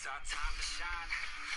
It's our time to shine.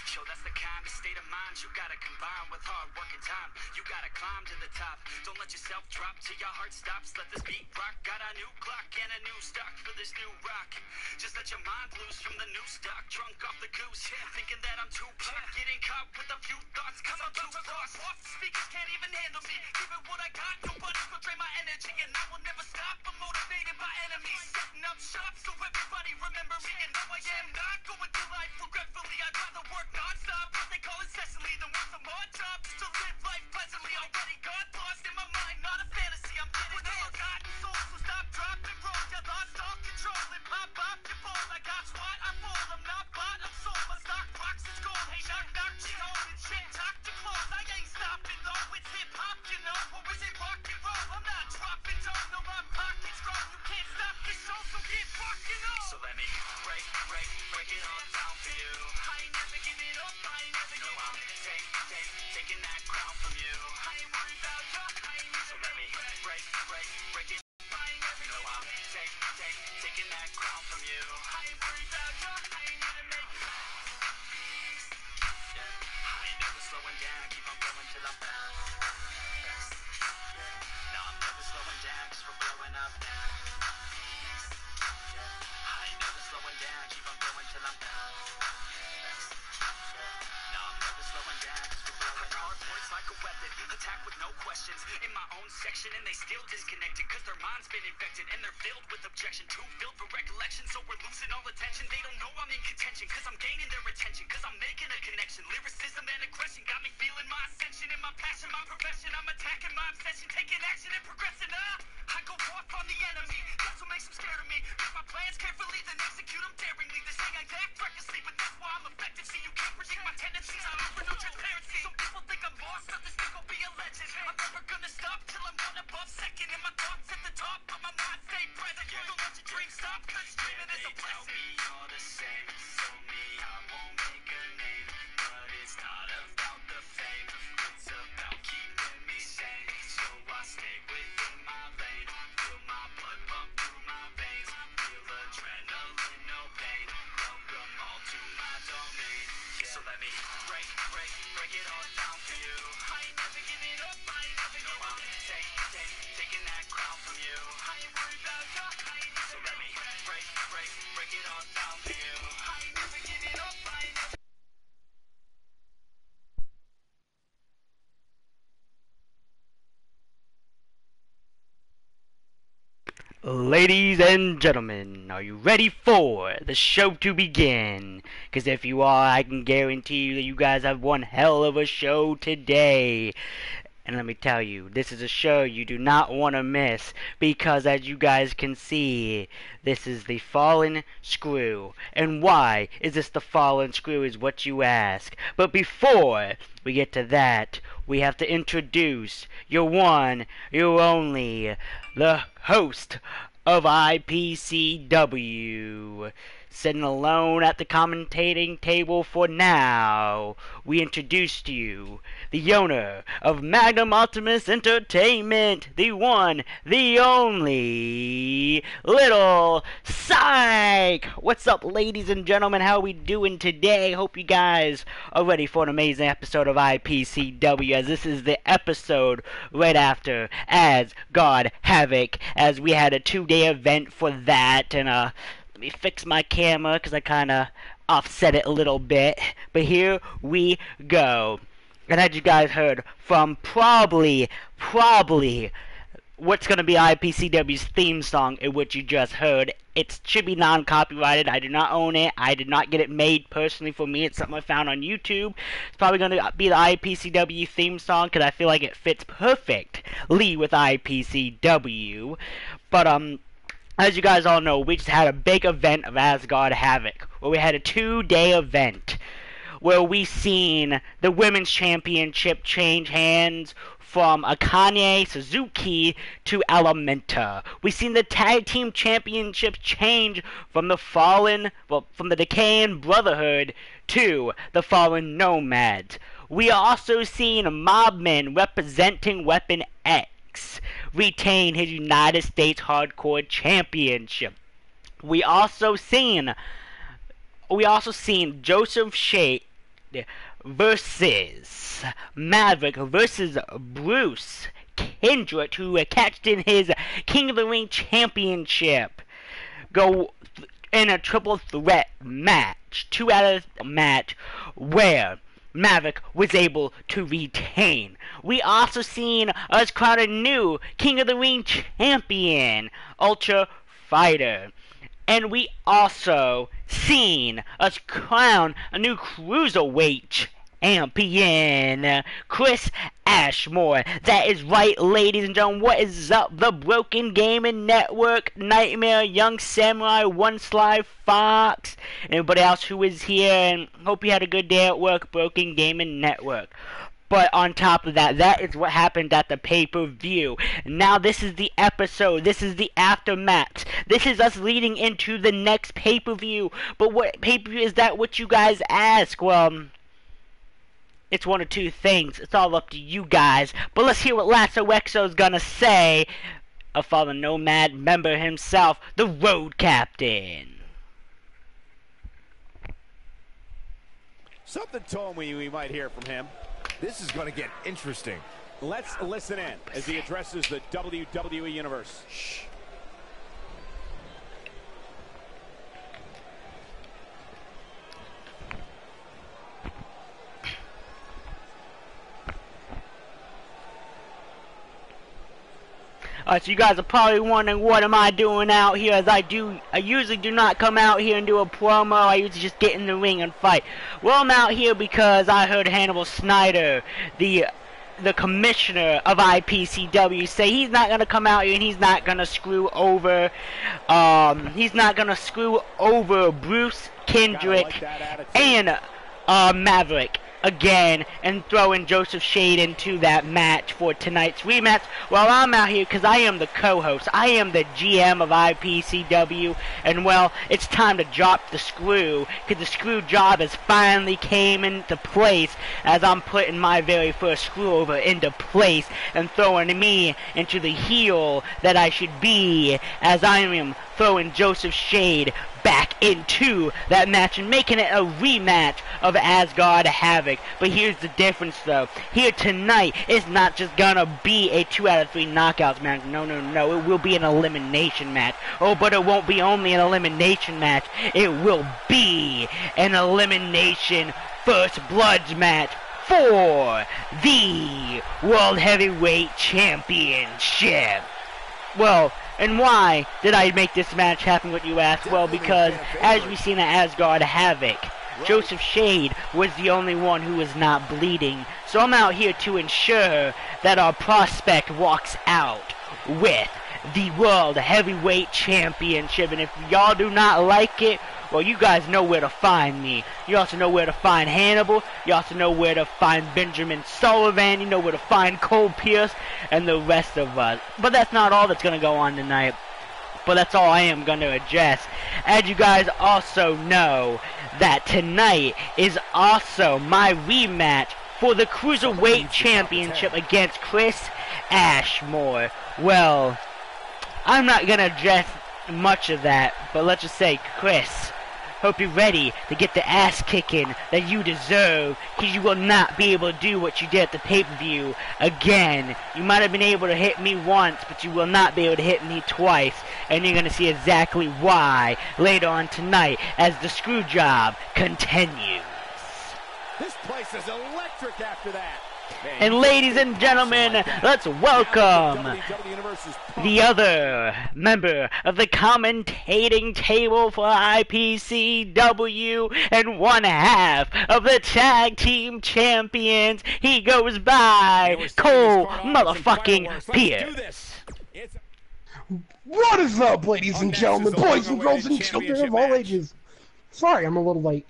Show that's the kind of state of mind you gotta combine with hard work and time. You gotta climb to the top. Don't let yourself drop till your heart stops. Let this beat rock. Got a new clock and a new stock for this new rock. Just let your mind loose from the new stock. Drunk off the goose, thinking that I'm too pop. Getting caught with a few thoughts, cause I'm too lost. Off the speakers can't even handle me. Even what I got, nobody's gonna drain my energy. And I will never stop. I'm motivated by enemies. Setting up shop so everybody remember me. And now I am not going through life regretfully. I'd rather work non-stop, what they call incessantly, than work some more jobs just to live life pleasantly. Already got lost in my mind, not a fantasy. I'm getting with all forgotten souls, so stop, drop, and roll. You lost all control and pop, pop, you fall. I got squat, I fall. I'm not bought, I'm sold. My stock rocks, it's gold. Hey, knock, knock, shit holding shit, talk to close. I ain't stopping though, it's hip hop, you know, or is it rock and roll? I'm not dropping down, no, my pocket's grown. You can't stop this show, so get rockin' on. So let me break it all down for you. I ain't never giving up, I ain't never giving up. Taking that crown from you. I ain't worried about you, I ain't never. So let me break it. I ain't never know I'm taking that crown from you. I ain't worried about you, I ain't never make it. Yeah, I ain't never slowing down, keep on going till I'm found. No, I'm never slowing down, cause we're blowing up now. I ain't never slowing down, keep on going till I'm down. No, I'm never slowing down, cause we're blowing up. Hard points like a weapon, attack with no questions. In my own section and they still disconnected, cause their mind's been infected and they're filled with objection. Too filled for recollection, so we're losing all attention. They don't know I'm in contention, cause I'm gaining their attention, cause I'm making a connection. Lyricism and aggression got me feeling my ascension. In my passion, my profession, I'm attacking my obsession, taking action and progressing. I go off on the enemy, that's what makes them scared of me. Make my plans carefully, then execute them daringly. They say I act recklessly, but that's why I'm effective. See, you can't predict my tendencies, I offer no transparency. Some people think I'm lost, others think I'll be a legend. I'm never gonna stop till I'm one above second. And my thoughts at the top, but my mind stay present. Don't let your dreams stop, cause dreaming is a blessing. They tell me all the same, told me I won't make a name, but it's not about the fame, it's about keeping me sane. So I stay within my lane, feel my blood pump through my veins, feel adrenaline, no pain, welcome all to my domain. So let me break it all down for you. I ain't never giving up, I ain't never giving up. Taking that crown from you. I ain't worried about you, I ain't never. So let me break it all down for you. I ain't never giving up, I ain't never. Ladies and gentlemen, are you ready for the show to begin? Because if you are, I can guarantee you that you guys have one hell of a show today. And let me tell you, this is a show you do not want to miss, because as you guys can see, this is the Fallen Screw. And why is this the Fallen Screw is what you ask. But before we get to that, we have to introduce your one, your only, the host of IPCW. Sitting alone at the commentating table for now, we introduce to you the owner of Magnum Optimus Entertainment, the one, the only, Little Psych! What's up, ladies and gentlemen? How are we doing today? Hope you guys are ready for an amazing episode of IPCW, as this is the episode right after As God Havoc, as we had a 2-day event for that, and let me fix my camera because I kind of offset it a little bit. But here we go. And as you guys heard from probably what's going to be IPCW's theme song, in which you just heard, it should be non-copyrighted. I do not own it. I did not get it made personally for me. It's something I found on YouTube. It's probably going to be the IPCW theme song because I feel like it fits perfectly with IPCW. But, as you guys all know, we just had a big event of Asgard Havoc, where we had a 2-day event, where we seen the Women's Championship change hands from Akane Suzuki to Elementa. We seen the Tag Team Championships change from the Decaying Brotherhood to the Fallen Nomads. We also seen Mobman representing Weapon X retain his United States Hardcore Championship. We also seen we also seen Joseph Shade versus Maverick versus Bruce Kendrick, who cashed in his King of the Ring championship, go in a triple threat match, 2 out of match, where Maverick was able to retain. We also seen us crown a new King of the Ring champion, Ultra Fighter. And we also seen us crown a new cruiserweight champion, Chris Ashmore. That is right, ladies and gentlemen. What is up? The Broken Gaming Network, Nightmare, Young Samurai, One Sly Fox, and everybody else who is here. And hope you had a good day at work, Broken Gaming Network. But on top of that, that is what happened at the pay-per-view. Now this is the episode. This is the aftermath. This is us leading into the next pay-per-view. But what pay-per-view is that, what you guys ask? Well, it's one of two things. It's all up to you guys. But let's hear what Lasso Exo's gonna say of Father Nomad member himself, the Road Captain. Something told me we might hear from him. This is going to get interesting. Let's listen in as he addresses the WWE Universe. Shh. So you guys are probably wondering, what am I doing out here? As I usually do not come out here and do a promo. I usually just get in the ring and fight. Well, I'm out here because I heard Hannibal Snyder, the commissioner of IPCW, say he's not gonna come out here and he's not gonna screw over Bruce Kendrick and Maverick again, and throwing Joseph Shade into that match for tonight's rematch. Well, I'm out here because I am the co-host. I am the GM of IPCW, and well, it's time to drop the screw, because the screw job has finally came into place, as I'm putting my very first screw over into place and throwing me into the heel that I should be, as I am throwing Joseph Shade back into that match and making it a rematch of Asgard Havoc. But here's the difference though. Here tonight is not just gonna be a 2 out of 3 knockouts match. No. It will be an elimination match. Oh, but it won't be only an elimination match. It will be an elimination first bloods match for the World Heavyweight Championship. Well, and why did I make this match happen, what you asked? Well, because as we seen at Asgard Havoc, Joseph Shade was the only one who was not bleeding. So I'm out here to ensure that our prospect walks out with the World Heavyweight Championship. And if y'all do not like it, well, you guys know where to find me. You also know where to find Hannibal. You also know where to find Benjamin Sullivan. You know where to find Cole Pierce and the rest of us. But that's not all that's going to go on tonight. But that's all I am going to address. As you guys also know, that tonight is also my rematch for the Cruiserweight Championship against Chris Ashmore. Well, I'm not going to address much of that, but let's just say, Chris, hope you're ready to get the ass kicking that you deserve, because you will not be able to do what you did at the pay-per-view again. You might have been able to hit me once, but you will not be able to hit me twice, and you're going to see exactly why later on tonight as the screw job continues. This place is electric after that. And ladies and gentlemen, let's welcome the other member of the commentating table for IPCW and one half of the tag team champions. He goes by Cole motherfucking Pierce. What is up, ladies and gentlemen, boys and girls and children of all ages? Sorry, I'm a little late.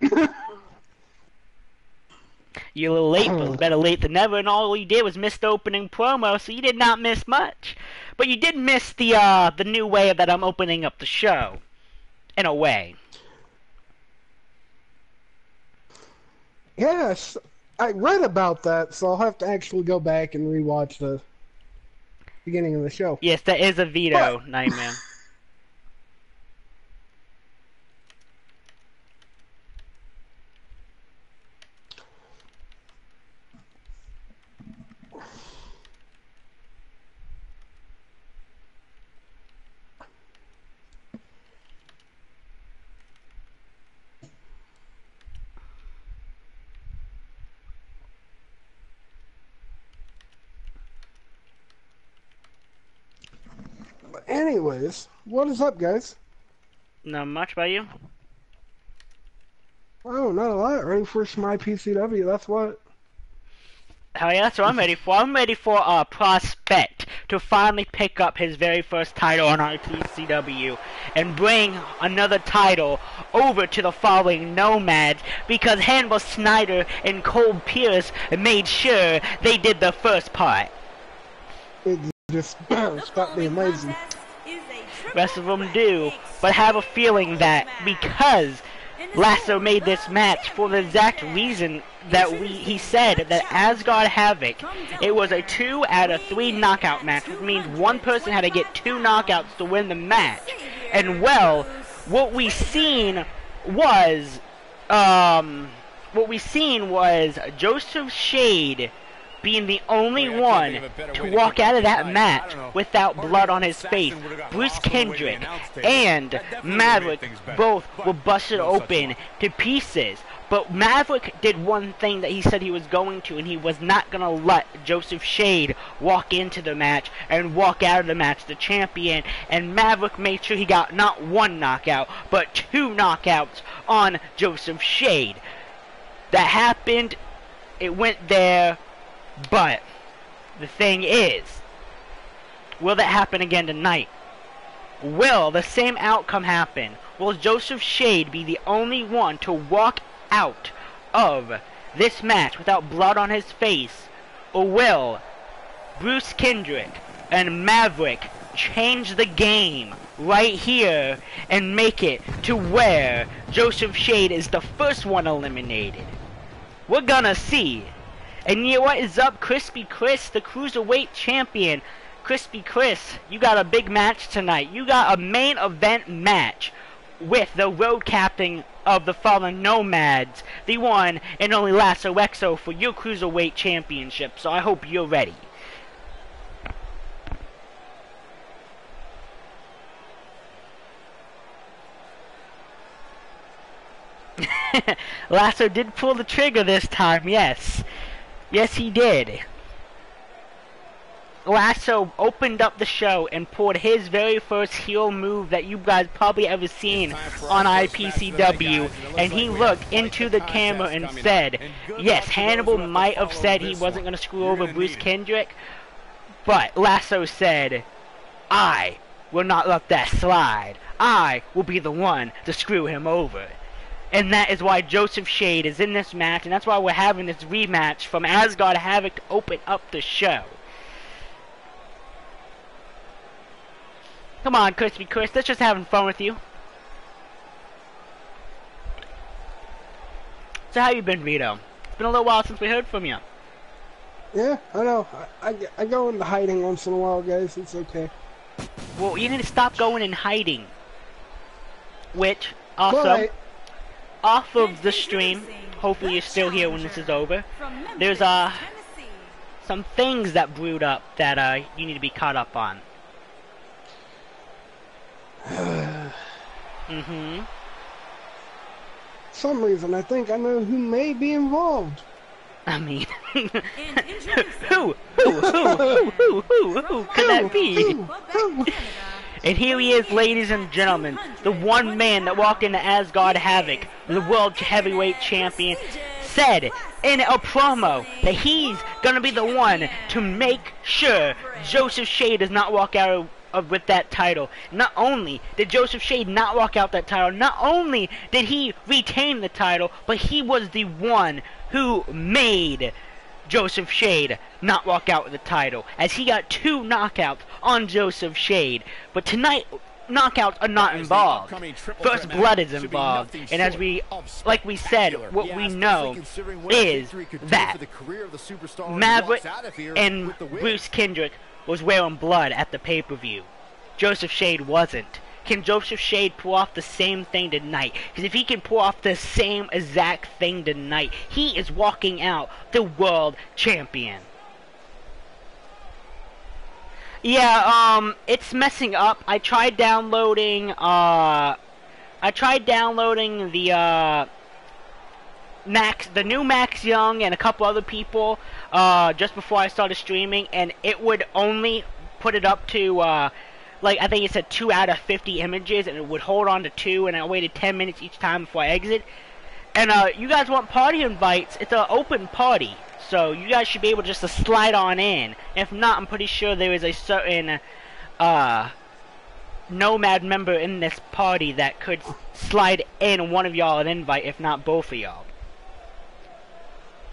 You're a little late, but it's better late than never, and all you did was miss the opening promo, so you did not miss much. But you did miss the new way that I'm opening up the show. In a way. Yes, I read about that, so I'll have to actually go back and rewatch the beginning of the show. Yes, that is a veto, Nightman. anyways, what is up, guys? Not much about you. Oh, not a lot. Ready for some IPCW, that's what. Hell yeah, that's what I'm ready for. I'm ready for Prospect to finally pick up his very first title on IPCW and bring another title over to the following Nomads, because Hannibal Snyder and Cole Pierce made sure they did the first part. It just stopped being amazing. Rest of them do, but I have a feeling that because Lasso made this match for the exact reason that he said that Asgard Havoc, it was a 2 out of 3 knockout match, which means one person had to get 2 knockouts to win the match. And well, what we seen was Joseph Shade being the only one to walk out of that match without blood on his face. Bruce Kendrick and Maverick both were busted open to pieces. But Maverick did one thing that he said he was going to, and he was not going to let Joseph Shade walk into the match and walk out of the match the champion. And Maverick made sure he got not 1 knockout, but 2 knockouts on Joseph Shade. That happened. It went there. But the thing is, will that happen again tonight? Will the same outcome happen? Will Joseph Shade be the only one to walk out of this match without blood on his face? Or will Bruce Kendrick and Maverick change the game right here and make it to where Joseph Shade is the first one eliminated? We're gonna see. And you know what is up, Crispy Chris, the Cruiserweight Champion. Crispy Chris, you got a big match tonight. You got a main event match with the road captain of the Fallen Nomads, the one and only Lasso Exo for your Cruiserweight Championship. So I hope you're ready. Lasso did pull the trigger this time, yes. Yes, he did. Lasso opened up the show and pulled his very first heel move that you guys probably ever seen on IPCW, and he looked into the camera and said, yes, Hannibal might have said he wasn't going to screw over Bruce Kendrick, but Lasso said, I will not let that slide. I will be the one to screw him over. And that is why Joseph Shade is in this match, and that's why we're having this rematch from Asgard Havoc to open up the show. Come on, Crispy Chris, let's just having fun with you. So how you been, Vito? It's been a little while since we heard from you. Yeah, I know. I go into hiding once in a while, guys. It's okay. Well, you need to stop going in hiding. Which, also... But off of the stream, hopefully you're still here when this is over, there's some things that brewed up that you need to be caught up on. some reason I think I know who may be involved. I mean, who could that be? And here he is, ladies and gentlemen, the one man that walked into Asgard Havoc, the World Heavyweight Champion, said in a promo that he's gonna be the one to make sure Joseph Shade does not walk out with that title. Not only did Joseph Shade not walk out that title, not only did he retain the title, but he was the one who made Joseph Shade not walk out with the title, as he got 2 knockouts on Joseph Shade. But tonight, knockouts are not involved. First blood is involved, and as like we said, what we know is that Maverick and Bruce Kendrick was wearing blood at the pay-per-view. Joseph Shade wasn't. Can Joseph Shade pull off the same thing tonight? Because if he can pull off the same exact thing tonight, he is walking out the world champion. Yeah, it's messing up. I tried downloading the the new Max Young and a couple other people just before I started streaming, and it would only put it up to like, I think it said 2 out of 50 images, and it would hold on to 2, and I waited 10 minutes each time before I exit. And, you guys want party invites? It's an open party, so you guys should be able just to slide on in. If not, I'm pretty sure there is a certain, Nomad member in this party that could slide in one of y'all an invite, if not both of y'all.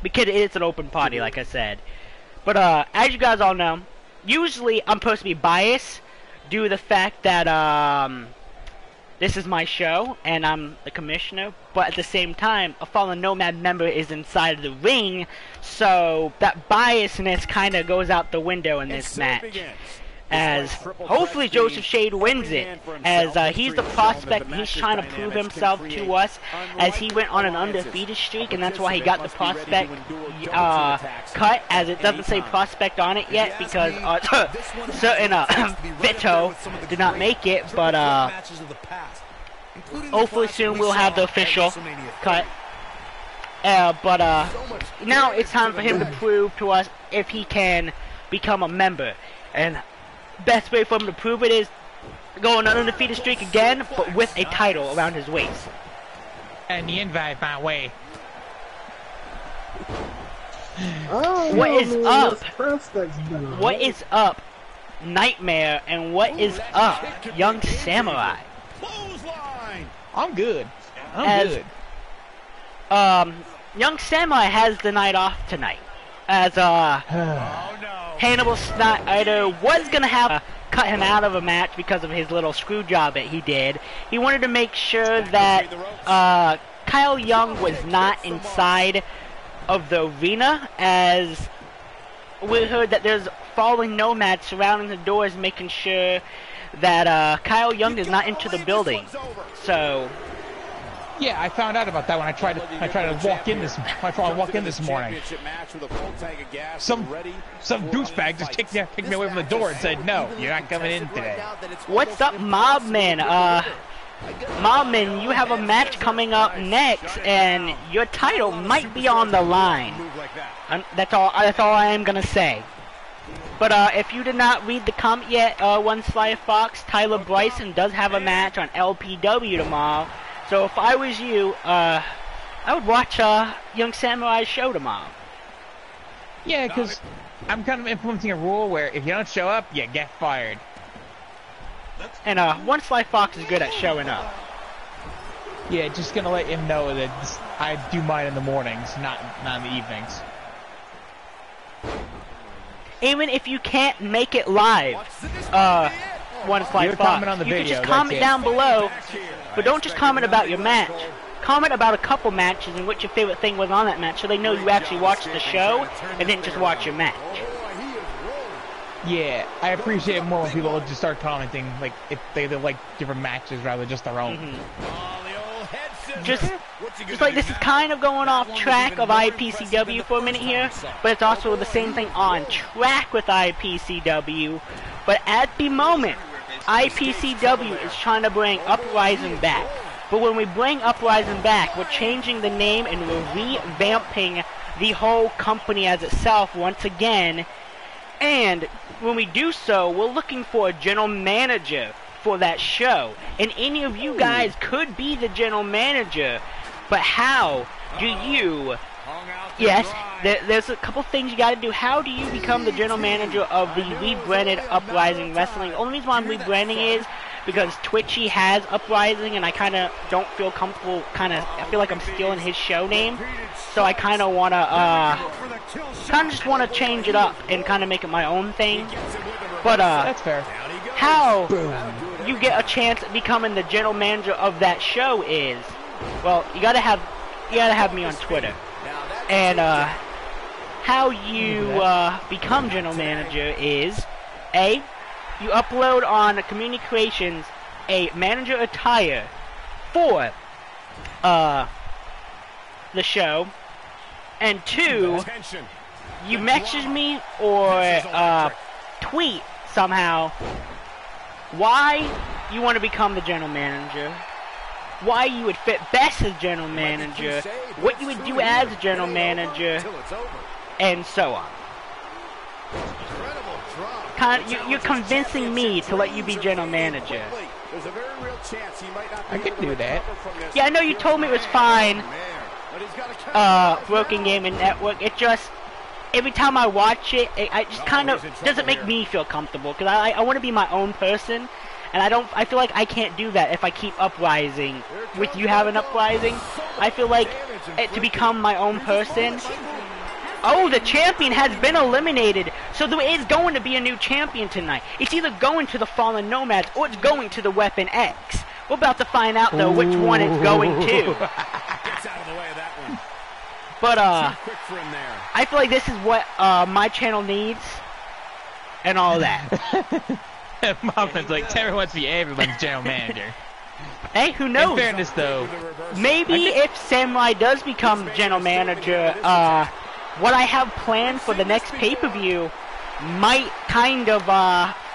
Because it is an open party, like I said. But, as you guys all know, usually I'm supposed to be biased due to the fact that, this is my show, and I'm the commissioner, but at the same time, a fallen Nomad member is inside of the ring, so that biasness kind of goes out the window in this match. As hopefully Joseph Shade wins it, as he's the prospect, he's trying to prove himself to us, as he went on an undefeated streak, and that's why he got the prospect cut, as it doesn't say prospect on it yet, because certain Vito did not make it, but hopefully soon we'll have the official cut. But now it's time for him to prove to us if he can become a member, and best way for him to prove it is go on an undefeated streak again, but with a title around his waist. And the invite my way. What is up? What is up, Nightmare? And what is up, Young Samurai? I'm good. I'm good. Young Samurai has the night off tonight, as Hannibal Snyder was gonna have cut him out of a match because of his little screw job that he did. He wanted to make sure that Kyle Young was not inside of the arena, as we heard that there's fallen nomads surrounding the doors, making sure that Kyle Young is not into the building. So yeah, I found out about that when I tried to walk in this. Morning. Some douchebag just kicked me away from the door and said, "No, you're not coming in today." What's up, Mobman? Mobman, you have a match coming up next, and your title might be on the line. That's all I am gonna say. But if you did not read the comment yet, One Sly Fox, Tyler Bryson does have a match on LPW tomorrow. So if I was you, I would watch Young Samurai's show tomorrow. Yeah, because I'm kind of implementing a rule where if you don't show up, you get fired. And One Sly Fox is good at showing up. Yeah, just gonna let him know that I do mine in the mornings, not in the evenings. Even if you can't make it live, One Sly Fox, on the you video, can just comment down below. But don't just comment about your match. Comment about a couple matches and what your favorite thing was on that match, so they know you actually watched the show and didn't just watch your match. Yeah, I appreciate it more when people just start commenting, like, if they like different matches rather than just their own. Just like this is kind of going off track of IPCW for a minute here, but it's also the same thing on track with IPCW. But at the moment, IPCW is trying to bring Uprising back. But when we bring Uprising back, we're changing the name and we're revamping the whole company as itself once again. And when we do so, we're looking for a general manager for that show. And any of you guys could be the general manager. But how do you... Yes, there's a couple things you gotta do. How do you become the general manager of the rebranded Uprising Wrestling? The only reason why I'm rebranding is because Twitchy has Uprising, and I kind of don't feel comfortable, I feel like I'm stealing his show name. So I kind of want to, just want to change it up and kind of make it my own thing. But, that's fair. How you get a chance at becoming the general manager of that show is, well, you gotta have me on Twitter. And how you become general manager is, A, you upload on Community Creations a manager attire for the show, and 2, you message me or tweet somehow why you want to become the general manager, why you would fit best as general manager, what you would do as a general manager, and so on. you're convincing me to let you be general manager. There's a very real chance he might not be I can do that. Yeah, I know you told me it was fine. Working Game and Network. It just every time I watch it, I just kind of doesn't make me feel comfortable because I want to be my own person, and I feel like I can't do that if I keep uprising with you having uprising. I feel like to become my own person. Oh, the champion has been eliminated, so there is going to be a new champion tonight. It's either going to the Fallen Nomads or it's going to the Weapon X. We're about to find out though which one it's going to. Gets out of the way of that one. But Quick for him there. I feel like this is what my channel needs, and all that. Moffin's like, Terry wants to be everyone's general manager. Hey, who knows? In fairness, though, Maybe if Samurai does become general manager, what I have planned for the next pay-per-view might kind of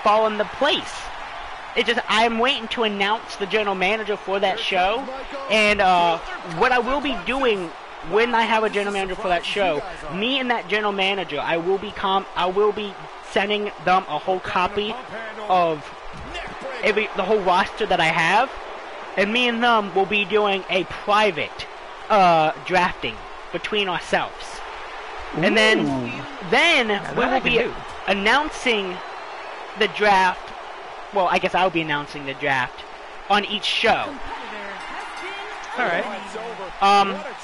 fall into place. It's just I'm waiting to announce the general manager for that show, and what I will be doing when I have a general manager for that show, me and that general manager, I will be sending them a whole copy of the whole roster that I have, and me and them will be doing a private drafting between ourselves. And then we will be announcing the draft. Well, I guess I'll be announcing the draft on each show. all right.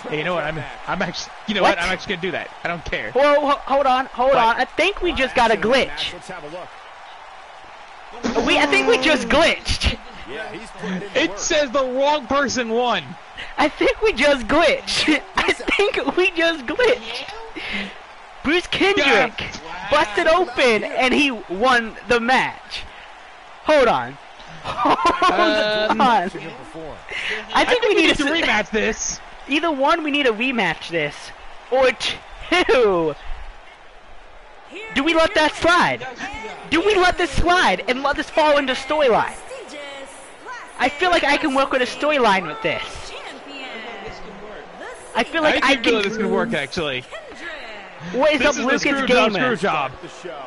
Hey, you know what? I'm actually. You know what? I'm actually gonna do that. I don't care. Whoa, hold on. I think we just got a glitch. Let's have a look. I think we just glitched. Yeah, he's putting in the It work. says the wrong person won. I think we just glitched. Bruce Kendrick busted open and he won the match. Hold on. I think we need to rematch this. Either one, we need to rematch this, or two. Do we let that slide? Do we let this slide and let this fall into storyline? I feel like I can work with a storyline with this. I feel like I feel can. this can work actually. What is This up, is the Lucas screw Gamer? job. The show.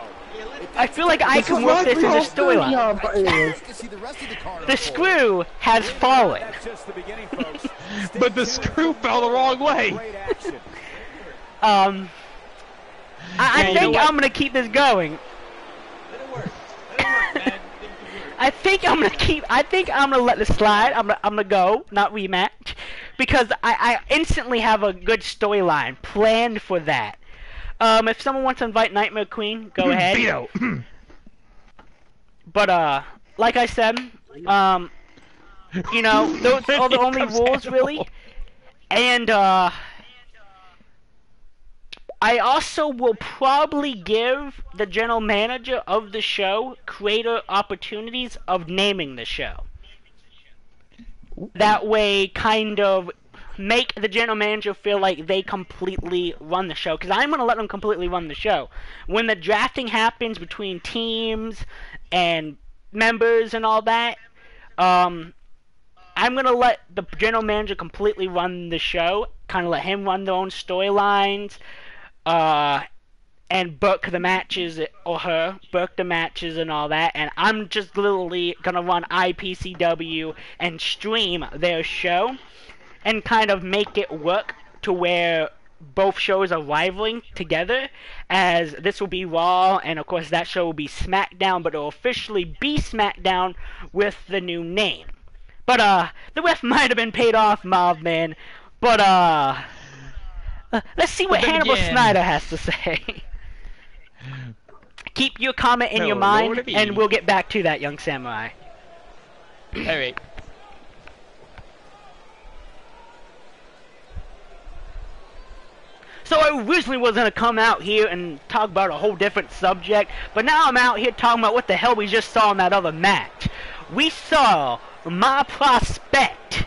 I feel like I can work this as a storyline. storyline. The screw has fallen. That's just the beginning, folks. But the screw fell the wrong way. Great action. I you know think what? I'm gonna keep this going. I think I'm gonna let this slide. I'm gonna go, not rematch, because I instantly have a good storyline planned for that. If someone wants to invite Nightmare Queen, go ahead. Vito. But like I said, you know, those are the only rules really. And I also will probably give the general manager of the show greater opportunities of naming the show. That way, kind of make the general manager feel like they completely run the show. Because I'm going to let them completely run the show. When the drafting happens between teams and members and all that, I'm going to let the general manager completely run the show. Kind of let him run their own storylines. And book the matches, or her, book the matches and all that, and I'm just literally gonna run IPCW and stream their show, and kind of make it work to where both shows are rivaling together, as this will be Raw, and of course that show will be SmackDown, but it will officially be SmackDown with the new name. But, the ref might have been paid off, Movman, but, let's see what Hannibal again, Snyder has to say. Keep your comment in your Oh, mind, Lord of and E. we'll get back to that, young samurai. Alright. So I originally was going to come out here and talk about a whole different subject, but now I'm out here talking about what the hell we just saw in that other match. We saw my prospect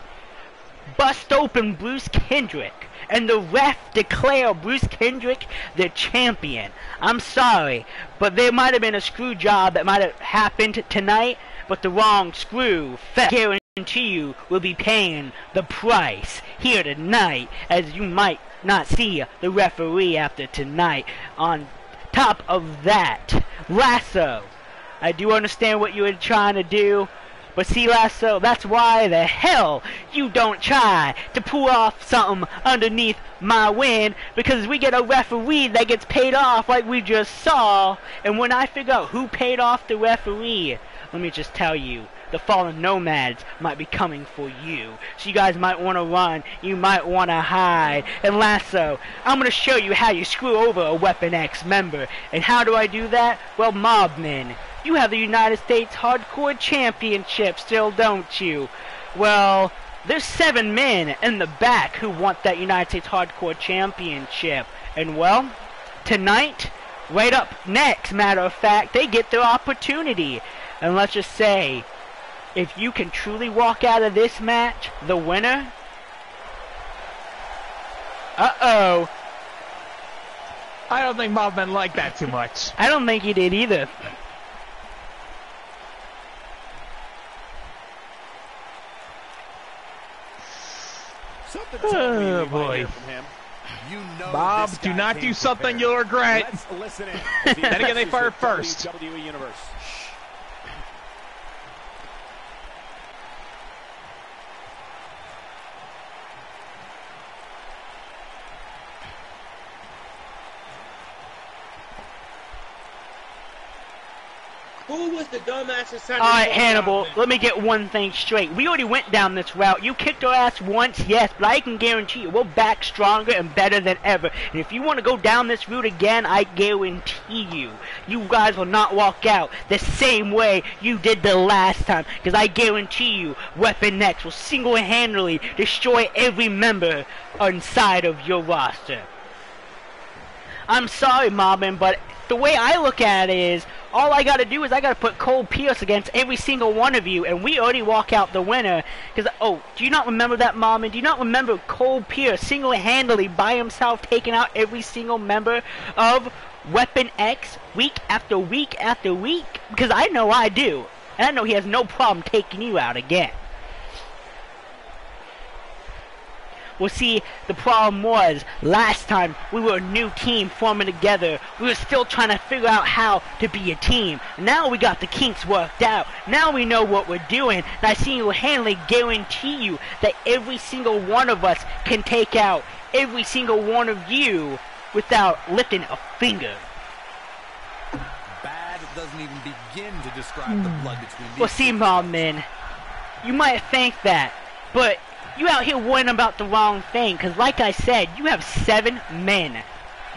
bust open Bruce Kendrick, and the ref declare Bruce Kendrick the champion. I'm sorry, but there might have been a screw job that might have happened tonight, but the wrong screw fell. Guarantee you will be paying the price here tonight, as you might not see the referee after tonight. On top of that, Lasso I do understand what you were trying to do. But see, Lasso, that's why the hell you don't try to pull off something underneath my win, because we get a referee that gets paid off like we just saw. And when I figure out who paid off the referee, let me just tell you, the fallen nomads might be coming for you. So you guys might want to run, you might want to hide. And Lasso, I'm going to show you how you screw over a Weapon X member. And how do I do that? Well, Mobman, you have the United States Hardcore Championship still, don't you? Well, there's 7 men in the back who want that United States Hardcore Championship. And well, tonight, right up next, matter of fact, they get their opportunity. And let's just say, if you can truly walk out of this match the winner, uh-oh. I don't think Mobman liked that too much. I don't think he did either. Oh boy. You know Bob, this do guy not came do something prepared. you'll regret. Let's listen in. Then again, they fired first. WWE Universe. Who was the dumbass that signed Alright, Hannibal, let me get one thing straight. We already went down this route. You kicked our ass once, yes, but I can guarantee you we're back stronger and better than ever. And if you want to go down this route again, I guarantee you guys will not walk out the same way you did the last time. Because I guarantee you, Weapon X will single-handedly destroy every member inside of your roster. I'm sorry, Mobbin, but the way I look at it is, all I gotta do is I gotta put Cole Pierce against every single one of you, and we already walk out the winner. Because, oh, do you not remember that, Mom? And do you not remember Cole Pierce single-handedly by himself taking out every single member of Weapon X week after week after week? Because I know I do. And I know he has no problem taking you out again. Well, see, the problem was, last time we were a new team forming together. We were still trying to figure out how to be a team. Now we got the kinks worked out. Now we know what we're doing. And I single-handedly guarantee you that every single one of us can take out every single one of you without lifting a finger. Bad doesn't even begin to describe the blood between these. Well, see, Mom, man, you might think that, but you out here worrying about the wrong thing, because like I said, you have 7 men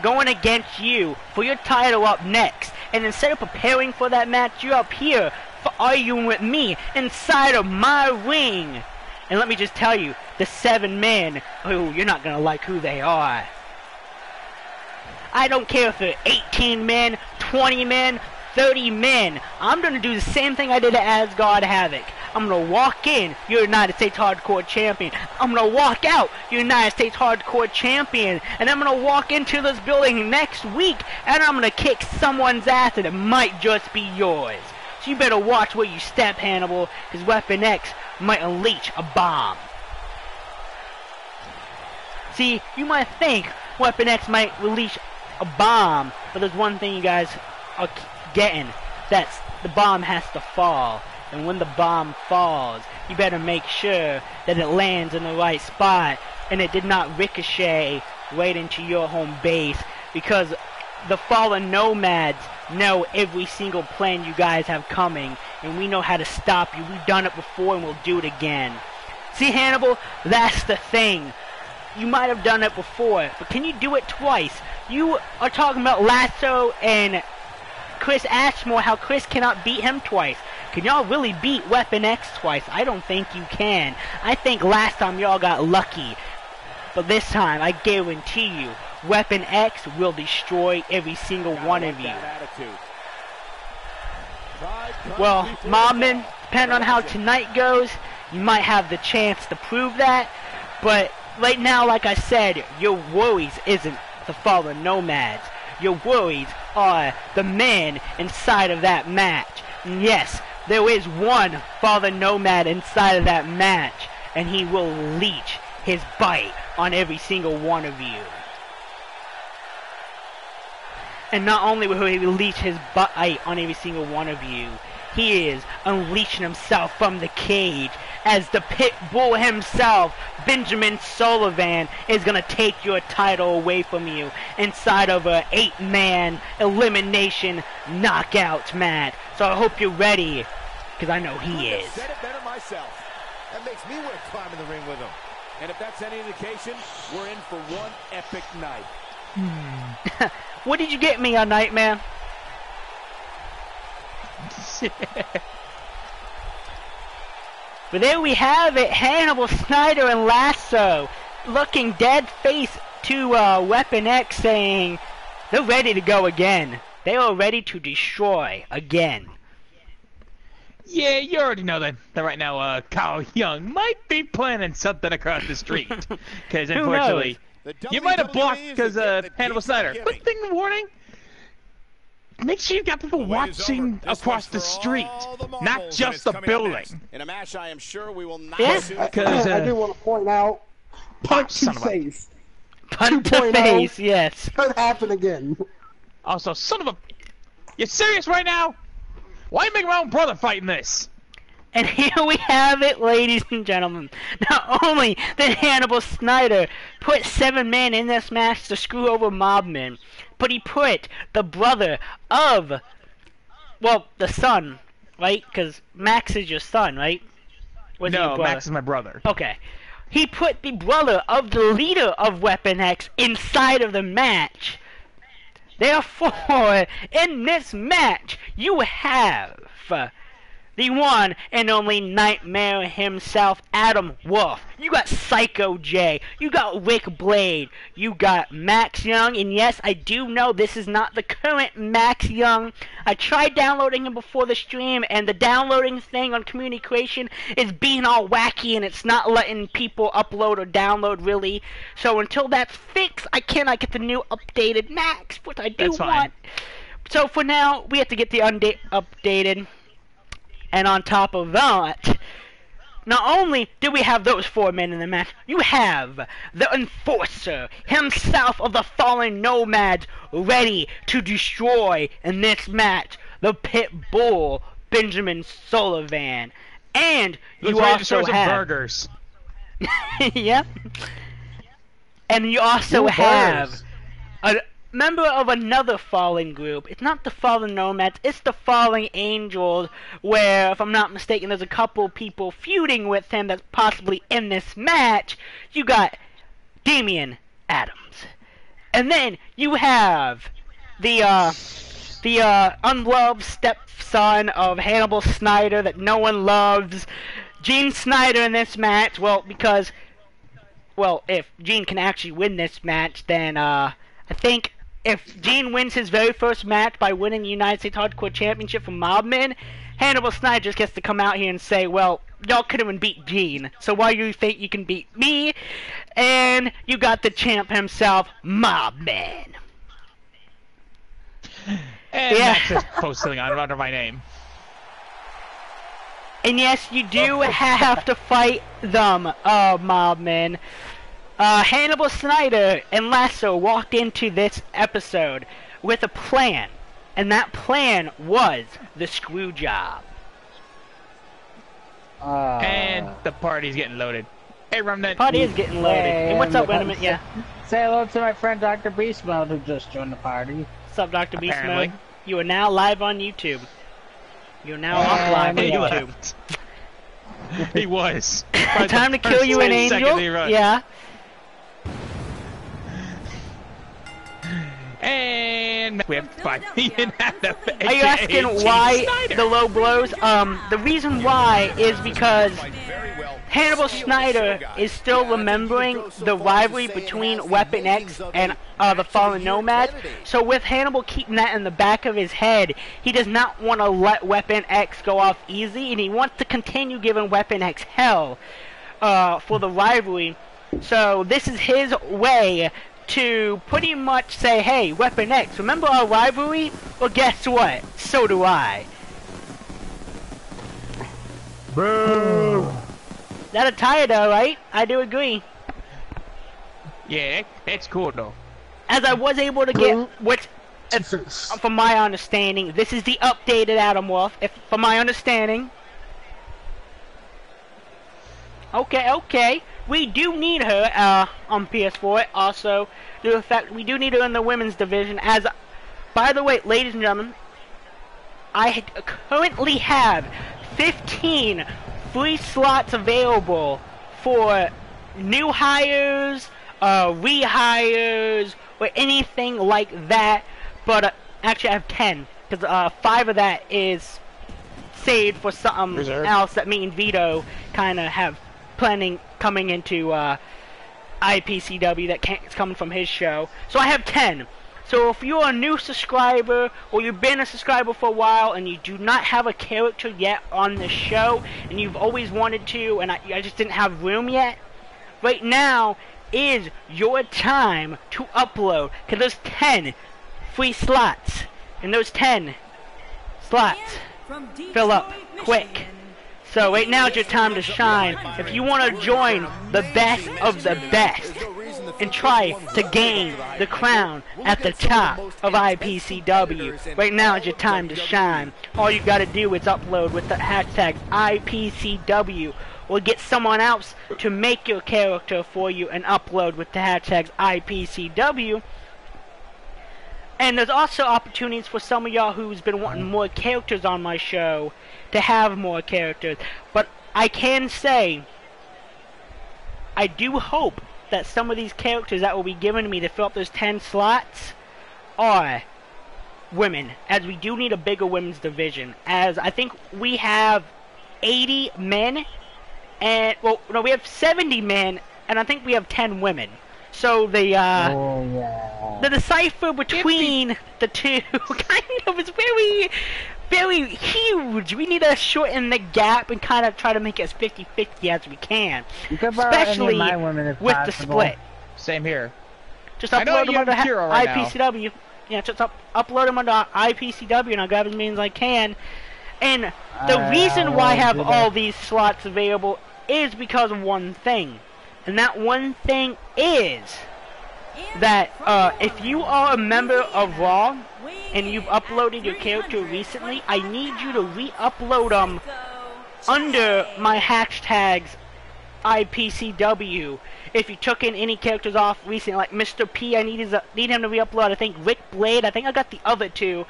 going against you for your title up next. And instead of preparing for that match, you're up here for arguing with me inside of my ring. And let me just tell you, the 7 men, oh, you're not going to like who they are. I don't care if they're 18 men, 20 men, 30 men. I'm going to do the same thing I did at Asgard Havoc. I'm going to walk in, you're United States Hardcore Champion. I'm going to walk out, you're United States Hardcore Champion. And I'm going to walk into this building next week, and I'm going to kick someone's ass, and it might just be yours. So you better watch where you step, Hannibal, because Weapon X might unleash a bomb. See, you might think Weapon X might release a bomb, but there's one thing you guys are getting. That's the bomb has to fall. And when the bomb falls, you better make sure that it lands in the right spot and it did not ricochet right into your home base, because the fallen nomads know every single plan you guys have coming, and we know how to stop you. We've done it before and we'll do it again. See, Hannibal, that's the thing. You might have done it before, but can you do it twice? You are talking about Lasso and Chris Ashmore, how Chris cannot beat him twice. Can y'all really beat Weapon X twice? I don't think you can. I think last time y'all got lucky. But this time, I guarantee you, Weapon X will destroy every single one of you. Well, Mobman, depending on how tonight goes, you might have the chance to prove that. But right now, like I said, your worries isn't the fallen nomads. Your worries are the men inside of that match. And yes, there is one fallen nomad inside of that match, and he will leech his bite on every single one of you. And not only will he release his bite on every single one of you, he is unleashing himself from the cage as the pit bull himself, Benjamin Sullivan, is going to take your title away from you inside of a 8-man elimination knockout match. So I hope you're ready, because I know he is. Said it better myself. That makes me want to climb in the ring with him. And if that's any indication, we're in for one epic night. What did you get me on Nightmare? But there we have it, Hannibal Snyder and Lasso looking dead face to Weapon X, saying they're ready to go again. They are ready to destroy again. Yeah, you already know that right now Kyle Young might be planning something across the street. Because unfortunately, you might have blocked because Hannibal Snyder. Quick thing, warning. Make sure you got people watching across the street, not just the building. In a match, I am sure we will not. Yeah, because I do want to point out, punch to face. Punch to face, yes. Could happen again. Also, son of a... You serious right now? Why make my own brother fighting this? And here we have it, ladies and gentlemen. Not only did Hannibal Snyder put 7 men in this match to screw over Mobman, but he put the brother of, well, the son, right? Because Max is your son, right? No, Max is my brother. Okay. He put the brother of the leader of Weapon X inside of the match. Therefore, in this match, you have the one and only Nightmare himself, Adam Wolf. You got Psycho J. You got Rick Blade. You got Max Young. And yes, I do know this is not the current Max Young. I tried downloading him before the stream, and the downloading thing on Community Creation is being all wacky, and it's not letting people upload or download, really. So until that's fixed, I cannot get the new updated Max, which I do want. So for now, we have to get the updated. And on top of that, not only do we have those 4 men in the match, you have the Enforcer himself of the Fallen Nomads ready to destroy in this match the Pit Bull, Benjamin Sullivan. And you also have... burgers. Yep. And you also have a member of another Fallen group. It's not the Fallen Nomads, it's the Fallen Angels, where, if I'm not mistaken, there's a couple people feuding with him that's possibly in this match. You got Damian Adams. And then you have the unloved stepson of Hannibal Snyder that no one loves, Gene Snyder, in this match. Well, because, well, if Gene can actually win this match, then I think if Gene wins his very first match by winning the United States Hardcore Championship from Mobman, Hannibal Snyder just gets to come out here and say, well, y'all couldn't even beat Gene, so why do you think you can beat me? And you got the champ himself, Mobman. And Max is posting under my name. And yes, you do have to fight them, Mobman. Hannibal Snyder and Lasso walked into this episode with a plan, and that plan was the screw job. And the party's getting loaded. Hey, Remnant. Party is getting loaded. Hey, what's up, Remnant? Yeah. Say hello to my friend Dr. Beast Mode who just joined the party. What's up, Dr. Beast Mode? You are now live on YouTube. You're now off live on YouTube. He was. Time to kill you, an angel. Yeah. And we have 5 million Adam. Are you asking why the low blows? The reason why is because Hannibal Snyder is still remembering the rivalry between Weapon X and the Fallen Nomad. So with Hannibal keeping that in the back of his head, he does not want to let Weapon X go off easy, and he wants to continue giving Weapon X hell for the rivalry. So this is his way to pretty much say, hey, Weapon X, remember our rivalry? Well, guess what? So do I. Boo! That attire though, right? I do agree. Yeah, it's cool though. As I was able to get, which from my understanding, this is the updated Adam Wolf. From my understanding. Okay. We do need her on PS4. Also, the fact we do need her in the women's division. As, by the way, ladies and gentlemen, I currently have 15 free slots available for new hires, rehires, or anything like that. But actually, I have 10 because 5 of that is saved for something else that me and Vito kind of have planning coming into IPCW that's coming from his show. So I have 10. So if you're a new subscriber or you've been a subscriber for a while and you do not have a character yet on the show and you've always wanted to and I just didn't have room yet, right now is your time to upload, because there's 10 free slots, and those 10 slots fill up quick. So right now is your time to shine. If you want to join the best of the best and try to gain the crown at the top of IPCW, right now is your time to shine. All you got to do is upload with the hashtag IPCW, or get someone else to make your character for you and upload with the hashtags IPCW. And there's also opportunities for some of y'all who's been wanting more characters on my show to have more characters. But I can say, I do hope that some of these characters that will be given to me to fill up those 10 slots are women, as we do need a bigger women's division. As I think we have 80 men, and, well, no, we have 70 men, and I think we have 10 women. So the decipher between the two kind of is very, very huge. We need to shorten the gap and kind of try to make it as 50-50 as we can. Especially with the split. Same here. Just upload them under IPCW. Yeah, just upload them under IPCW and I'll grab as many as I can. And the reason why I have all these slots available is because of one thing. And that one thing is that if you are a member of Raw and you've uploaded your character recently, I need you to re-upload them under my hashtags IPCW. If you took in any characters off recently, like Mr. P, I need him to re-upload. I think Rick Blade, I think I got the other two.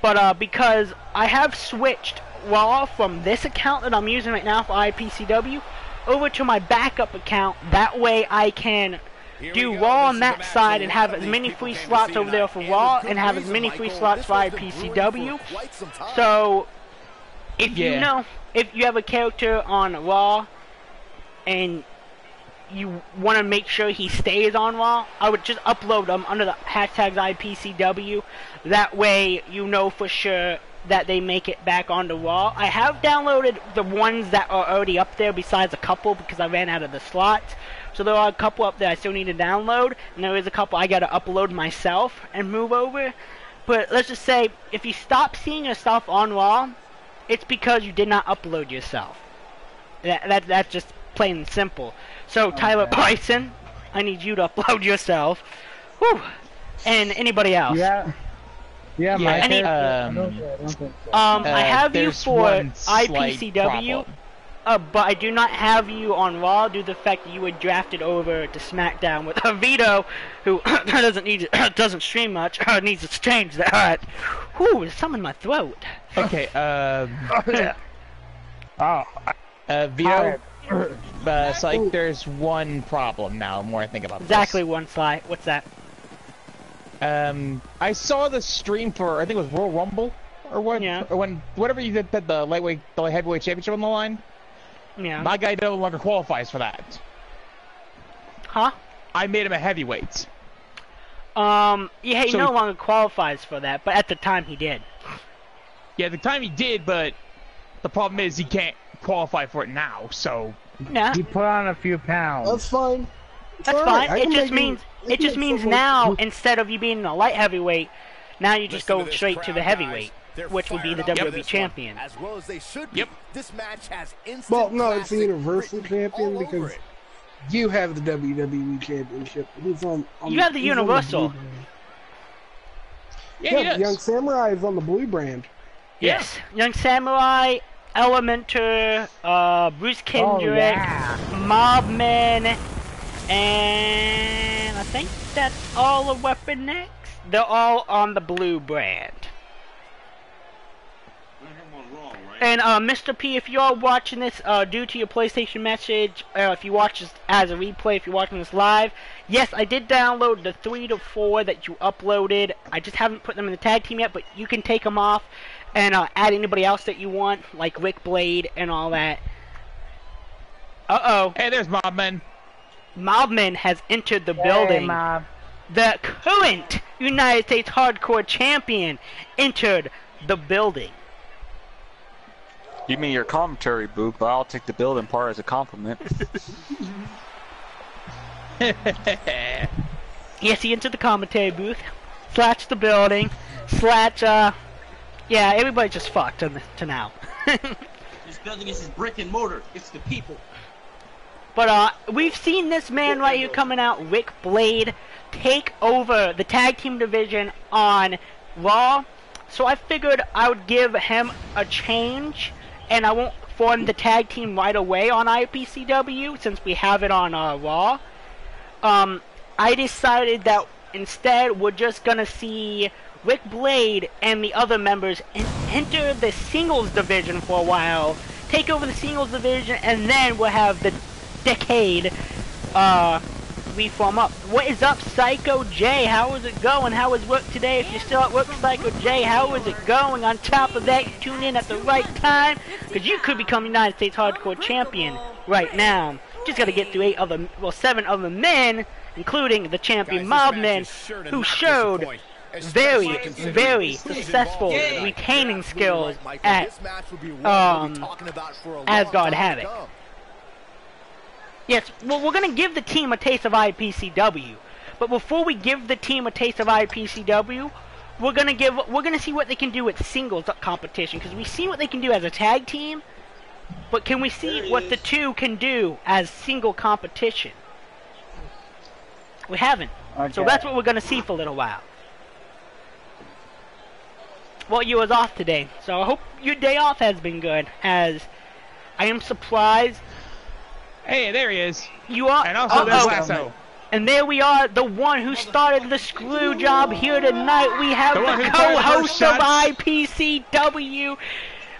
But because I have switched Raw from this account that I'm using right now for IPCW over to my backup account, that way I can do Raw on that side and have as many free slots over there for Raw and have as many free slots for IPCW. So if you know, if you have a character on Raw and you want to make sure he stays on Raw, I would just upload them under the hashtags IPCW. That way you know for sure that they make it back onto Raw. I have downloaded the ones that are already up there besides a couple because I ran out of the slots. So there are a couple up there I still need to download, and there is a couple I gotta upload myself and move over. But let's just say, if you stop seeing your stuff on Raw, it's because you did not upload yourself. That's just plain and simple. So Tyler Bryson, I need you to upload yourself. Whew. And anybody else. Yeah, I have you for IPCW, but I do not have you on Raw due to the fact that you were drafted over to SmackDown with Vito, who doesn't stream much, needs to change that. Whew, there's something in my throat. Okay, Vito, it's like there's one problem now, the more I think about this. Exactly one slide. What's that? I saw the stream for, I think it was Royal Rumble, or what? Yeah. Or whatever you did, the heavyweight championship on the line. Yeah. My guy no longer qualifies for that. Huh? I made him a heavyweight. Yeah, he no longer qualifies for that, but at the time he did. Yeah, at the time he did, but the problem is he can't qualify for it now, so... Yeah. He put on a few pounds. That's fine. That's fine. It just means now, instead of you being a light heavyweight, now you just go straight to the heavyweight, which would be the WWE champion. As well as they should be. This match has instant Well, no, it's the Universal Champion because you have the WWE Championship. Who's on you have the Universal. Yeah, he does. Young Samurai is on the blue brand. Yes, Young Samurai, Elementor, Bruce Kendrick, Mobman, and I think that's all of Weapon X. They're all on the blue brand. And Mr. P, if you're watching this due to your PlayStation message, if you watch this as a replay, if you're watching this live, yes, I did download the 3 to 4 that you uploaded. I just haven't put them in the tag team yet, but you can take them off and add anybody else that you want, like Rick Blade and all that. Uh-oh. Hey, there's Mobman. Mobman has entered the building. Mob. The current United States Hardcore Champion entered the building. You mean your commentary, Boop, but I'll take the building part as a compliment. Yes, he entered the commentary booth, slash the building, slash, yeah, everybody just fucked to now. This building is his brick and mortar. It's the people. But, we've seen this man right here coming out, Rick Blade, take over the tag team division on Raw, so I figured I would give him a change, and I won't form the tag team right away on IPCW, since we have it on Raw. I decided that instead we're just gonna see Rick Blade and the other members enter the singles division for a while, take over the singles division, and then we'll have the Decade reform up. What is up, Psycho J? How is it going? How is work today? If you're still at work, Psycho J, how is it going? On top of that, you tune in at the right time, because you could become United States Hardcore Champion right now. Just gotta get through 7 other men, including the champion Mobman, who showed very successful retaining skills at Asgard Havoc. Yes, well, we're gonna give the team a taste of IPCW, but before we give the team a taste of IPCW, we're gonna see what they can do with singles competition, because we see what they can do as a tag team, but can we see what the two can do as single competition? We haven't, so that's what we're gonna see for a little while. Well, you was off today, so I hope your day off has been good, as I am surprised. Hey, there he is. You are. And also there's Lasso. And there we are, the one who started the screw job here tonight. We have the co-host of IPCW.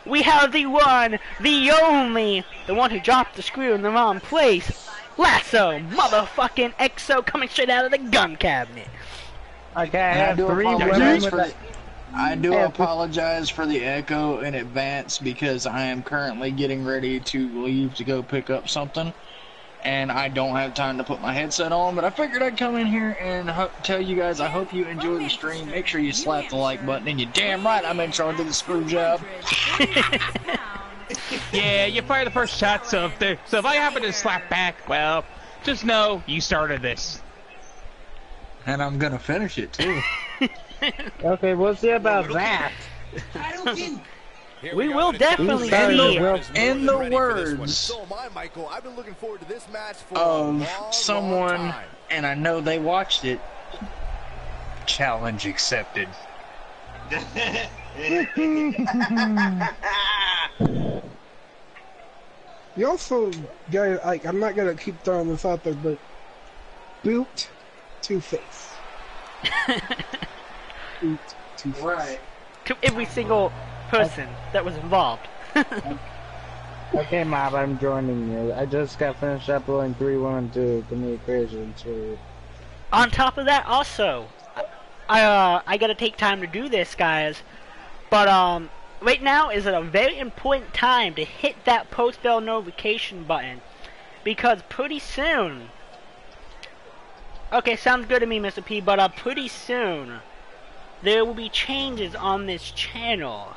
We have the one, the only, the one who dropped the screw in the wrong place. Lasso, motherfucking EXO, coming straight out of the gun cabinet. Okay, I have 3 women with that. I do apologize for the echo in advance, because I am currently getting ready to leave to go pick up something, and I don't have time to put my headset on, but I figured I'd come in here and tell you guys I hope you enjoy the stream. Make sure you slap the like button, and you're damn right I'm in charge of the screw job. Yeah, you fire the first shot, so if I happen to slap back, well, just know you started this. And I'm gonna finish it, too. Okay, we'll see about that. We will definitely see. In the words of someone, and I know they watched it, challenge accepted. You also got, like, I'm not gonna keep throwing this out there, but boot Two-Face. Boot Two-Face. Right. To every single person that was involved. Okay, Mob, I'm joining you. I just got finished uploading 312 to the equation, so... On top of that, also, I gotta take time to do this, guys. But, right now is a very important time to hit that post-bell notification button. Because pretty soon... Okay, sounds good to me, Mr. P, but, pretty soon... there will be changes on this channel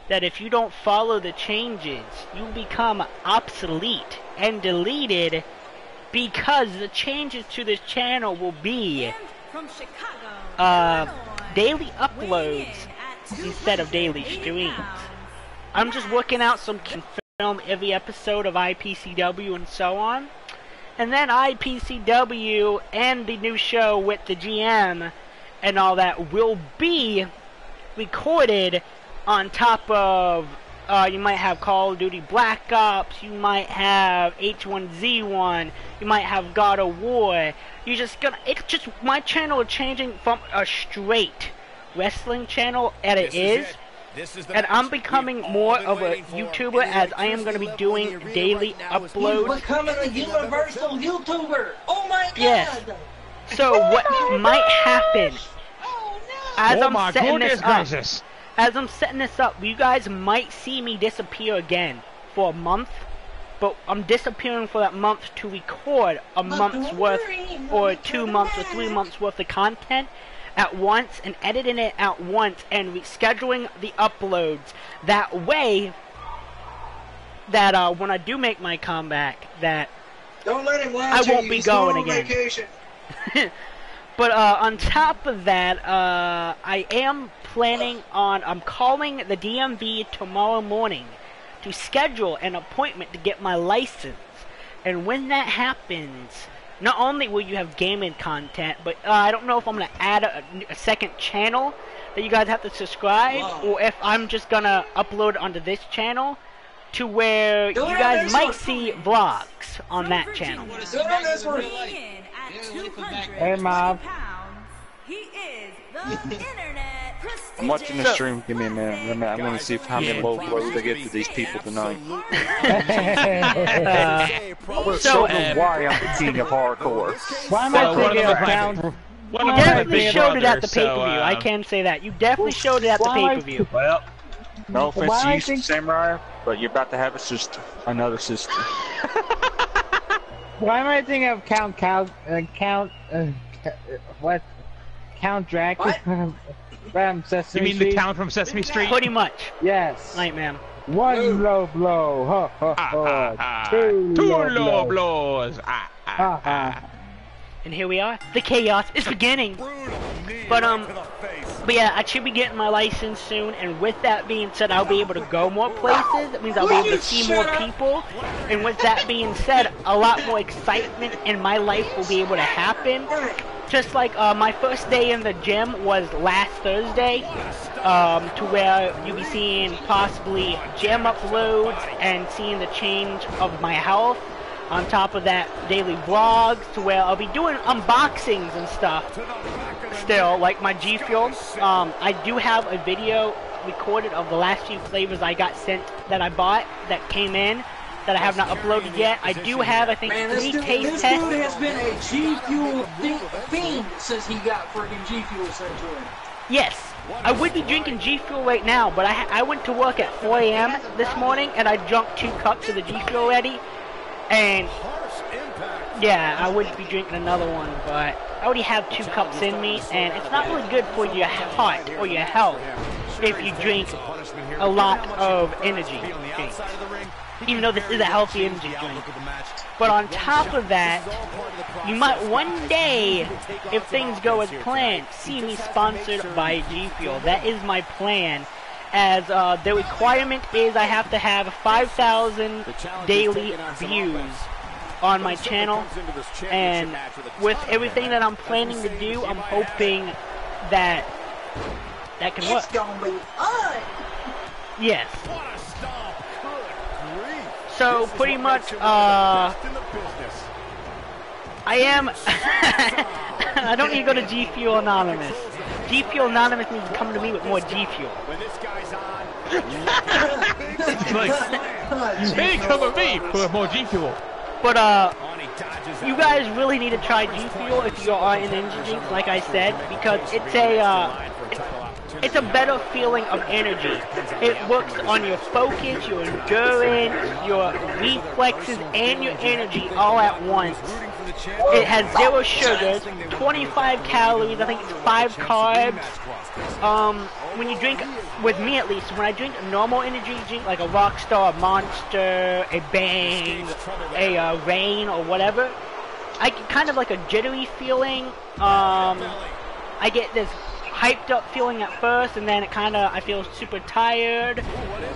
that if you don't follow the changes, you become obsolete and deleted, because the changes to this channel will be daily uploads instead of daily streams. I'm just working out some film every episode of IPCW and so on, and then IPCW and the new show with the GM and all that will be recorded on top of, you might have Call of Duty Black Ops, you might have H1Z1, you might have God of War. It's just, my channel is changing from a straight wrestling channel as it is, and I'm becoming more of a YouTuber, as I am going to be doing daily uploads. You're becoming a universal YouTuber! Oh my god! Yes. So what might happen, as I'm setting this up, you guys might see me disappear again for a month, but I'm disappearing for that month to record a month's worth, or 2 months or 3 months worth of content at once, and editing it at once, and rescheduling the uploads. That way, that when I do make my comeback, that Don't let him I won't be going again. But on top of that, I am planning on, I'm calling the DMV tomorrow morning to schedule an appointment to get my license. And when that happens, not only will you have gaming content, but I don't know if I'm going to add a second channel that you guys have to subscribe, or if I'm just going to upload onto this channel, to where you guys might see vlogs on that channel. Hey, Mob. I'm watching the stream. Give me a minute. I'm going to see how many low blows I get to these people tonight. So, why I'm the king of hardcore. Why am I thinking of count? You definitely showed it at the pay-per-view. I can say that. You definitely showed it at the pay-per-view. Well, no offense to you, Samurai, but you're about to have a sister. Another sister. Why am I thinking of Count Dracula from Sesame You mean Street? the Count from Sesame Street? Pretty much. Yes. Nightman. One low blow. Ha ha ha. Two low blows. Ha ha. And here we are. The chaos is beginning. But yeah, I should be getting my license soon, and with that being said, I'll be able to go more places. That means I'll be able to see more people, and with that being said, a lot more excitement in my life will be able to happen. Just like my first day in the gym was last Thursday, to where you'll be seeing possibly gym uploads and seeing the change of my health. On top of that, daily vlogs, to where I'll be doing unboxings and stuff still, like my G Fuel. I do have a video recorded of the last few flavors I got sent that I bought that came in that I have not uploaded yet. I do have, I think, 3 taste tests. This dude has been a G Fuel fiend since he got freaking G Fuel sent to him. Yes, I would be drinking G Fuel right now, but I went to work at 4 a.m. this morning and I drunk 2 cups of the G Fuel already. And yeah, I would be drinking another one, but I already have 2 cups in me, and it's not really good for your heart or your health if you drink a lot of energy drinks, even though this is a healthy energy drink. But on top of that, you might one day, if things go as planned, see me sponsored by G Fuel. That is my plan. As the requirement is I have to have 5,000 daily views on my channel, and with everything that I'm planning to do, I'm hoping that that can work. It's gonna be fun. Yes. So pretty much, I am. I don't need to go to G Fuel Anonymous. G Fuel Anonymous needs to come to me with more G Fuel. Hey, come with me for more G Fuel. But you guys really need to try G Fuel if you are in energy drinks, like I said, because it's a better feeling of energy. It works on your focus, your endurance, your reflexes, and your energy all at once. It has 0 sugars, 25 calories, I think it's 5 carbs. When you drink, with me at least, when I drink a normal energy drink like a Rockstar, a Monster, a Bang, a Rain, or whatever, I get kind of like a jittery feeling. I get this hyped up feeling at first, and then I feel super tired.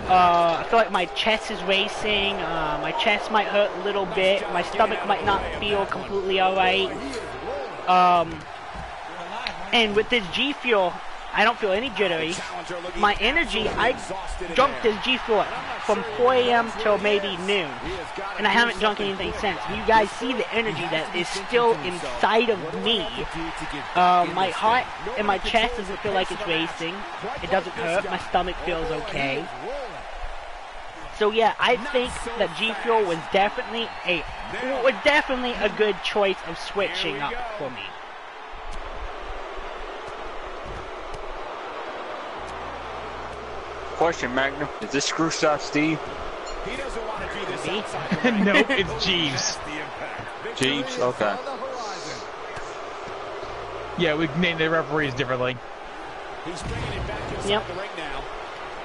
I feel like my chest is racing. My chest might hurt a little bit. My stomach might not feel completely alright. And with this G Fuel, I don't feel any jittery. My energy, I jumped this G Fuel from 4 a.m. till maybe noon. And I haven't drunk anything since. You guys see the energy that is still inside of me. My heart and my chest doesn't feel like it's racing. It doesn't hurt. My stomach feels okay. So yeah, I think that G Fuel was definitely a good choice of switching up for me. Question, Magnum. Is this Screw Shot Steve? He doesn't want to do this outside. Nope, it's Jeeves. Jeeves? Okay. Yeah, we named the referees differently. He's bringing it back inside the ring now.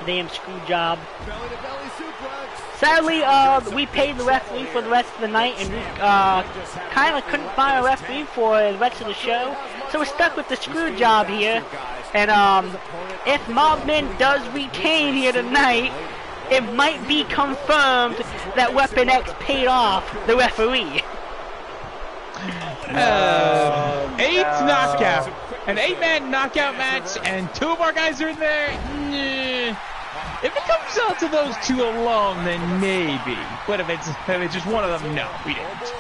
Damn screw job. Belly to belly suplex. Sadly, we paid the referee for the rest of the night, and we kind of couldn't find a referee for the rest of the show. So we're stuck with the screw job here. And if Mobbman does retain here tonight, it might be confirmed that Weapon X paid off the referee. Knockout. An 8-man knockout match, and 2 of our guys are in there. Nah. If it comes down to those 2 alone, then maybe. But if it's just one of them, no, we didn't.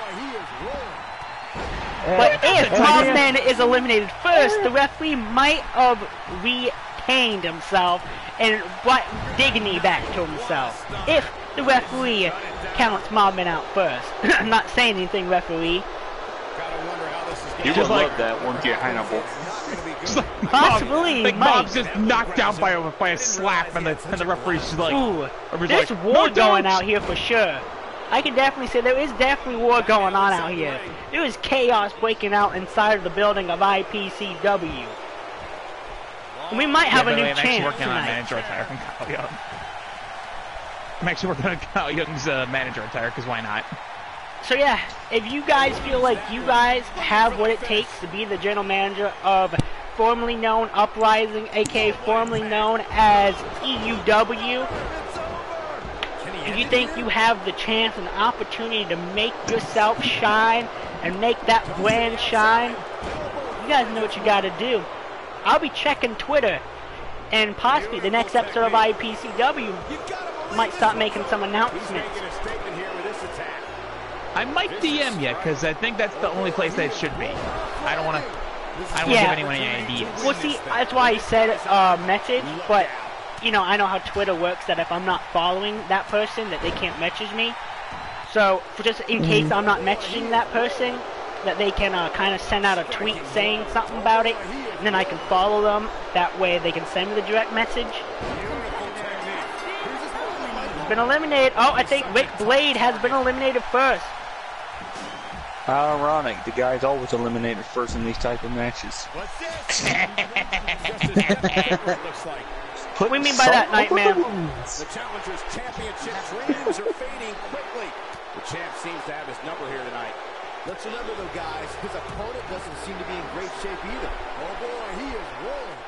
But if Mobbman is eliminated first, the referee might have retained himself and brought dignity back to himself. If the referee counts Mobbman out first. I'm not saying anything, referee. You would love that, wouldn't you, Hannibal? Possibly, like Bob's just knocked out by a slap, and the referee's just like, ooh, there's war going out here for sure. I can definitely say there is definitely war going on out here. There is chaos breaking out inside of the building of IPCW. And we might have a new chance tonight. I'm actually working on Kyle Young's manager attire, because why not? So yeah, if you guys feel like you guys have what it takes to be the general manager of formerly known Uprising, aka formerly known as EUW, if you think you have the chance and the opportunity to make yourself shine and make that brand shine, you guys know what you gotta do. I'll be checking Twitter, and possibly the next episode of IPCW might start making some announcements. I might DM you, because I think that's the only place that it should be. I don't want to give anyone any ideas. Well, see, that's why I said message, but, you know, I know how Twitter works, that if I'm not following that person, that they can't message me. So, just in case I'm not messaging that person, that they can kind of send out a tweet saying something about it, and then I can follow them. That way they can send me the direct message. He's been eliminated. Oh, I think Rick Blade has been eliminated first. How ironic. The guy's always eliminated first in these type of matches. What do you mean by that, Nightmare? The Challenger's championship dreams are fading quickly. The champ seems to have his number here tonight. Let's remember, though, guys, his opponent doesn't seem to be in great shape either. Oh, boy, he is rolling.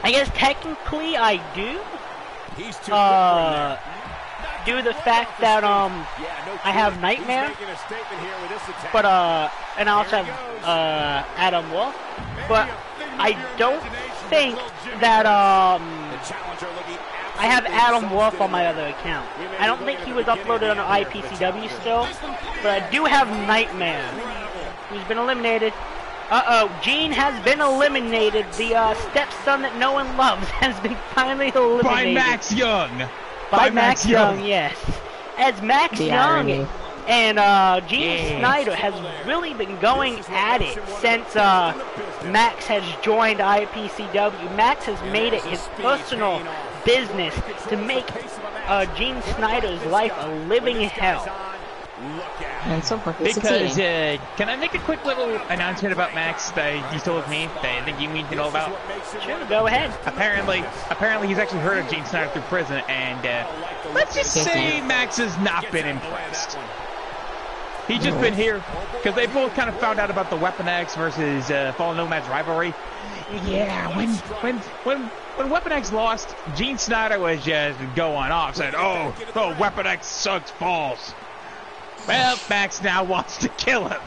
I guess technically I do. He's too due to the fact that I have Nightmare, but and I also have Adam Wolf, but I don't think that I have Adam Wolf on my other account. I don't think he was uploaded on IPCW still, but I do have Nightmare, who's been eliminated. Gene has been eliminated. The stepson that no one loves has been finally eliminated. By Max Young. By Max Young, yes. As Max Young and Gene Snyder has really been going at it since Max has joined IPCW. Max has made it his personal business to make Gene Snyder's life a living hell. And so far, because, can I make a quick little announcement about Max that you told me that I think you need to know about? Sure, go ahead. Apparently he's actually heard of Gene Snyder through prison, and let's just say Max has not been impressed. He's just been here, because they both kind of found out about the Weapon X versus Fallen Nomad's rivalry. Yeah, when Weapon X lost, Gene Snyder was just going off, said, oh, Weapon X sucks balls. Well, Max now wants to kill him.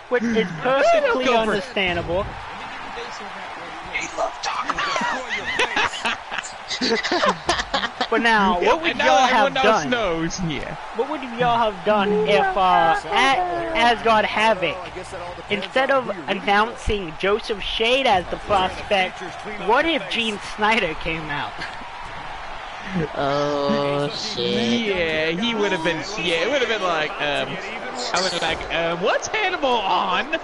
which is perfectly understandable. He loved talking But now, what would y'all have done? Knows. Yeah. What would y'all have done if at Asgard Havoc, instead of announcing Joseph Shade as the prospect, what if Gene Snyder came out? Oh shit. Yeah, he would have been. Yeah, it would have been like, I would have like, what's Hannibal on?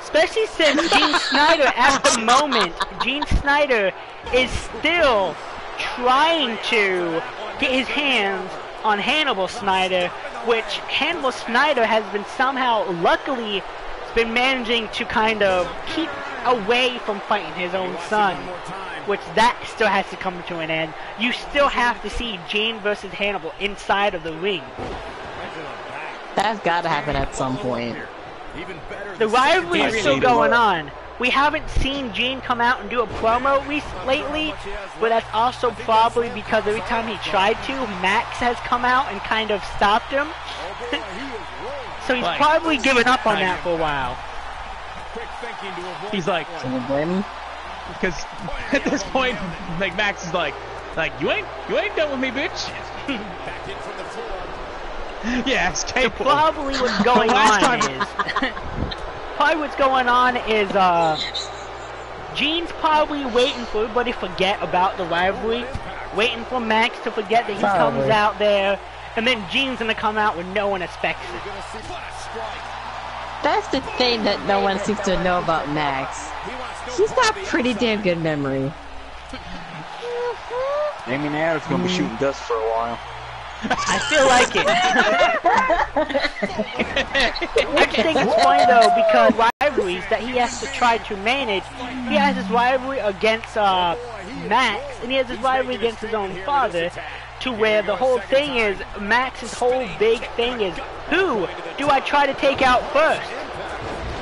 Especially since Gene Snyder, at the moment, Gene Snyder is still trying to get his hands on Hannibal Snyder, which Hannibal Snyder has been somehow, luckily, been managing to kind of keep away from fighting his own son, which that still has to come to an end. You still have to see Gene versus Hannibal inside of the ring. That's gotta happen at some point. The rivalry is still going on. We haven't seen Gene come out and do a promo lately, but that's also probably because every time he tried to, Max has come out and kind of stopped him. So he's probably given up on that for a while. He's like, can you blame him? Because at this point, like Max is like you ain't done with me, bitch. Yeah, it's capable. So probably what's going on is Gene's probably waiting for everybody to forget about the rivalry, waiting for Max to forget that he comes out there, and then Gene's gonna come out when no one expects it. That's the thing that no one seems to know about Max. He's got pretty damn good memory. Damien Adams gonna be shooting dust for a while. I feel like it. I just think it's funny though, because rivalries that he has to try to manage. He has his rivalry against Max, and he has his rivalry against his own father, to where the whole thing is, Max's whole big thing is, who do I try to take out first?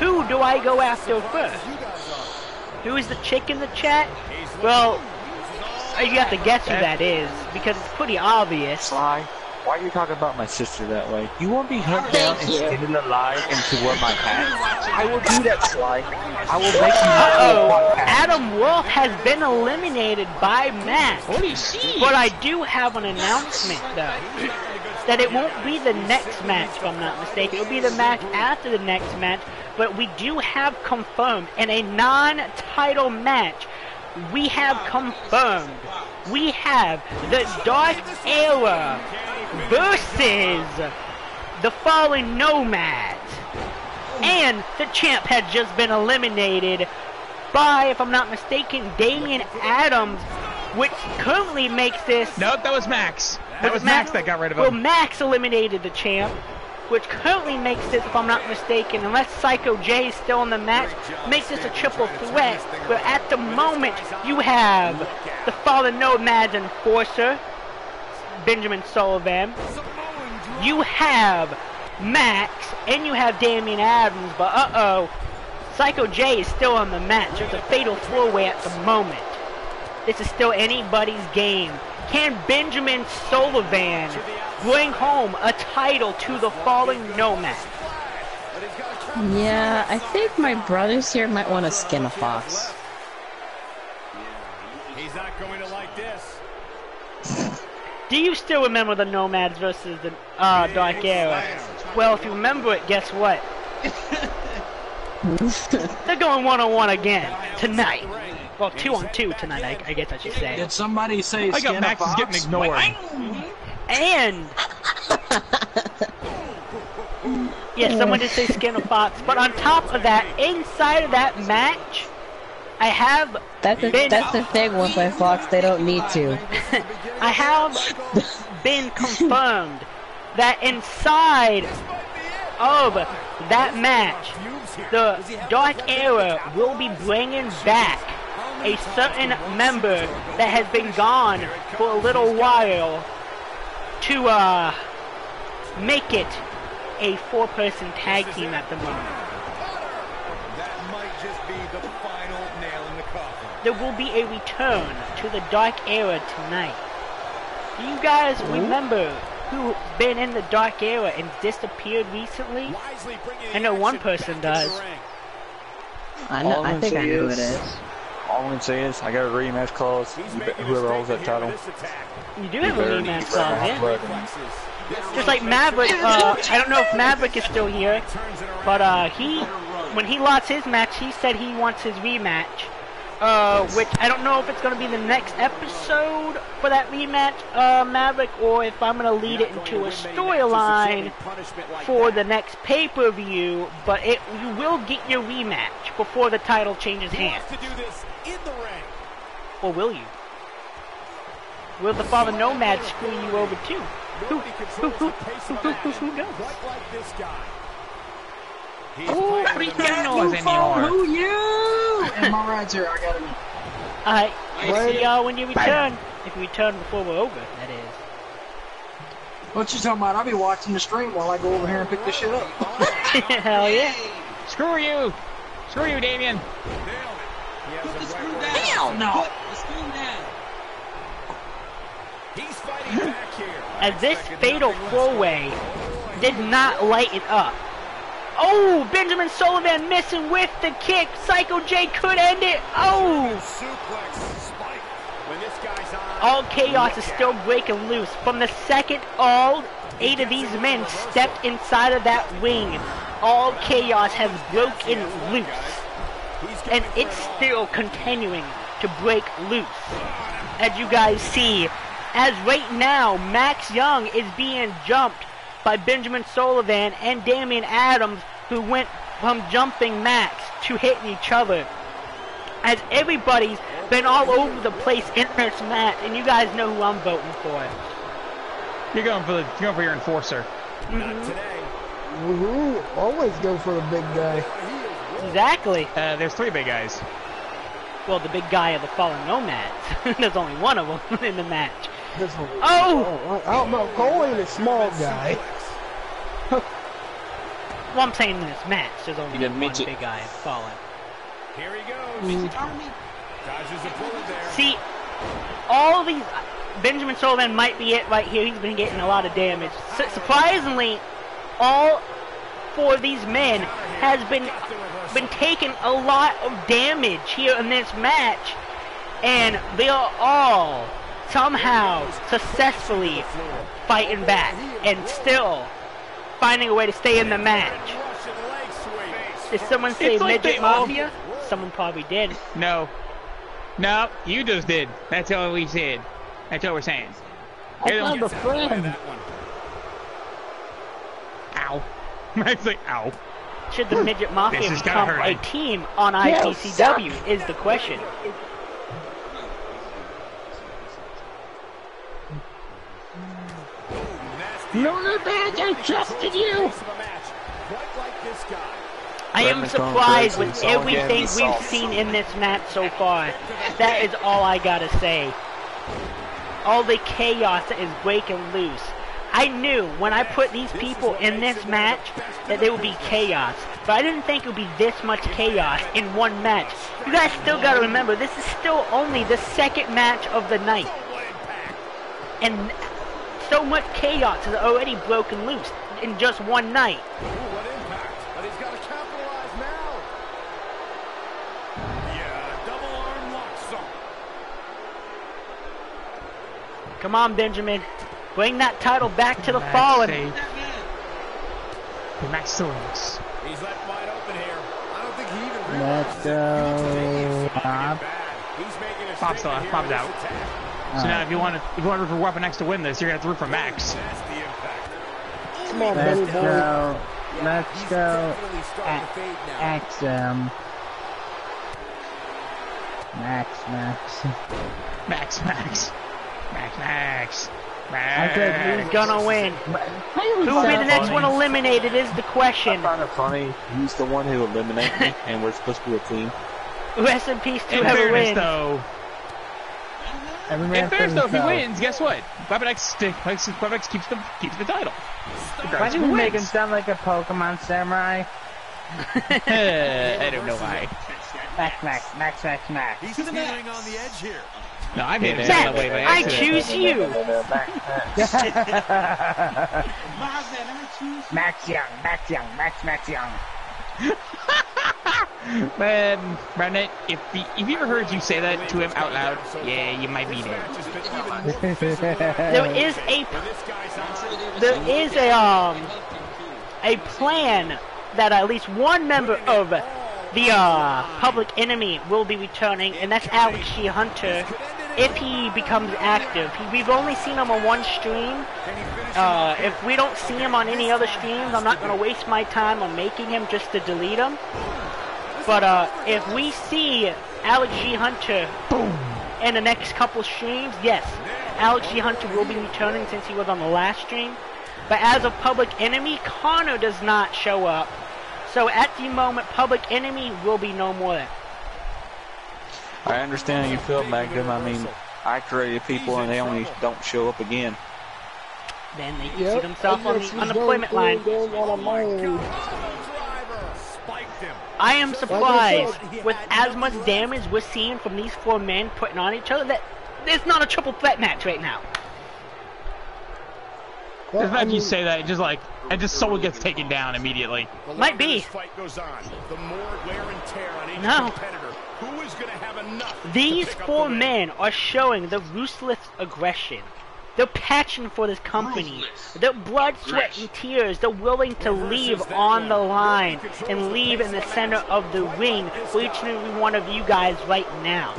Who do I go after first? Who is the chick in the chat? Well, you have to guess who that is, because it's pretty obvious. Sly, why are you talking about my sister that way? You want me hunted down and skinned alive and to wear my hat? I will do that, Sly. I will make you Adam Wolf has been eliminated by Max. Holy shit! But I do have an announcement, though. That it won't be the next match, if I'm not mistaken. It'll be the match after the next match. But we do have confirmed in a non-title match. We have confirmed. We have the Dark Era versus the Fallen Nomads. And the champ had just been eliminated by, if I'm not mistaken, Damian Adams, which currently makes this... Nope, that was Max. That was Max that got rid of him. Well, Max eliminated the champ, which currently makes this, if I'm not mistaken, unless Psycho J is still in the match, makes this a triple threat. But at the moment, you have the Fallen Nomads Enforcer, Benjamin Sullivan. You have Max, and you have Damian Adams, but Psycho J is still on the match. It's a fatal four-way at the moment. This is still anybody's game. Can Benjamin Sullivan bring home a title to the Fallen Nomads? Yeah, I think my brothers here might want to skin a fox. He's not going to like this. Do you still remember the Nomads versus the Dark Era? Well, if you remember it, guess what? They're going one-on-one again tonight. Well, 2-on-2 tonight, I guess I should say. Did somebody say I got Max is getting ignored. And yeah, someone did say skin a fox. But on top of that, inside of that match, I have that's the thing with my fox. They don't need to. I have been confirmed that inside of that match, the Dark Era will be bringing back a certain member that has been gone for a little while to make it a 4-person tag team at the moment. That might just be the final nail in the coffin. There will be a return to the Dark Era tonight. Do you guys remember who's been in the Dark Era and disappeared recently? I know one person does. I think I know who it is. All I'm gonna say is, I got a rematch clause. Whoever holds that title. You do have a rematch clause, yeah. Just like Maverick, I don't know if Maverick is still here, but when he lost his match, he said he wants his rematch. Which I don't know if it's going to be the next episode for that rematch, Maverick, or if I'm going to lead it into a storyline for the next pay-per-view, but you will get your rematch before the title changes hands. Or will you? Will the Father Nomad screw you over too? Who knows? Oh, freaking noise anymore. Who you? And my ride's here. I got him. Alright, we'll see y'all when you return. If you return before we're over, that is. What you talking about? I'll be watching the stream while I go over here and pick this shit up. Hell yeah. Screw you. Screw you, Damien. Put the screw down. Hell no. Put the screw down. He's fighting back here. As this fatal four-way did not light it up. Oh, Benjamin Sullivan missing with the kick. Psycho J could end it. Oh! All chaos is still breaking loose. From the second all 8 of these men stepped inside of that ring, all chaos has broken loose. And it's still continuing to break loose. As you guys see, as right now, Max Young is being jumped by Benjamin Sullivan and Damian Adams, who went from jumping Max to hitting each other. As everybody's been all over the place in this match, and you guys know who I'm voting for. You're going for your enforcer. Not today. Always go for the big guy. Exactly. There's 3 big guys. Well, the big guy of the Fallen Nomads. There's only one of them in the match. Oh! I don't know. Cole ain't a small guy. Well, I'm saying in this match, there's only one big guy Fallen. Here he goes. Dodges a bullet there. See, all these... Benjamin Sullivan might be it right here. He's been getting a lot of damage. Surprisingly, all 4 of these men has been taking a lot of damage here in this match, and they are all somehow successfully fighting back and still finding a way to stay in the match. Did someone say like Midget Mafia? Someone probably did. No, you just did. That's all we said. That's all we're saying. I found a friend. Ow. Max like, ow. Should the Midget Mafia become a team on IPCW is the question. No, badge, I trusted you. I am surprised with everything we've seen in this match so far. That is all I gotta say. All the chaos that is breaking loose. I knew when I put these people in this match that there would be chaos, but I didn't think it would be this much chaos in one match. You guys still gotta remember, this is still only the second match of the night. And so much chaos has already broken loose in just one night. Ooh, what impact. But he's got to capitalize now. Yeah, double arm lock song. Come on, Benjamin. Bring that title back to the Fallen. Max Silence. He's left wide open here. I don't think he even Let's go. Bob's out. So now, if you want to root for Weapon X to win this, you're gonna have to root for Max. Come on, Let's go. Let's go. XM. Max. I said, who's gonna win? Who will be the next one eliminated is the question. I find it funny. He's the one who eliminated me, and we're supposed to be a team. Rest in peace to In whoever fairness, wins. though. In fairness, though, if he wins, guess what? Weapon X keeps the title. Why do we make him sound like a Pokemon samurai? I don't know why. Max. He's teetering on the edge here. No, I made it Max, that way by I accident. choose you. Max Young, Max Young, Max Young. Man, Brandon, if he ever heard you say that to him out loud, yeah, you might be dead. There is a plan that at least one member of the Public Enemy will be returning, and that's Alex G. Hunter. If he becomes active, we've only seen him on one stream. If we don't see him on any other streams, I'm not going to waste my time on making him just to delete him. But if we see Alex G. Hunter in the next couple streams, yes, Alex G. Hunter will be returning since he was on the last stream. But as a Public Enemy, Connor does not show up. So at the moment, Public Enemy will be no more. I understand how you feel, Magnum. I mean, I created people and they only don't show up again. Then they see themselves on the unemployment line. I am surprised with as much damage we're seeing from these four men putting on each other that it's not a triple threat match right now. Well, the fact you say that, and just someone gets taken down immediately. Might be. No. These four men are showing the ruthless aggression. They're passion for this company. Their blood, sweat, and tears. They're willing to leave on the line and leave in the center of the ring for each and every one of you guys right now.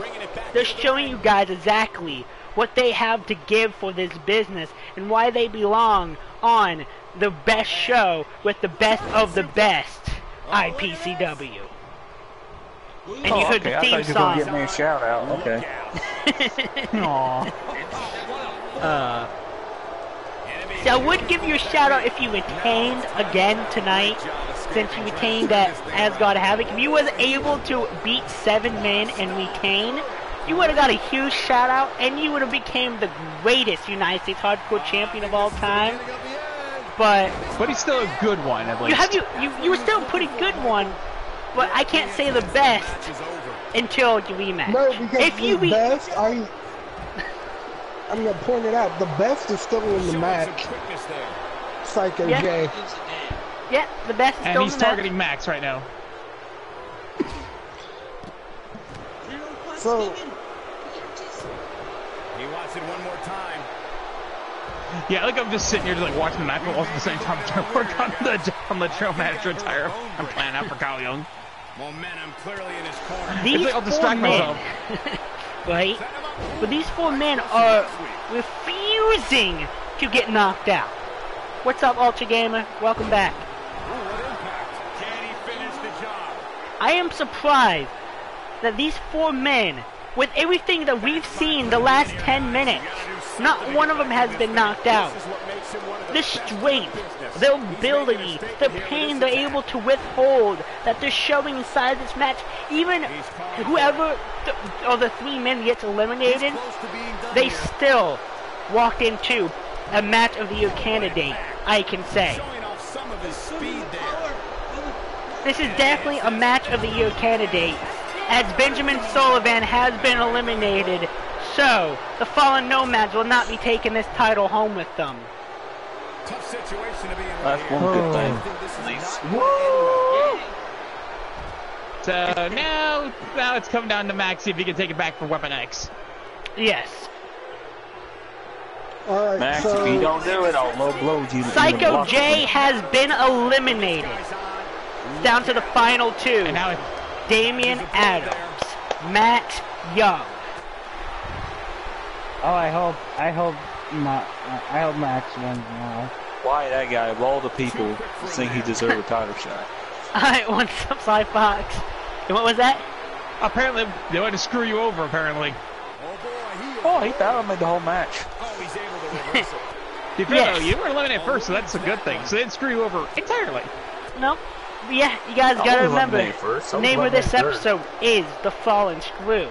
They're showing you guys exactly what they have to give for this business and why they belong on the best show with the best of the best, IPCW. And you heard the theme song. Give me a shout out. Okay. Aww. So I would give you a shout out if you retained again tonight, since you retained at Asgard Havoc. If you was able to beat 7 men and retain, you would have got a huge shout out, and you would have became the greatest United States Hardcore Champion of all time. But he's still a good one, at least. You were still a pretty good one, but I can't say the best until you rematch. No, because if you the best, I'm gonna point it out. The best is still in the match. Psycho J. Yeah, the best is still in the match. And he's targeting Max right now. So he wants it one more time. Yeah, like I'm just sitting here just watching the match, but also at the same time trying to work on the trail manager entire. I'm planning out for Kyle Young. Momentum clearly in his corner. These I'll distract myself. Right? But these 4 men are refusing to get knocked out. What's up, Ultra Gamer? Welcome back. Can he finish the job? I am surprised that these 4 men, with everything that we've seen the last 10 minutes, not one of them has been knocked out. The strength, their ability, the pain they're able to withhold that they're showing inside this match, even whoever of the 3 men gets eliminated, they still walked into a match of the year candidate, I can say. This is definitely a match of the year candidate, as Benjamin Sullivan has been eliminated, so the Fallen Nomads will not be taking this title home with them. Tough situation to be in. That's one good thing. Woo! So now it's coming down to Max, see if he can take it back for Weapon X. Yes. alright, Max, so if you don't do it, I'll low blow you. Psycho J has been eliminated. Down to the final 2. And now it's Damian Adams, Matt Young. Oh, I hope Max wins now. Why that guy, of all the people, think he deserved a title shot? Alright, what's up, Cy Fox? And what was that? apparently they wanted to screw you over. Apparently. Oh, he battled me the whole match. He's able to reverse it. Yes. You were eliminated first, so that's a good thing. So they didn't screw you over entirely. No. Yeah, you guys gotta remember, the name of this episode is The Fallen Screw.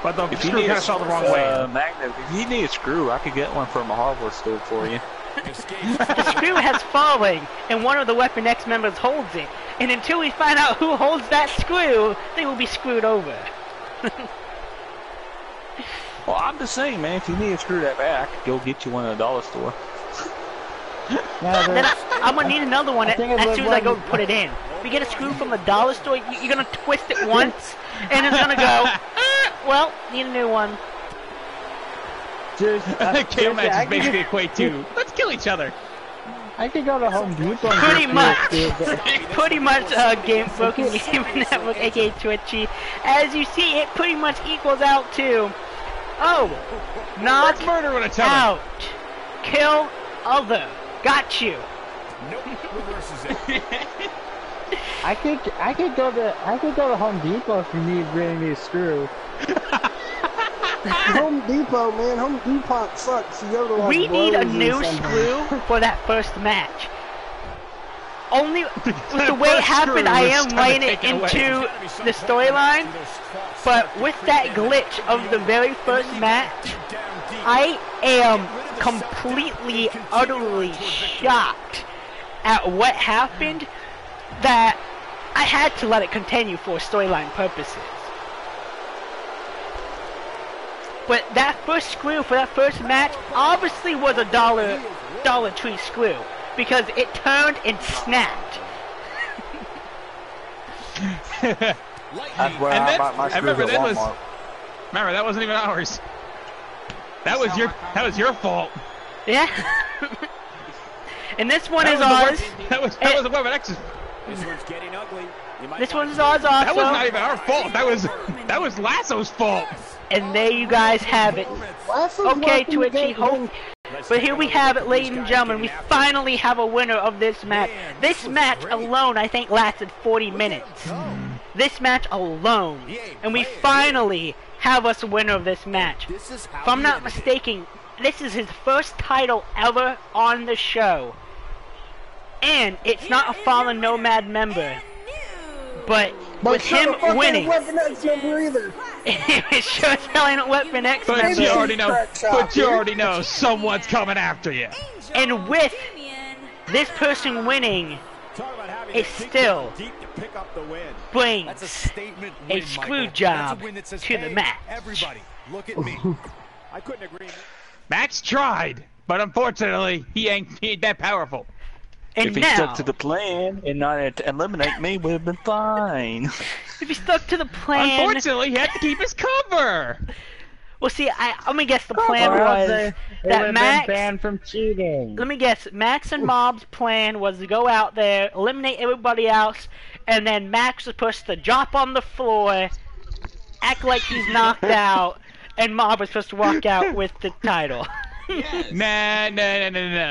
But the screw kind of fell the wrong way. Magnet, if you need a screw, I could get one from a hardware store for you. The screw has fallen, and one of the Weapon X members holds it. And until we find out who holds that screw, they will be screwed over. Well, I'm just saying, man, if you need to screw that back, go get you one at a dollar store. Then I'm gonna need another one as soon as I go put it in. If you get a screw from the dollar store, you're gonna twist it once, and it's gonna go, well, need a new one. KO matches basically equate to, let's kill each other. I could go to Home Depot and pretty much, Broken Game Network, aka Twitchy. As you see, it pretty much equals out to, knock murder with each other. out, kill other. Got you. Nope, reverses it. I could go to Home Depot if you need really need a screw. Home Depot, man. Home Depot sucks. You go to like we need a Lowe's new screw for that first match. Only with the way it happened, I am writing it into the storyline. But with that glitch of the very first match, I am completely, utterly shocked at what happened that I had to let it continue for storyline purposes. But that first screw for that first match obviously was a Dollar Tree screw because it turned and snapped. That's where I bought my screws at Walmart. Remember, that wasn't even ours. That was your fault. Yeah. And this one is ours. That was the Weapon X's. This one's getting ugly. This one's ours also. That was not even our fault. That was Lasso's fault. And there you guys have it. Okay, Twitchy, but here we have it, ladies and gentlemen. We finally have a winner of this match. This match alone, I think, lasted 40 minutes. This match alone. And we finally have us a winner of this match. If I'm not mistaken, this is his first title ever on the show. And it's not a Fallen Nomad member. But with him winning, it sure as hell ain't a Weapon X member. But you already know someone's coming after you. And with this person winning, it still brings a screw job to the match. Everybody, look at me. I couldn't agree more. Max tried, but unfortunately, he ain't that powerful. And if he stuck to the plan and not eliminate me, would have been fine. If he stuck to the plan... Unfortunately, he had to keep his cover. Well, see, I'm gonna guess the plan was that Max... banned from cheating. Let me guess. Max and Mob's plan was to go out there, eliminate everybody else, and then Max was supposed to drop on the floor, act like he's knocked out, and Mob was supposed to walk out with the title. Yes. Nah.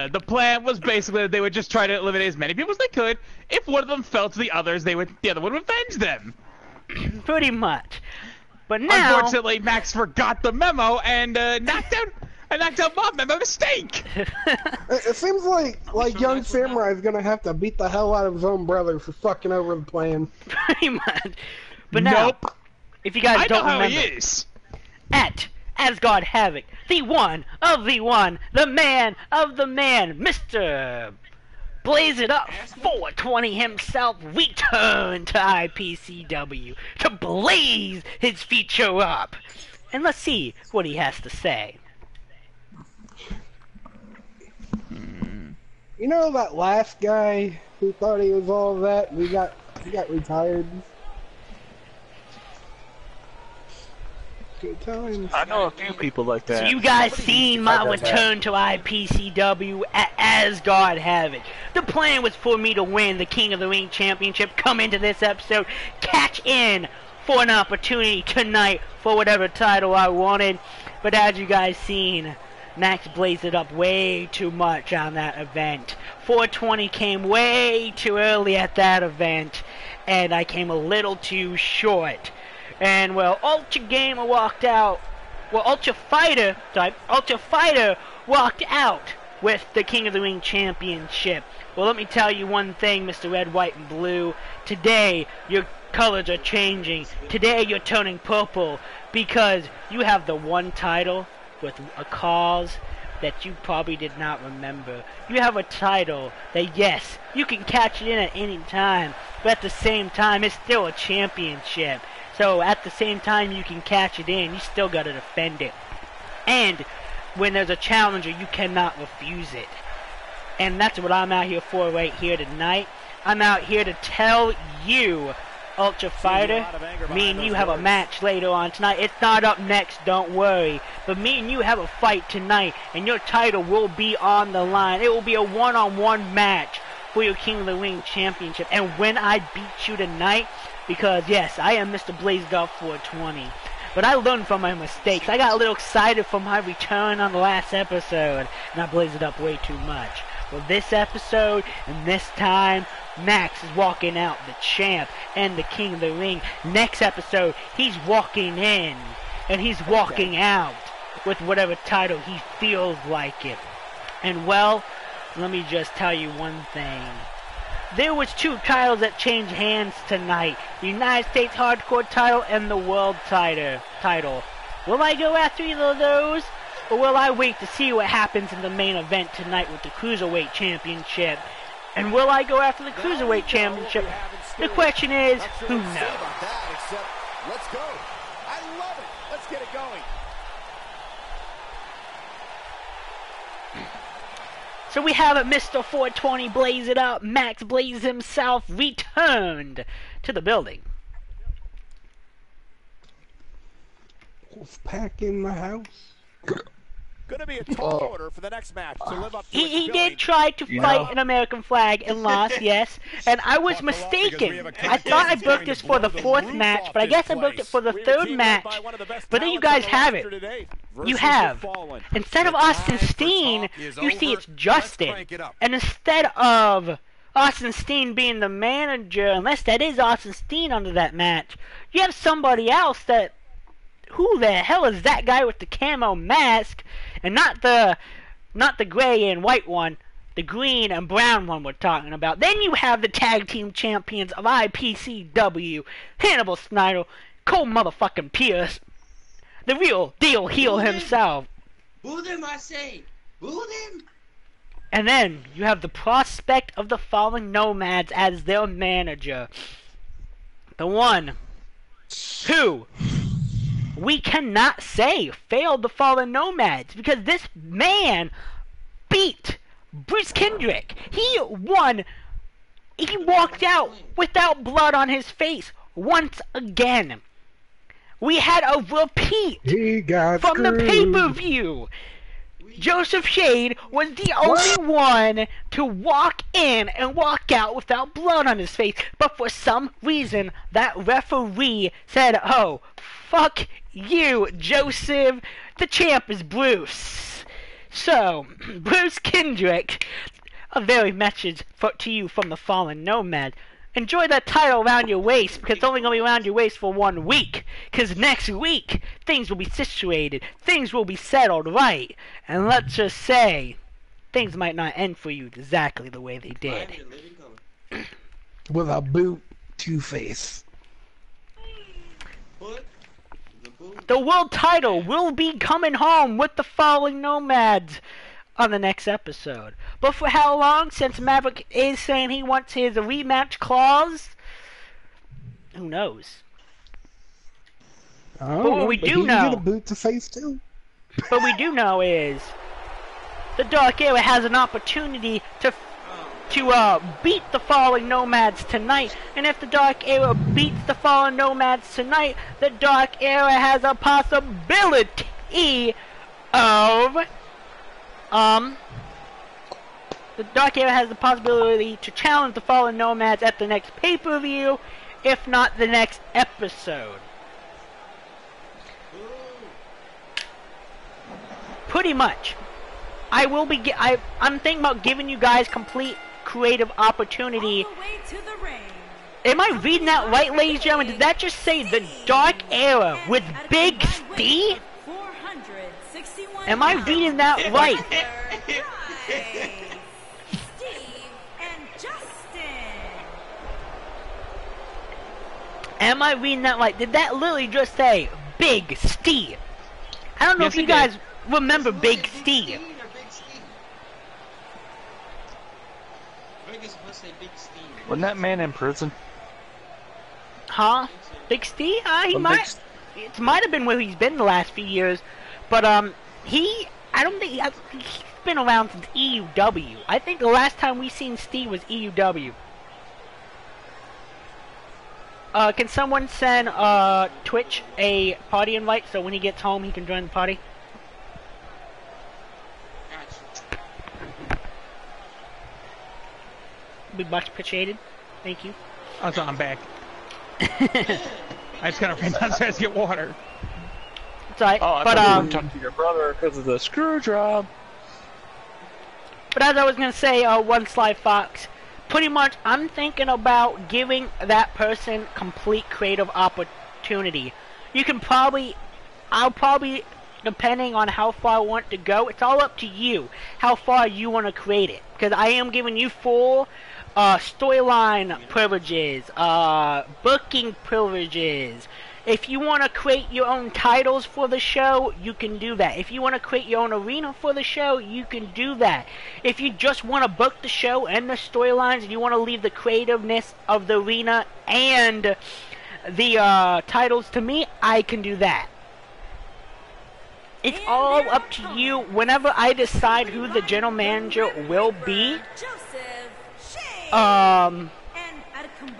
The plan was basically that they would just try to eliminate as many people as they could. If one of them fell to the others, the other would avenge them. Pretty much. But now... Unfortunately, Max forgot the memo and knocked out Mob by mistake. It seems like young Samurai is gonna have to beat the hell out of his own brother for fucking over the plan. Pretty much. But now, if you guys don't remember... I know how he is. At Asgard Havoc, the one of the one, the man of the man, Mr. Blaze It Up 420 himself returned to IPCW to blaze his future up. And let's see what he has to say. You know that last guy who thought he was all that? He got retired. Good times. I know a few people like that. So you guys seen my return to IPCW at Asgard Havoc. The plan was for me to win the King of the Ring Championship, come into this episode, catch in for an opportunity tonight for whatever title I wanted. But as you guys seen, Max blazed it up way too much on that event. 420 came way too early at that event, and I came a little too short. And, well, Ultra Gamer walked out. Well, Ultra Fighter walked out with the King of the Ring Championship. Well, let me tell you one thing, Mr. Red, White, and Blue. Today, your colors are changing. Today you're turning purple because you have the one title with a cause that you probably did not remember. You have a title that, yes, you can catch it in at any time, but at the same time, it's still a championship. So at the same time you can catch it in, you still gotta defend it. And when there's a challenger, you cannot refuse it. And that's what I'm out here for right here tonight. I'm out here to tell you, Ultra Fighter, me and you have a match later on tonight. It's not up next, don't worry. But me and you have a fight tonight, and your title will be on the line. It will be a one-on-one match for your King of the Ring Championship. And when I beat you tonight, because yes, I am Mr. BlazeGolf 420, but I learned from my mistakes. I got a little excited for my return on the last episode, and I blazed it up way too much. Well, this episode, and this time, Max is walking out the champ and the King of the Ring. Next episode, he's walking in and he's walking out with whatever title he feels like it. And well, let me just tell you one thing. There was two titles that changed hands tonight. The United States Hardcore title and the World title. Will I go after either of those? Or will I wait to see what happens in the main event tonight with the Cruiserweight Championship? And will I go after the Cruiserweight Championship? The question is, who knows? Let's go. I love it. Let's get it going. So we have Mr. 420 Blaze It Up, Max Blaze himself, returned to the building. Wolfpack in the house. Gonna be a tall order for the next match to live up to He did try to fight an American flag and lost, yes, and I was mistaken. I thought I booked this for the fourth match, but I guess I booked it for the third match. But there you guys have it. You have, instead of Austin Steen, you see it's Justin. And instead of Austin Steen being the manager, unless that is Austin Steen under that match, you have somebody else that, who the hell is that guy with the camo mask? And not the gray and white one, the green and brown one we're talking about. Then you have the tag team champions of IPCW, Hannibal Snyder, Cole motherfucking Pierce, the real deal heel himself. Boo them, I say. Boo them. And then you have the prospect of the Fallen Nomads as their manager. The one who we cannot say failed the Fallen Nomads, because this man beat Bruce Kendrick. He won. He walked out without blood on his face once again. We had a repeat from the pay-per-view. Joseph Shade was the only one to walk in and walk out without blood on his face. But for some reason, that referee said, "Oh, fuck you, Joseph. The champ is Bruce." So, Bruce Kendrick, a very message to you from the Fallen Nomad. Enjoy that title around your waist, because it's only going to be around your waist for 1 week. Because next week, things will be situated. Things will be settled right. And let's just say, things might not end for you exactly the way they did. With a boot, Two-Face. The world title will be coming home with the Fallen Nomads on the next episode. But for how long? Since Maverick is saying he wants his rematch clause, who knows? Oh, but what we do know, get a boot to face too. But we do know is the Dark Era has an opportunity to beat the Fallen Nomads tonight. And if the Dark Era beats the Fallen Nomads tonight, the Dark Era has a possibility of the Dark Era has the possibility to challenge the Fallen Nomads at the next pay-per-view, if not the next episode. Pretty much. I'm thinking about giving you guys complete creative opportunity. Am I reading that right, ladies and gentlemen? Did that just say the Dark Era with Big Steve? Am I reading that right? Am I reading that right? Did that literally just say Big Steve? I don't know if you guys remember Big Steve. Wasn't that man in prison? Huh? Big Steve? He might. It might have been where he's been the last few years, but I don't think he's been around since EUW. I think the last time we seen Steve was EUW. Can someone send Twitch a party invite so when he gets home he can join the party? Be much appreciated. Thank you. Oh, so I'm back. I just gotta run downstairs to get water. It's alright. Oh, I thought you were talking to your brother because of the screw job. But as I was gonna say, One Sly Fox, pretty much I'm thinking about giving that person complete creative opportunity. You can I'll probably, depending on how far I want to go, it's all up to you, how far you want to create it. Because I am giving you full storyline privileges, booking privileges. If you want to create your own titles for the show, you can do that. If you want to create your own arena for the show, you can do that. If you just want to book the show and the storylines and you want to leave the creativeness of the arena and the titles to me, I can do that. It's all up to you. Whenever I decide who the general manager will be,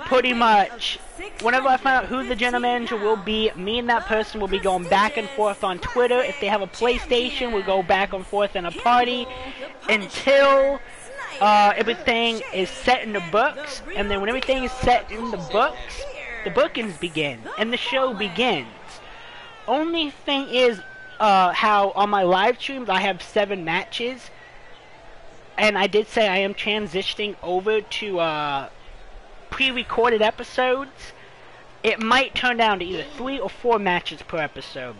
pretty much, whenever I find out who the general manager will be, me and that person will be going back and forth on Twitter. If they have a PlayStation, we'll go back and forth in a party until everything is set in the books. And then when everything is set in the books, the bookings begin and the show begins. Only thing is, how on my live streams I have 7 matches, and I did say I am transitioning over to pre-recorded episodes. It might turn down to either 3 or 4 matches per episode.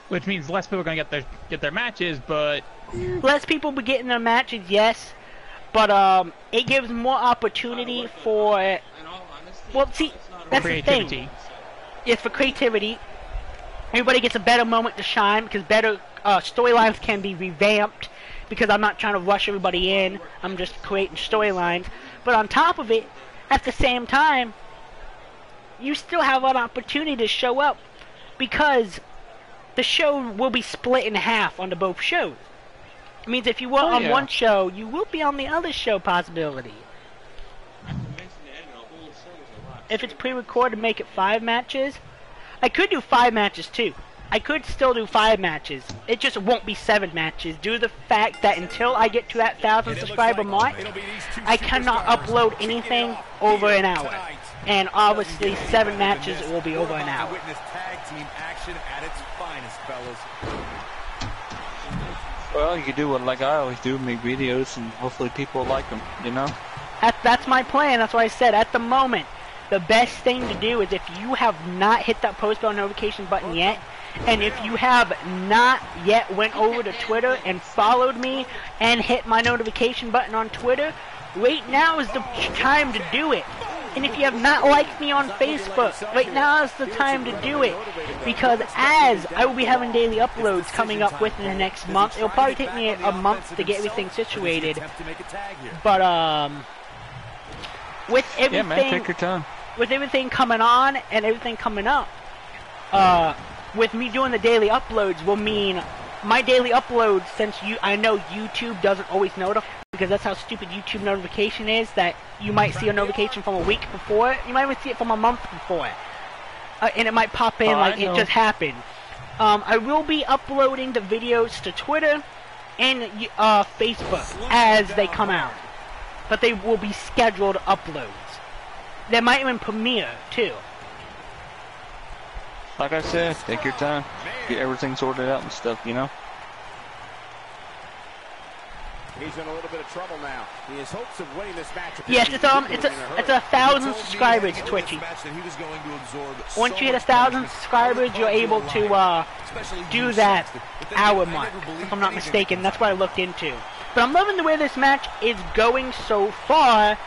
Which means less people are gonna get their matches, but less people will be getting their matches, yes. But it gives more opportunity for, well, see, that's creativity. The thing. It's for creativity. Everybody gets a better moment to shine because better storylines can be revamped because I'm not trying to rush everybody in. I'm just creating storylines. But on top of it, at the same time, you still have an opportunity to show up because the show will be split in half onto both shows. It means if you were on one show, you will be on the other show possibility. If it's pre-recorded, make it 5 matches. I could do 5 matches too. I could still do 5 matches. It just won't be 7 matches due to the fact that until I get to that 1,000 subscriber mark, I cannot upload anything over an hour. And obviously 7 matches will be over an hour. Well, you can do what like I always do, make videos, and hopefully people like them, you know? That's my plan. That's what I said. At the moment, the best thing to do is if you have not hit that post bell notification button yet, and if you have not yet went over to Twitter and followed me and hit my notification button on Twitter, right now is the time to do it. And if you have not liked me on Facebook, right now is the time to do it. Because as I will be having daily uploads coming up within the next month, it'll probably take me a month to get everything situated. But with everything, yeah, man, take your time. With everything coming on and everything coming up, with me doing the daily uploads will mean my daily uploads, since I know YouTube doesn't always notify, because that's how stupid YouTube notification is, that you might see a notification from a week before, you might even see it from a month before, and it might pop in like it just happened. I will be uploading the videos to Twitter and Facebook as they come out, but they will be scheduled uploads. They might even premiere too. Like I said, take your time, get everything sorted out and stuff, you know? He's in a little bit of trouble now. He has hopes of winning this match. Yes, it's 1,000 subscribers, Twitchy. Once you hit 1,000 subscribers, you're able to do that hour mark, if I'm not mistaken. That's what I looked into. But I'm loving the way this match is going so far.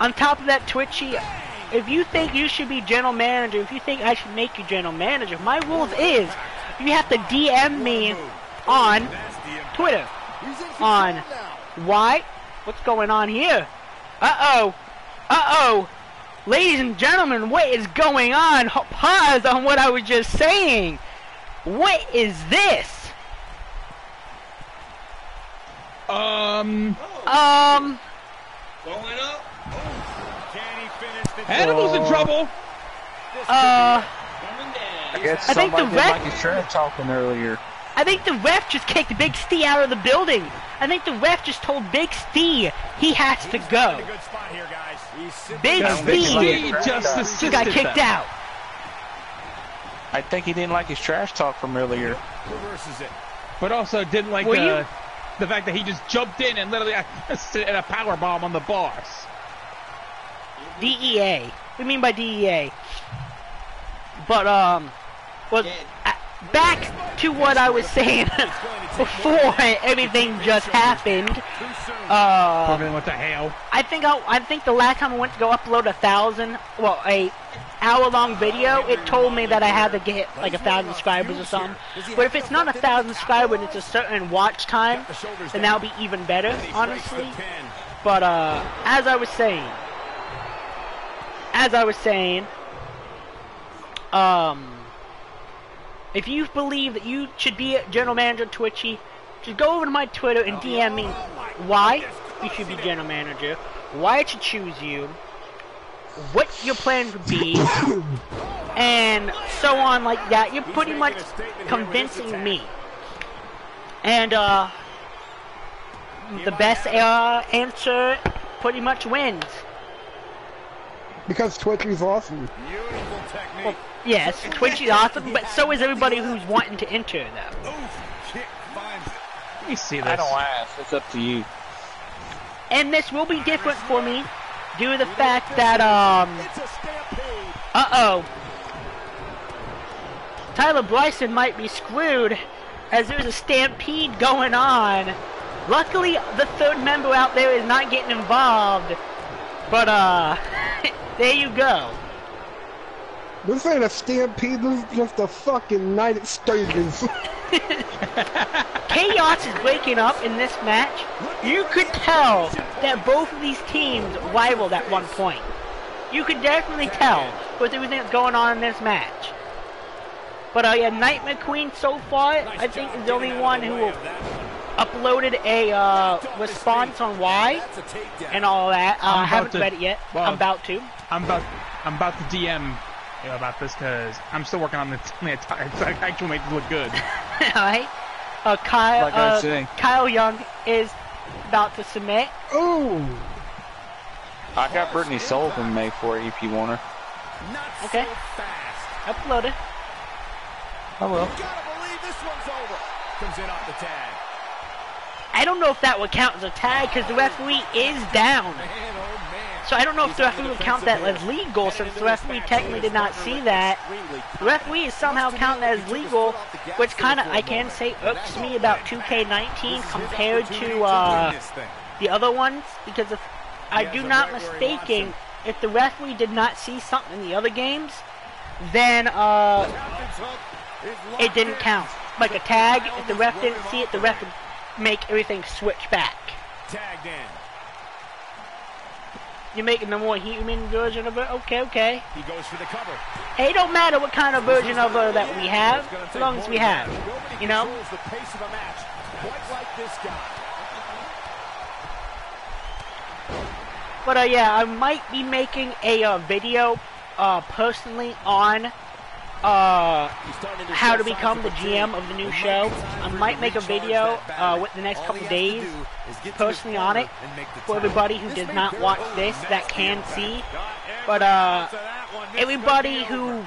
I'm on top of that, Twitchy, if you think you should be general manager, if you think I should make you general manager, my rules is you have to DM me on Twitter. On why? What's going on here? Uh-oh. Uh-oh. Ladies and gentlemen, what is going on? Pause on what I was just saying. What is this? Going up. Hannibal's in trouble. I guess I think the somebody didn't like his trash talking earlier. I think the ref just kicked Big Steve out of the building. I think the ref just told Big Steve he has to go. Big Steve just got kicked out. I think he didn't like his trash talk from earlier. But also didn't like the fact that he just jumped in and literally hit a power bomb on the boss. DEA. What do you mean by DEA? But well, back to what I was saying before everything just happened. What the hell? I think the last time I went to go upload a hour-long video, it told me that I had to get like 1,000 subscribers or something. But if it's not 1,000 subscribers, it's a certain watch time, then that'll be even better, honestly. But as I was saying, if you believe that you should be a general manager Twitchy, just go over to my Twitter and DM me why you should be general manager, why I should choose you, what your plans would be, and so on like that. You're pretty much convincing me. And the best answer pretty much wins. Because Twitchy's awesome. Well, yes, Twitchy's awesome, but so is everybody who's wanting to enter, though. Let me see this. I don't ask. It's up to you. And this will be different for me due to the fact that, Tyler Bryson might be screwed as there's a stampede going on. Luckily, the third member out there is not getting involved. But, there you go. This ain't a stampede, this is just a fucking night at Sturgis. Chaos is breaking up in this match. You could tell that both of these teams rivaled at one point. You could definitely tell with everything that's going on in this match. But yeah, Nightmare Queen so far, I think is the only one who uploaded a response on why and all that. I haven't read it yet. Well, I'm about to. I'm about to DM you about this because I'm still working on the attire. So I actually make it look good. Alright. Kyle Young is about to submit. Ooh. I got Brittany Sullivan made for it if you want her. Okay. Upload it. I will. Comes in off the tag. I don't know if that would count as a tag because the referee is down. So I don't know if the referee would count that as legal since the referee technically did not see that. The referee is somehow counting that as legal, which kind of, I can say, irks me about 2K19 compared to the other ones, because if I do not mistaken, if the referee did not see something in the other games, then it didn't count. Like a tag, if the ref didn't see it, the ref would make everything switch back. Tagged in. You're making the more human version of it? Okay. He goes for the cover. Hey, it don't matter what kind of version of her that we have, as long as we have. You know? The pace of a match, quite like this guy. But yeah, I might be making a video personally on how to become the GM of the new show. I might make a video with the next couple days personally on it for everybody who does not watch this that can see. But everybody who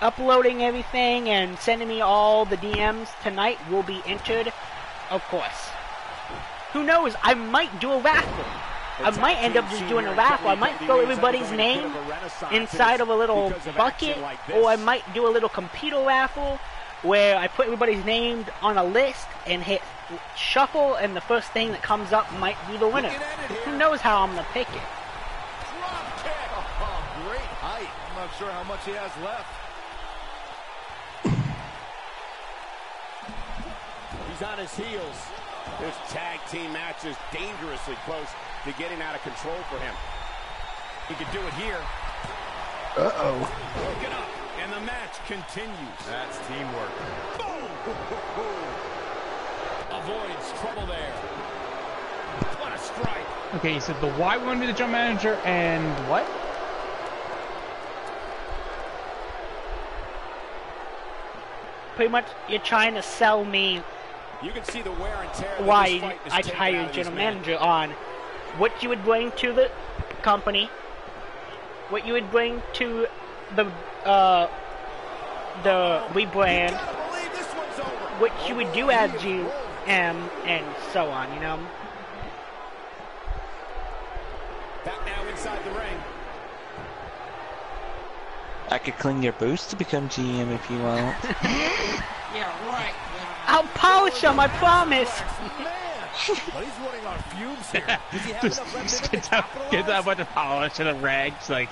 uploading everything and sending me all the DMs tonight will be entered, of course. Who knows? I might do a raffle. I might end up just doing a raffle. I might throw everybody's name inside of a little bucket, or I might do a little computer raffle where I put everybody's name on a list and hit shuffle, and the first thing that comes up might be the winner. Who knows how I'm going to pick it. not sure how much he has left. He's on his heels. This tag team match is dangerously close to getting out of control for him. He could do it here. Uh-oh. Broken up, and the match continues. That's teamwork. Boom! Avoids trouble there. What a strike. Okay, you said the Y would be the jump manager and what? Pretty much, you're trying to sell me you can see the wear and tear why I hired general manager on what you would bring to the company, what you would bring to the rebrand, what you would do as GM, and so on, you know. Back now inside the ring. I could clean your boots to become GM if you want. Yeah, right. I'll polish them, I promise. But he's running on fumes here. Does he have enough left in him to Get that bunch of polish and a rags, like.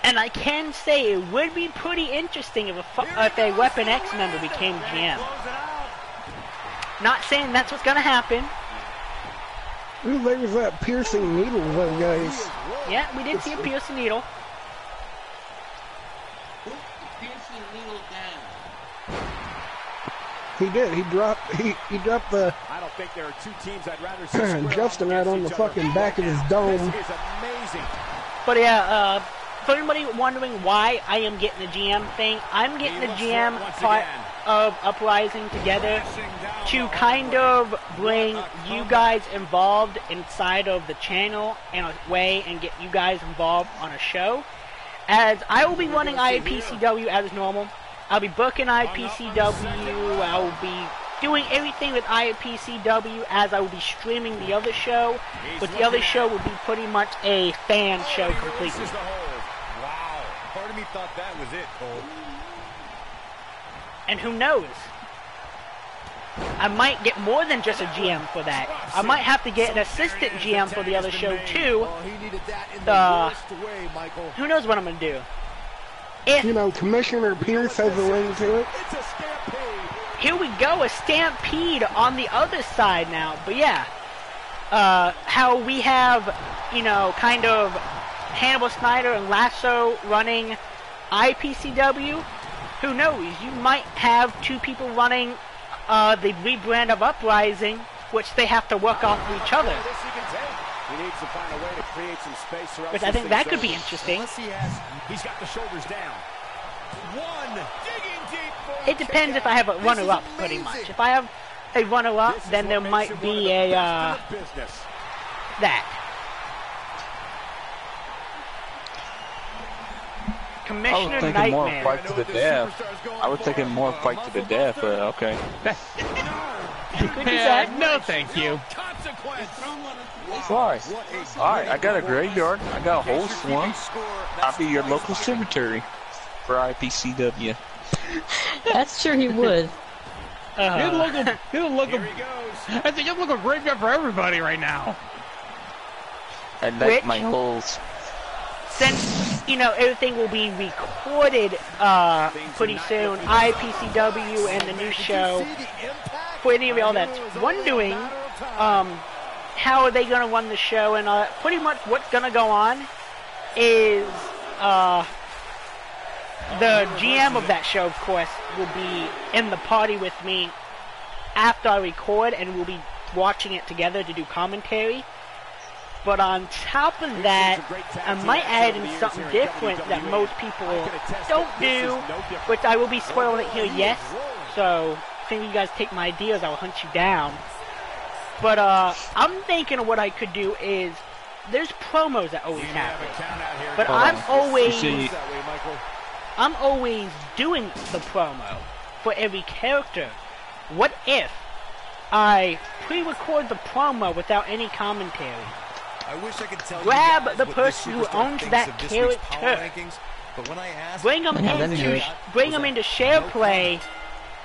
And I can say it would be pretty interesting if a Weapon X member became GM. Not saying that's what's gonna happen. Ooh, there's that piercing needle, though, guys. Yeah, we did see a piercing needle. Piercing needle down. He did. He dropped the I don't think there are two teams I'd rather see Justin right on the fucking back of his dome. This is amazing. But yeah, for anybody wondering why I am getting the GM thing, I'm getting the GM part of Uprising together to kind of bring you guys involved inside of the channel in a way and get you guys involved on a show. As I will be running IPCW as normal. I'll be booking IPCW, I'll be doing everything with IPCW as I will be streaming the other show, but the other show will be pretty much a fan show completely. Wow, part of me thought that was it, Cole. And who knows? I might get more than just a GM for that. I might have to get an assistant GM for the other show too. Who knows what I'm going to do? If, you know, Commissioner Pierce has a ring to it. Here we go, a stampede on the other side now. But yeah, how we have, you know, kind of Hannibal Snyder and Lasso running IPCW. Who knows? You might have two people running the rebrand of Uprising, which they have to work off of each other. He needs to find a way to create some space around. Which I think that could be interesting. He's got the shoulders down. One digging deep for it depends if I have a runner-up, pretty much. If I have a runner-up, then there might be a that. Commissioner Nightmare. Fight to the death. I was thinking more fight to the death, but okay. No, thank you. Why? Alright, I got a graveyard. I got a whole swarm. I'll be your local cemetery for IPCW. That's sure he would. You're the local graveyard for everybody right now. I like my holes. Since, you know, everything will be recorded pretty soon, IPCW and the new show, for any of y'all that's wondering, how are they going to run the show, and pretty much what's going to go on is the GM of that show, of course, will be in the party with me after I record, and we'll be watching it together to do commentary. But on top of that, I might add in something different that most people don't do, which I will be spoiling it here, yes. So, if any of you guys take my ideas, I will hunt you down. But I'm thinking of what I could do is, there's promos that always happen. But I'm always doing the promo for every character. What if I pre-record the promo without any commentary? I wish I could tell grab the person who owns that character, bring them into share play,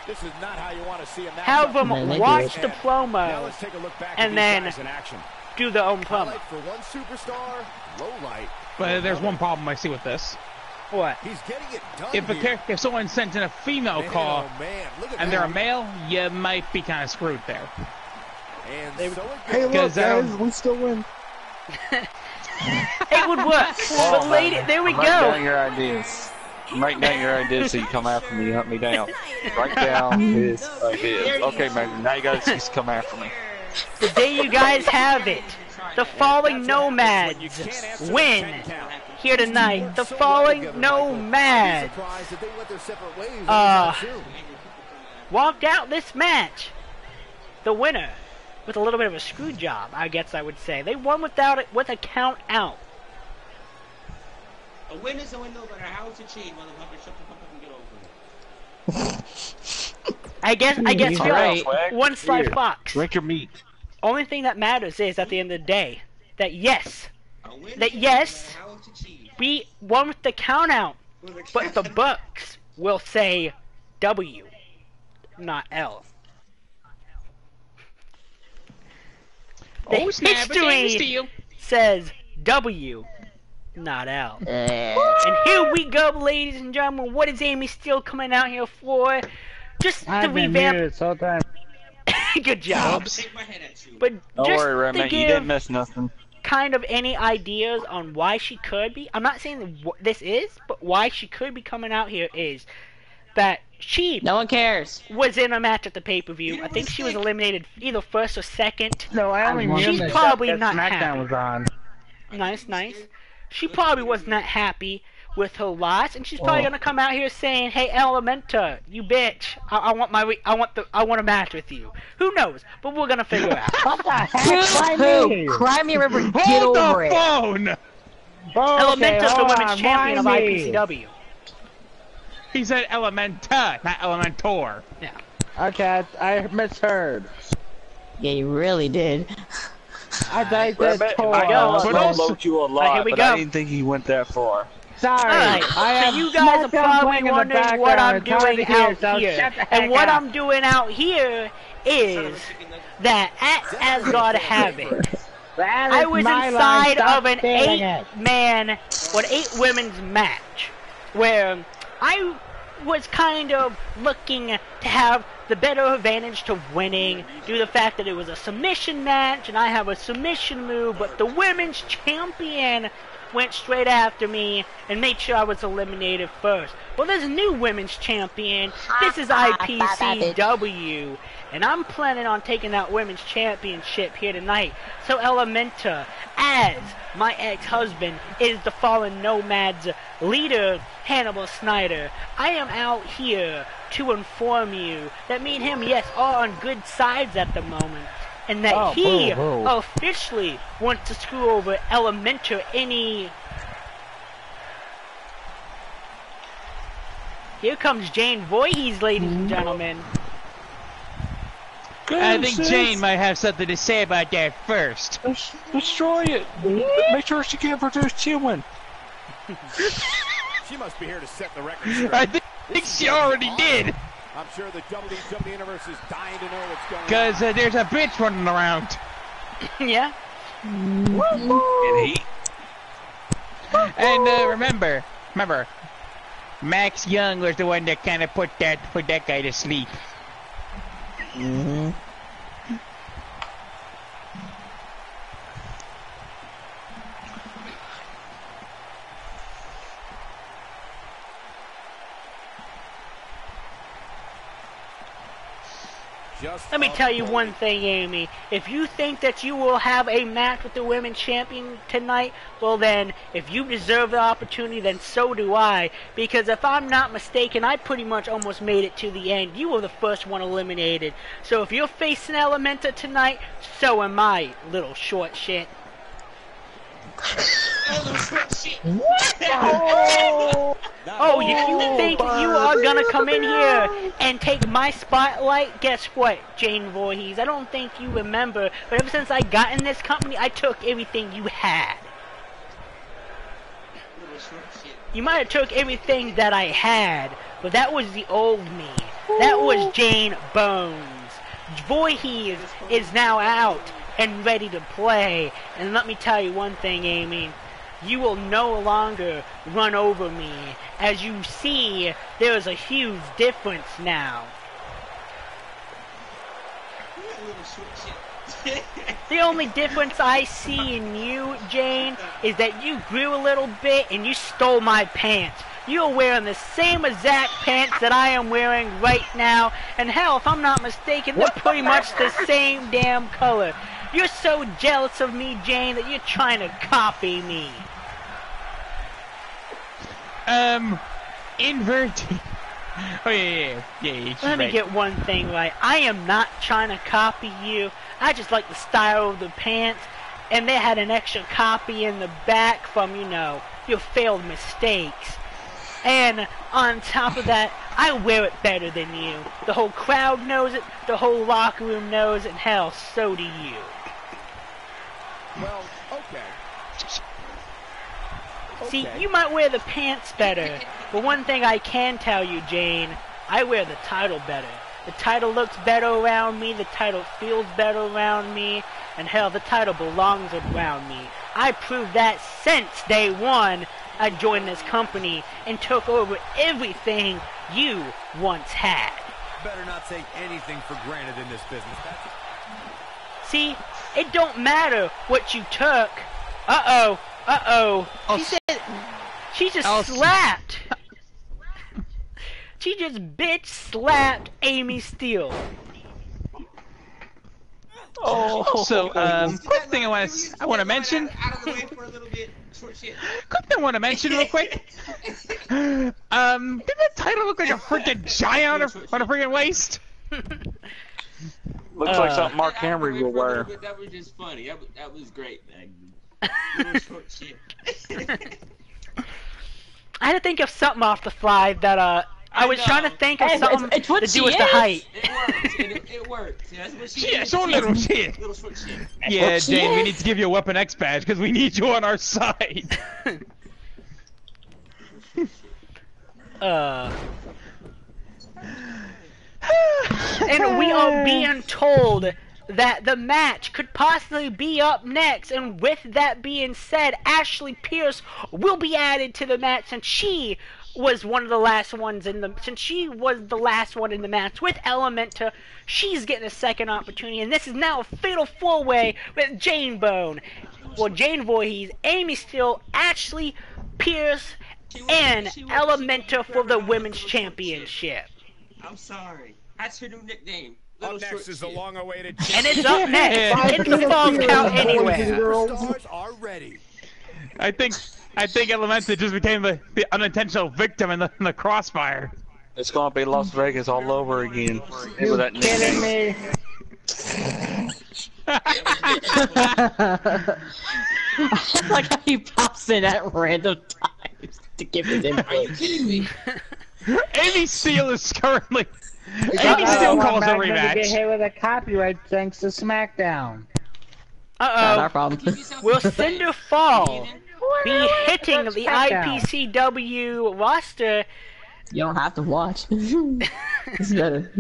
This is not how you want to see a match. have them watch the promo, and then do their own promo. For one superstar, low light. But there's one problem I see with this. What? He's getting it done If someone sends in a female call and they're a male, you might be kind of screwed there. Hey, look, guys, we still win. It would work. But lady, there we go. Write down your ideas. Write down your ideas so you come after me. Hunt me down. Write down his ideas. Okay, man. Now you guys just come after me. So there you guys have it. The Falling Nomads win here tonight. The Falling Nomads walked out this match. The winner with a little bit of a screw job, I guess I would say. They won without it with a count out. A win is a win, no matter how it's achieved, motherfucker. Shut the fuck up and get over it. I guess you're right. One Sly Fox. Drink your meat. Only thing that matters is at the end of the day that yes, we won with the count out, but the Bucks will say W, not L. The history says W, not L. And here we go, ladies and gentlemen. What is Amy Steele coming out here for? Just to revamp. Good job. But don't just worry, Redman, you didn't miss nothing. Kind of any ideas on why she could be? I'm not saying that this is, but why she could be coming out here is that she. No one cares. Was in a match at the pay-per-view. I think she was eliminated either first or second. No, I only knew she's that probably that not SmackDown happy. was on. Nice. She probably was not happy with her loss, and she's probably gonna come out here saying, "Hey, Elementa, you bitch! I want a match with you." Who knows? But we're gonna figure out. What the heck? Cry me a river. Get over it. Phone. Elementa's the women's champion of IPCW. He said Elementa, not Elementor. Yeah. Okay, I misheard. Yeah, you really did. I think Rabbit, that's I loved you a lot, here we but go. I didn't think he went that far. Sorry. Alright, so you guys are probably wondering what I'm doing out here. And what I'm doing out here is that at Asgard have it, I was inside of an 8-man or an 8 women's match where I was kind of looking to have the better advantage to winning due to the fact that it was a submission match and I have a submission move, but the women's champion went straight after me and made sure I was eliminated first. Well, there's a new women's champion. This is IPCW, and I'm planning on taking that women's championship here tonight. So Elementa, as my ex-husband is the Fallen Nomads leader, Hannibal Snyder, I am out here to inform you that me and him, yes, are on good sides at the moment. And that he officially wants to screw over Elementa any... Here comes Jane Voorhees, ladies and gentlemen. I think Jane might have something to say about that first. Destroy it. Make sure she can't produce human. She must be here to set the record straight. I think she already did. I'm sure the WWE Universe is dying to know what's going on. Because there's a bitch running around. Yeah. And remember, Max Young was the one that kind of put that guy to sleep. Mm-hmm. Let me tell you one thing, Amy. If you think that you will have a match with the women's champion tonight, well then, if you deserve the opportunity, then so do I. Because if I'm not mistaken, I pretty much almost made it to the end. You were the first one eliminated. So if you're facing Elementa tonight, so am I, little short shit. Oh, if you think you are gonna come in here and take my spotlight, guess what, Jane Voorhees? I don't think you remember, but ever since I got in this company, I took everything you had. You might have took everything that I had, but that was the old me. That was Jane Bones. Voorhees is now out and ready to play. And let me tell you one thing, Amy. you will no longer run over me. As you see, there is a huge difference now. The only difference I see in you, Jane, is that you grew a little bit and you stole my pants. You're wearing the same exact pants that I am wearing right now, and hell, if I'm not mistaken, they're pretty much the same damn color. You're so jealous of me, Jane, that you're trying to copy me. Inverted. Oh, yeah. Let me get one thing right. I am not trying to copy you. I just like the style of the pants, and they had an extra copy in the back from, you know, your failed mistakes. And on top of that, I wear it better than you. The whole crowd knows it, the whole locker room knows it, and hell, so do you. Well, okay. See, you might wear the pants better, but one thing I can tell you, Jane, I wear the title better. The title looks better around me, the title feels better around me, and hell, the title belongs around me. I proved that since day one I joined this company and took over everything you once had. Better not take anything for granted in this business. See, it don't matter what you took. She just slapped. She just bitch slapped Amy Steele. Also, quick thing I want to mention. Out of the way for a little bit. Short shit. Quick thing I want to mention real quick. Did that title look like a freaking giant on a freaking waist? Looks like something Mark Henry will wear. That was just funny. That was great, man. Little short shit. I had to think of something off the fly that I was trying to think of something it's what to she do with the is. height. It works. That's what she is. So little shit. Little short shit. Yeah, Jane, we need to give you a Weapon X badge because we need you on our side. And we are being told that the match could possibly be up next, and with that being said, Ashley Pierce will be added to the match since she was one of the last ones in the one in the match with Elementa. She's getting a second opportunity, and this is now a fatal four-way with Jane Bone. Well, Jane Voorhees, Amy Steele, Ashley Pierce, and Elementa for the Women's Championship. I'm sorry. That's her new nickname. Up next is the long-awaited And it's up next. It's the fall count anywhere. Stars are ready. I think Elementa just became the unintentional victim in the crossfire. It's gonna be Las Vegas all over again. With that Kidding me? I like how he pops in at random times to give his input. Are you kidding me? Amy Steele is currently. Amy Steele calls a rematch. Get hit with a copyright thanks to SmackDown. Not our problem. Will Cinder Fall be hitting the IPCW roster? You don't have to watch. It's better.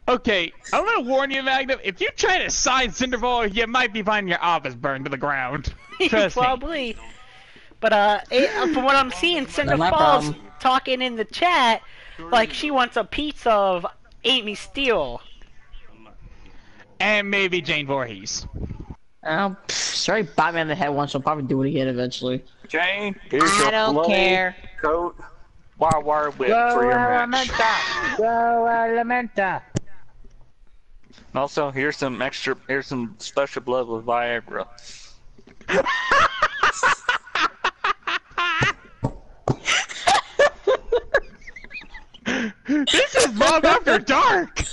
Okay, I'm gonna warn you, Magnum. If you try to sign Cinderfall, you might be finding your office burned to the ground. Trust me. Probably. But from what I'm seeing, Cinder Fall's talking in the chat like she wants a piece of Amy Steele. And maybe Jane Voorhees. Sorry, bite me on the head once. I'll probably do it again eventually. Jane, here's I your don't bloody care. coat, wire whip for your match. Go Elementa. And also, here's some special blood with Viagra. This is Mob After Dark!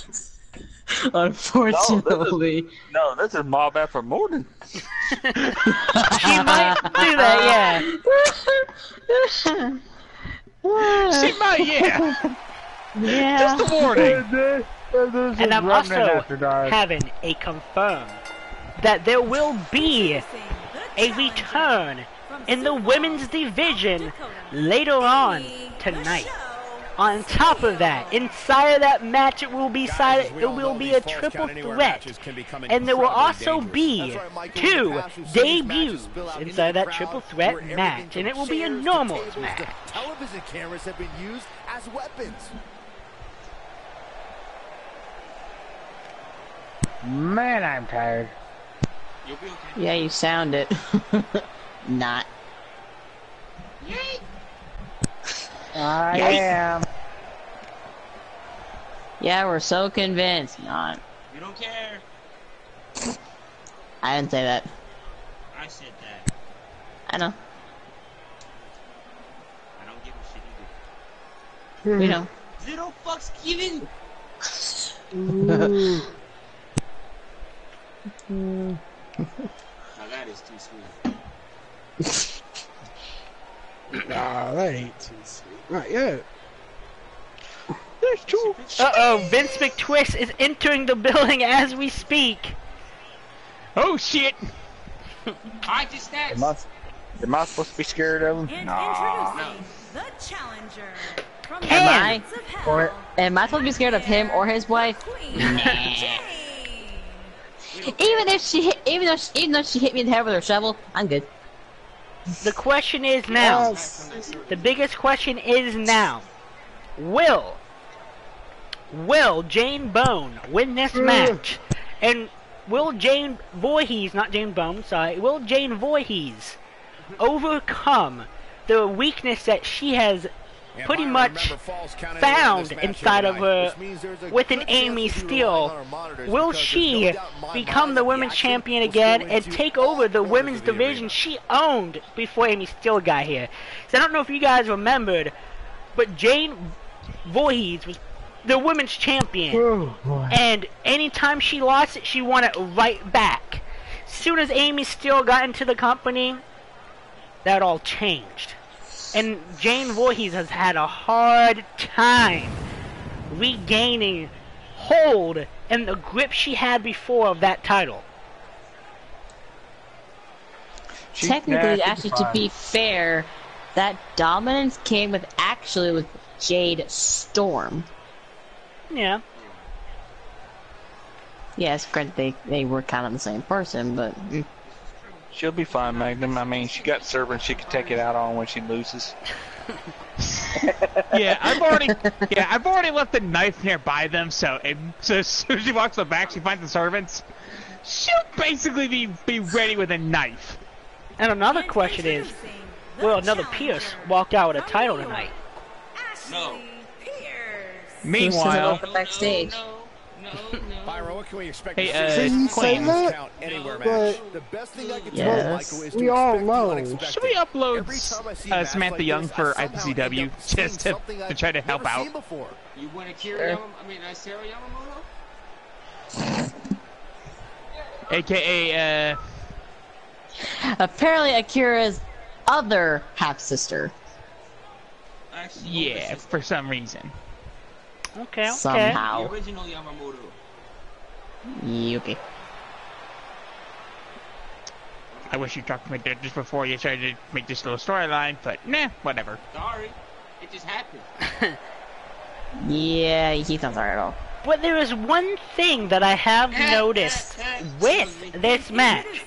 Unfortunately. No, this is Mob After Morning. She might do that, yeah. She might, yeah. Yeah. Just a warning. And I'm also having a confirm that there will be a return in the women's division later on tonight. On top of that, inside of that match, it will be a triple threat, and there will also be 2 debuts inside that triple threat match, and it will be a normals match. Television cameras have been used as weapons. Man, I'm tired. You'll be okay. Yeah, you sound it. Not. I am. Yeah, we're so convinced. Not. You don't care. I didn't say that. I said that. I know. I don't give a shit either. We know. Zero fucks given. Now that is too sweet. Nah, that ain't too sweet. Not yet. There's 2. Uh-oh, Vince McTwist is entering the building as we speak. Oh shit! I just next. Am I supposed to be scared of him? And Nah. introducing the challenger from the Am I? Gates of Hell, Or am I supposed to be scared of him or his wife? Queen Jane. Even though she hit me in the head with her shovel, I'm good. The question is now, the biggest question is now, will Jane Bone win this match? And will Jane Voorhees, not Jane Bone, sorry, will Jane Voorhees overcome the weakness that she has pretty much found inside of her with an Amy Steele? Will she become the women's champion again and take over the women's division she owned before Amy Steele got here? So I don't know if you guys remembered, but Jane Voorhees was the women's champion, and anytime she lost it, she won it right back. As soon as Amy Steele got into the company, that all changed. And Jane Voorhees has had a hard time regaining hold and the grip she had before of that title. Technically, actually, to be fair, that dominance came with Jade Storm. Yeah. Yes, granted they were kind of the same person, but She'll be fine, Magnum. I mean, she got servants she can take it out on when she loses. Yeah, I've already left the knife nearby them, so as soon as she walks them back, she finds the servants. She'll basically be ready with a knife. And another question is, will another Pierce walk out with a title tonight? No. Meanwhile, backstage. Byron, what can we expect? Hey, you say Queen. that, But the best thing I can tell Yes. Michael is we to all expect the know. unexpected. Should we upload Every time I see a match Samantha like Young this, for I somehow IPCW end up seeing just something to I've try to help never out? seen before. You want Akira Sarah Yamamoto? AKA Apparently, Akira's other half sister. Actually, yeah, for some reason. Okay. Somehow. The original Yamamoto. Yuki. I wish you talked to me just before you tried to make this little storyline, but nah, whatever. Sorry, it just happened. Yeah, he's not sorry at all. But there is one thing that I have noticed with this match.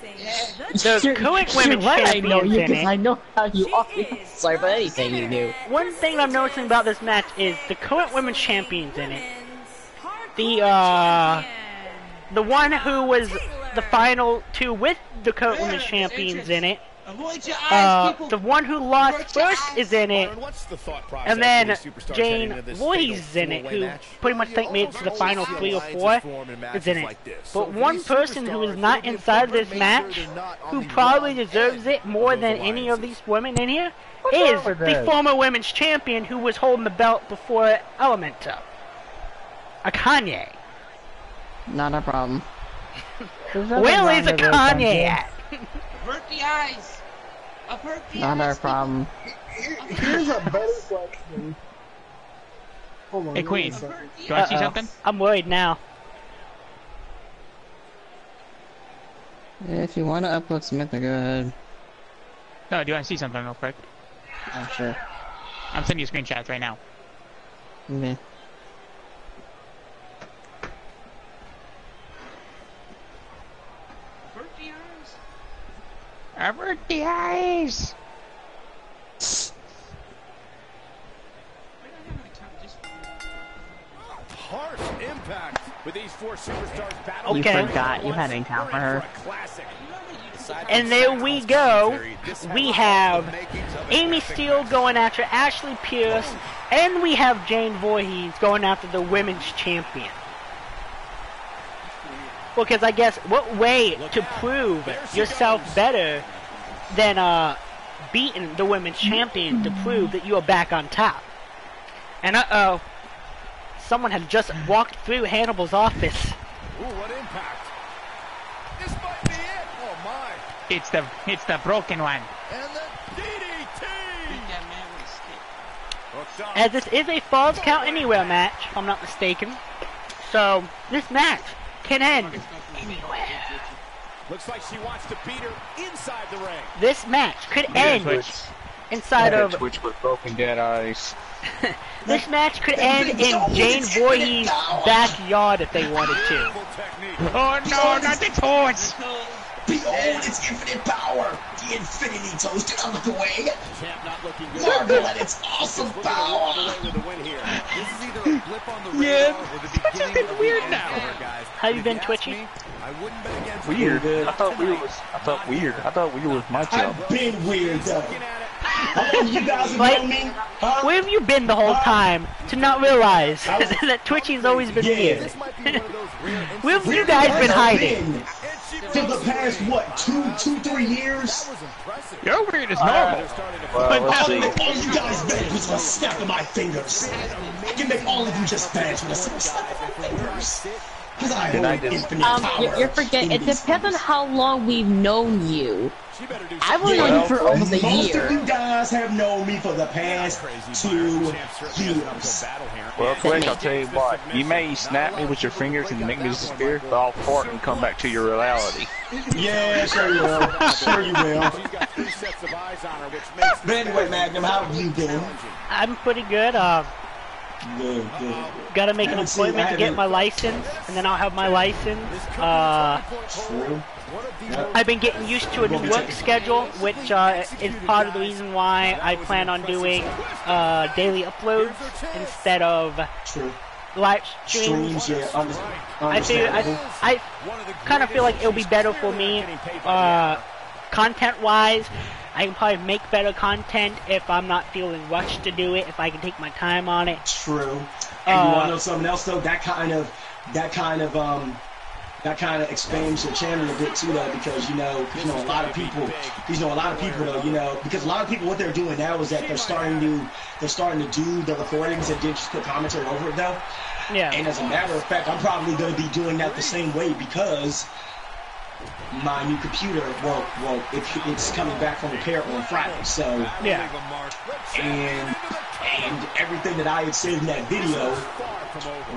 The current women's champions in it. I know how you are. Sorry for anything you do. One thing I'm noticing about this match is the current women's champions in it. The one who was the final two with the current women's champions in it. Avoid your eyes, people. The one who lost first is in it. And then Jane Voorhees is in it, who pretty much think made it to the final 3 or 4 is in it. But one person who is not inside this match, who probably deserves it more than any of these women in here, is the former women's champion who was holding the belt before Elementa. Akane. Not a problem. Where is Akane at? Avert the eyes. Avert the Not eyes. our problem. Here's a better question. Hold on. Hey, Queen, do you want to see something? I'm worried now. If you want to upload Samantha, go ahead. No, do you want to see something real quick? I'm sure. I'm sending you screenshots right now. Meh. Avert the eyes! Harsh impact with these four superstars battling. You forgot you had an account for her. And there we go. We have Amy Steele going after Ashley Pierce, and we have Jane Voorhees going after the women's champion. Well, because I guess what way to prove yourself better than beating the women's champion to prove that you are back on top? And uh-oh, someone had just walked through Hannibal's office. Ooh, what impact! This might be it. Oh my! It's the broken one. And the DDT. As this is a Falls Count Anywhere match, if I'm not mistaken. So this match can end anywhere. Looks like she wants to beat her inside the ring. This match could end inside of Twitch with broken dead eyes. This match could end in Jane Voorhees' backyard if they wanted to. Oh no, not the torch! Behold its infinite power! The Infinity Toast, do not look away! Marvel at its awesome power! Yeah, Twitch is getting weird now. How you been, Twitchy? Weird. I thought weird was my job. I've been weird though. You guys have known me? Huh? Where have you been the whole time to not realize that Twitchy's always been weird? Where have you guys been hiding? For the past, what, 3 years? You're weird as normal. Well, let's see. All you guys bad with a snap of my fingers. I can make all of you just bad with a simple snap of my fingers. Because I hold infinite power. You're forgetting, it depends on how long we've known you. I've only known you for almost a year. Most of you guys have known me for the past 2 years. Well, Twitch, I'll tell you what. You may snap me with your fingers and make me disappear, but I'll fart and come back to your reality. Yeah, sure you will. Sure you will. But anyway, Magnum, how have you been? I'm pretty good. Good. Gotta make an appointment to get my license, and then I'll have my license. True. I've been getting used to a new work schedule, which is part of the reason why I plan on doing daily uploads instead of live streams. I kind of feel like it'll be better for me, content-wise. I can probably make better content if I'm not feeling rushed to do it, if I can take my time on it. True. And you want to know something else though? That kind of expands your channel a bit too, though, because you know a lot of people though, because a lot of people, what they're doing now is that they're starting to do the recordings and just put commentary over it though. Yeah. And as a matter of fact, I'm probably going to be doing that the same way because my new computer, it's coming back from repair on Friday, so yeah. And everything that I had said in that video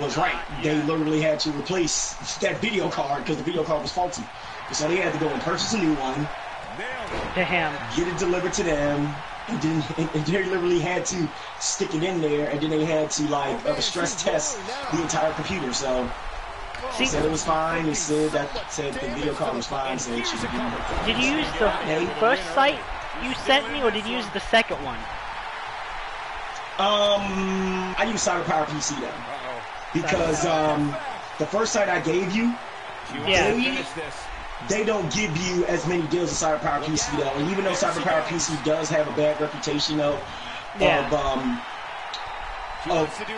was right. They literally had to replace that video card because the video card was faulty. So they had to go and purchase a new one, get it delivered to them, and they literally had to stick it in there, and then they had to stress test the entire computer. So they said it was fine. They said the video card was fine. So it should be. Did you use the first site you sent me, or did you use the second one? I use Cyberpower PC though, because the first site I gave you, they don't give you as many deals as Cyberpower PC though. And even though Cyberpower PC does have a bad reputation though, of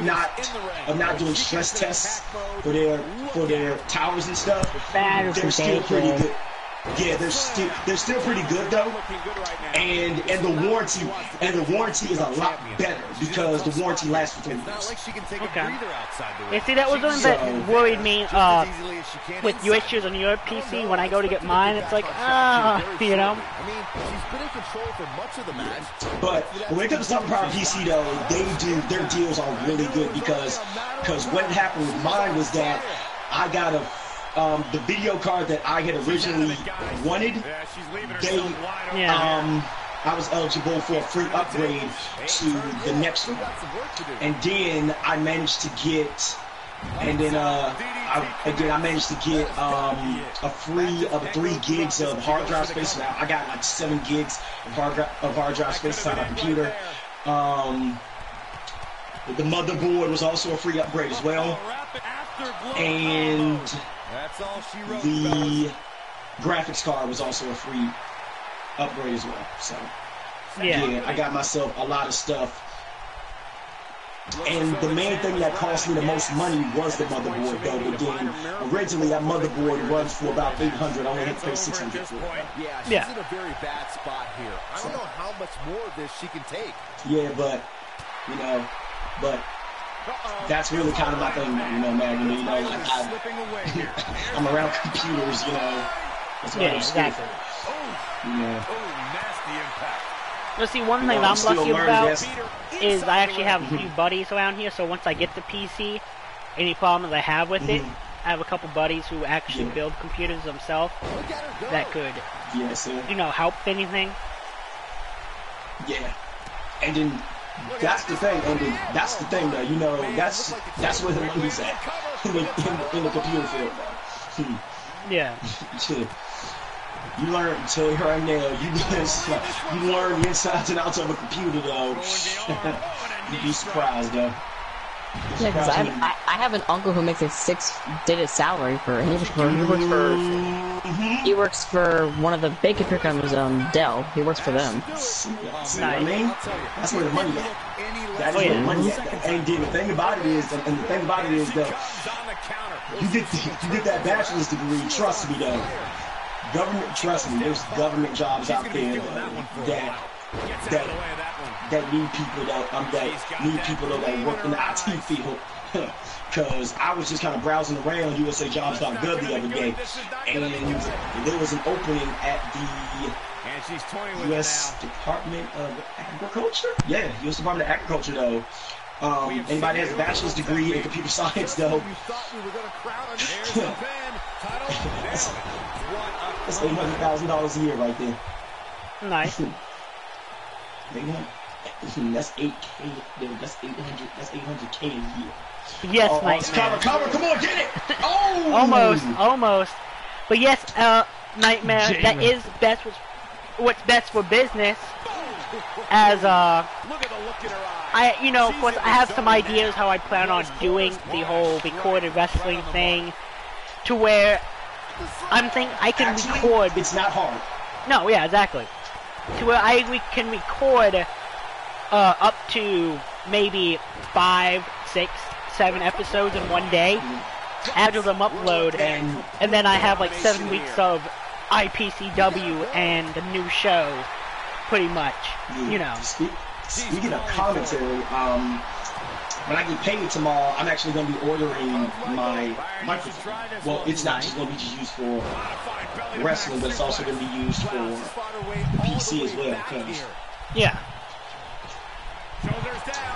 not doing stress tests for their towers and stuff, they're still pretty good. Yeah, they're still pretty good though, and the warranty is a lot better because the warranty lasts for 3 years. Okay. Yeah, see, that was something that worried me with your issues on your PC. When I go to get mine, it's like, you know. But when it comes to Cyberpower PC though, their deals are really good because what happened with mine was that I got the video card that I had originally wanted, I was eligible for a free upgrade to the next one. And then I managed to get, I managed to get a free of 3 gigs of hard drive space. Now I got like 7 gigs of hard drive space inside my computer. The motherboard was also a free upgrade as well, and the graphics card was also a free upgrade as well. So yeah, I got myself a lot of stuff. And the main thing that cost me the most money was the motherboard, though. But then originally that motherboard runs for about $800. I only had to pay $600 for it. Yeah, she's in a very bad spot here. I don't know how much more of this she can take. Yeah, but you know, that's really kind of my thing, you know, man. You know, like I'm around computers, you know. That's what I'm scared for. Yeah. Let's see, one thing I'm lucky about is I actually have a few buddies around here, so once I get the PC, any problems I have with it, I have a couple buddies who actually build computers themselves that could, you know, help with anything. Yeah. And then that's the thing, though, you know, that's where the money's at, in the computer field, though. Yeah. You learn, until right now, you learn the insides and outs of a computer, though. You'd be surprised, though. Yeah, because I have an uncle who makes a 6-digit salary for, and he works for one of the big computer companies, Dell. He works for them. See what I mean? That's where the money at. That's where the money at. And the thing about it is, though, you get that bachelor's degree. Trust me, though. Trust me, there's government jobs out there that need people that work in the IT field. Because I was just kind of browsing around USAjobs.gov the other day, and there was an opening at the U.S. Department of Agriculture. Yeah, U.S. Department of Agriculture, though. Anybody has a bachelor's degree in computer science, though. That's $800,000 a year right there. Nice. That's 8K. That's 800. That's 800K a year. Yes, Nightmare. Cover, come on, get it! Oh! Almost. But yes, Nightmare, that is what's best for business. As you know, of course, I have some ideas how I plan on doing the whole recorded wrestling thing, to where I'm thinking I can record. It's not hard. No, yeah, exactly. To where we can record up to maybe 5, 6, 7 episodes in one day, after them upload, and then I have like 7 weeks of IPCW and the new show, pretty much. You know. Speaking of commentary, when I get paid tomorrow, I'm actually going to be ordering my microphone. Well, it's not just going to be used for wrestling, but it's also going to be used for the PC as well.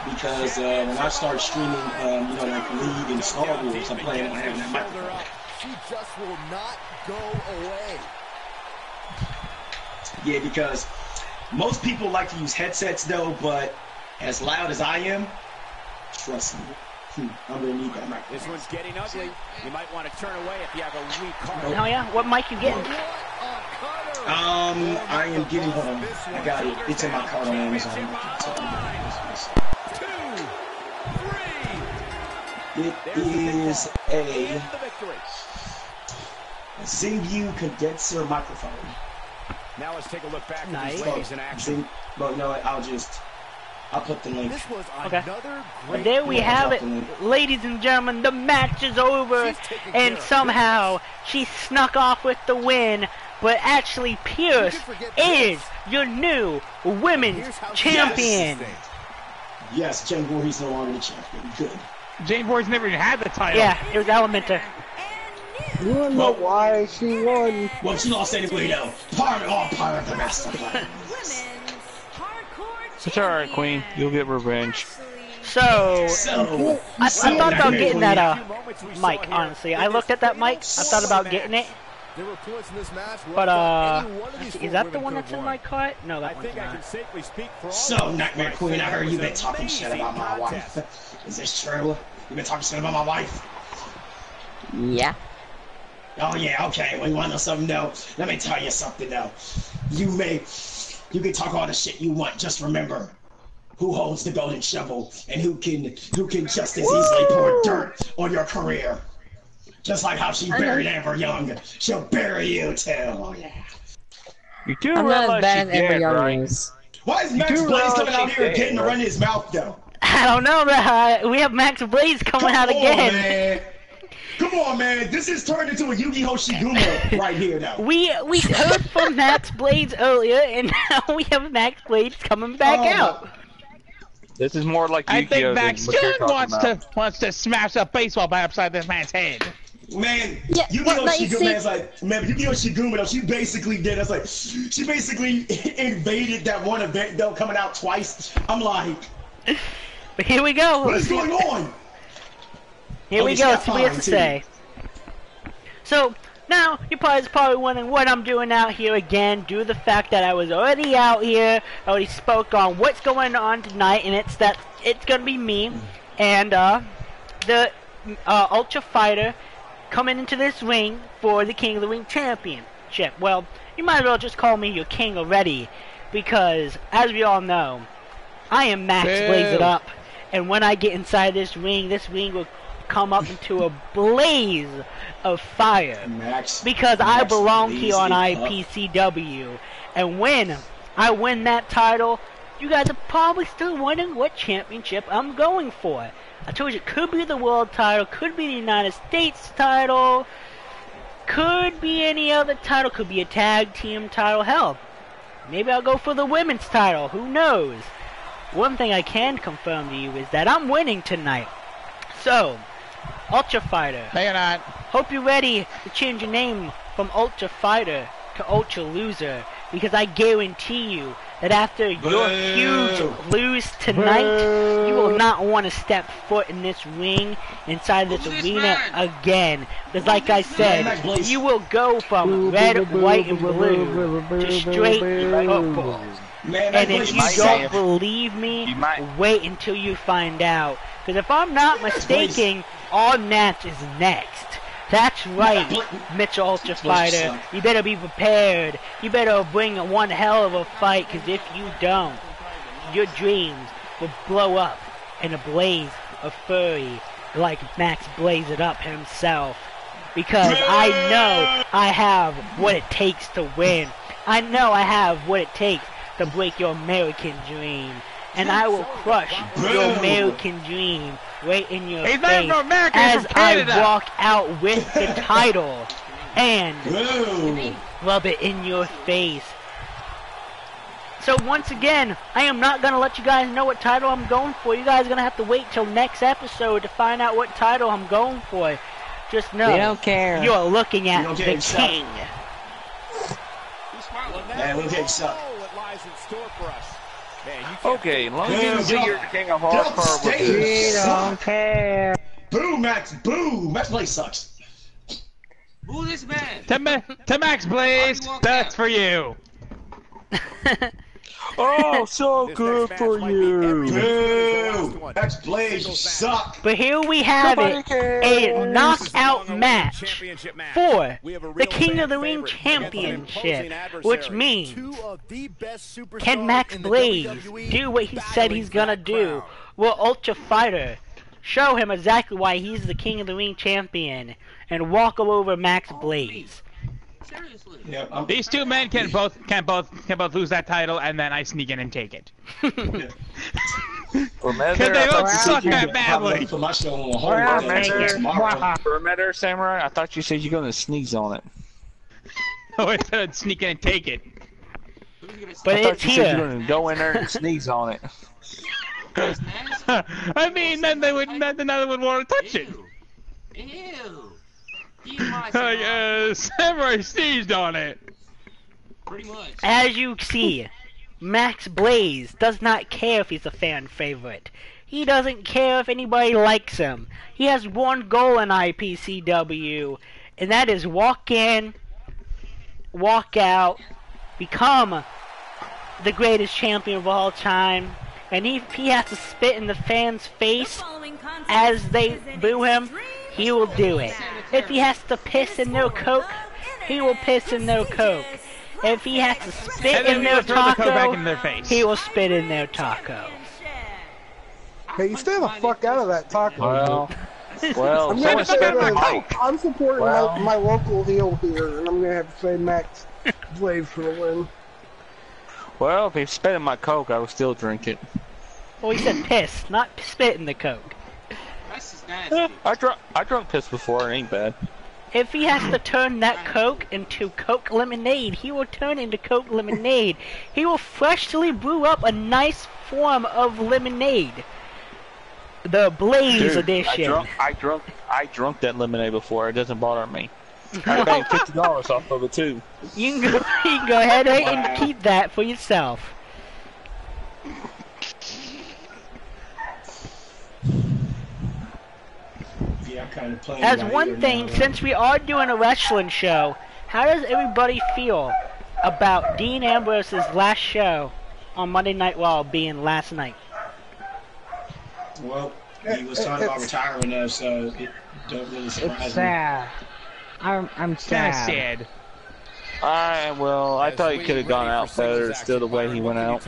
Because when I start streaming, you know, like League and Star Wars, I'm planning on having that microphone. She just will not go away. Yeah, because most people like to use headsets, though, but as loud as I am, trust me, I'm going to need that microphone. This one's getting ugly. You might want to turn away if you have a weak card. Oh, yeah? What mic you getting? I am getting, hold on, I got it. It's in my card on Amazon. It is a ZenView condenser microphone. Now let's take a look back at these ladies in action. Well, no, I'll put the link. Okay. And there we have it, ladies and gentlemen. The match is over, and somehow she snuck off with the win. But actually, Pierce is your new women's champion. Yes, Jane Voorhees no longer the champion. Good. Jane Voorhees never even had the title. Yeah, it was Elementa. You don't know why she won. Well, she lost anyway, though. Part of the master plan. It's alright, Queen. You'll get revenge. So I thought about getting that mic, honestly. I looked at that mic, I thought about getting it, There were points in this match where But is that the one that's in my cut? No, that one's not. I can safely speak for all So, Nightmare Queen, I heard you've been talking shit about my wife. Is this true? You've been talking shit about my wife? Yeah. Oh yeah, okay. Well, you want to know something though? Let me tell you something though. You can talk all the shit you want. Just remember who holds the golden shovel and who can just as easily pour dirt on your career. Just like how she buried Amber Young, she'll bury you too. Oh yeah. You do I'm not as bad as Amber dead, Young right? is. Why is Max Blaze coming out here getting to run his mouth though? I don't know, but we have Max Blaze coming out again. Man. Come on, man. This is turned into a Yu-Gi-Oh! Shiguma right here now. We heard from Max Blades earlier, and now we have Max Blades coming back out. This is more like I Yu-Gi-Oh! think Max than what you're Gunn talking wants to smash a baseball bat upside this man's head. Man, Yeah, Yu-Gi-Oh! but you Shiguma see- is like, man, Yu-Gi-Oh! Shiguma though, she basically did. That's like, she basically invaded that one event though, coming out twice. I'm like, But here we go. what is going on? Here we go. Let's see what he has to say. So now you're probably wondering what I'm doing out here again, due to the fact that I was already out here. I already spoke on what's going on tonight, and it's gonna be me and the Ultra Fighter coming into this ring for the King of the Ring Championship. Well, you might as well just call me your king already, because as we all know, I am Max Blaze It Up, and when I get inside this ring will come up into a blaze of fire, because I belong here on IPCW, and when I win that title, you guys are probably still wondering what championship I'm going for. I told you it could be the world title, could be the United States title, could be any other title, could be a tag team title, hell, maybe I'll go for the women's title, who knows. One thing I can confirm to you is that I'm winning tonight. So, Ultra Fighter, No, you're not. hope you're ready to change your name from Ultra Fighter to Ultra Loser, because I guarantee you that after your huge lose tonight, you will not want to step foot in this ring, inside this arena again. Because like I said, you will go from red, white, and blue to straight purple. And if you don't believe me, wait until you find out. Because if I'm not mistaken, our match is next. That's right, Mitchell Ultra Fighter. You better be prepared. You better bring one hell of a fight, because if you don't, your dreams will blow up in a blaze of fury like Max Blaze It Up himself. Because I know I have what it takes to win. I know I have what it takes to break your American dream. And I will crush your American dream right in your face as I walk out with the title and rub it in your face. So once again, I am not going to let you guys know what title I'm going for. You guys are going to have to wait till next episode to find out what title I'm going for. Just know, They don't care. you're looking at the king. Man, look at yourself. Okay, as long as you think you're the king of hardcore, we're good. We don't care. Boo, Max. Boo. Max Blaze sucks. Boo this man. To Max Blaze, that's for you. Oh, so good for you. Boo. Max Blaze, you suck. But here we have it, a knockout match for the King of the Ring Championship, which means, can Max Blaze do what he said he's gonna do? Will Ultra Fighter show him exactly why he's the King of the Ring Champion and walk all over Max Blaze? Yeah, These two men can both lose that title, and then I sneak in and take it. For a minute Because there, they I both thought suck you that badly. for my show on For a home minute tomorrow. for a minute there, Samurai, I thought you said you're gonna sneeze on it. Oh, I said sneak in and take it. But I thought it's you said you're here. gonna go in there and sneeze on it. I mean, then they would want to touch it. Ew. Samurai sneezed on it. Pretty much. As you see, Max Blaze does not care if he's a fan favorite. He doesn't care if anybody likes him. He has one goal in IPCW, and that is walk in walk out, become the greatest champion of all time, and if he has to spit in the fans' face as they boo him, he will do it. If he has to piss in their Coke, he will piss in their Coke. If he has to spit in their taco, he will spit in their taco. Hey, you stay the fuck out of that taco. Well, I'm supporting my local heel here, and I'm gonna have to say Max Blade for the win. Well, if he spit in my Coke, I would still drink it. Well, he said piss, not spit in the Coke. That's nasty. I drunk piss before, it ain't bad. If he has to turn that Coke into Coke Lemonade, he will turn into Coke Lemonade. He will freshly brew up a nice form of lemonade. The Blaze edition. I drunk that lemonade before. It doesn't bother me. I paid $50 off of it too. You can go ahead and keep that for yourself. Yeah, I'm kind of playing. As one thing, since we are doing a wrestling show, how does everybody feel about Dean Ambrose's last show on Monday Night Raw being last night? Well, he was talking about retiring us, so it don't really surprise me. Sad. I'm sad. I thought he could have gone out better. Still, the way he went out,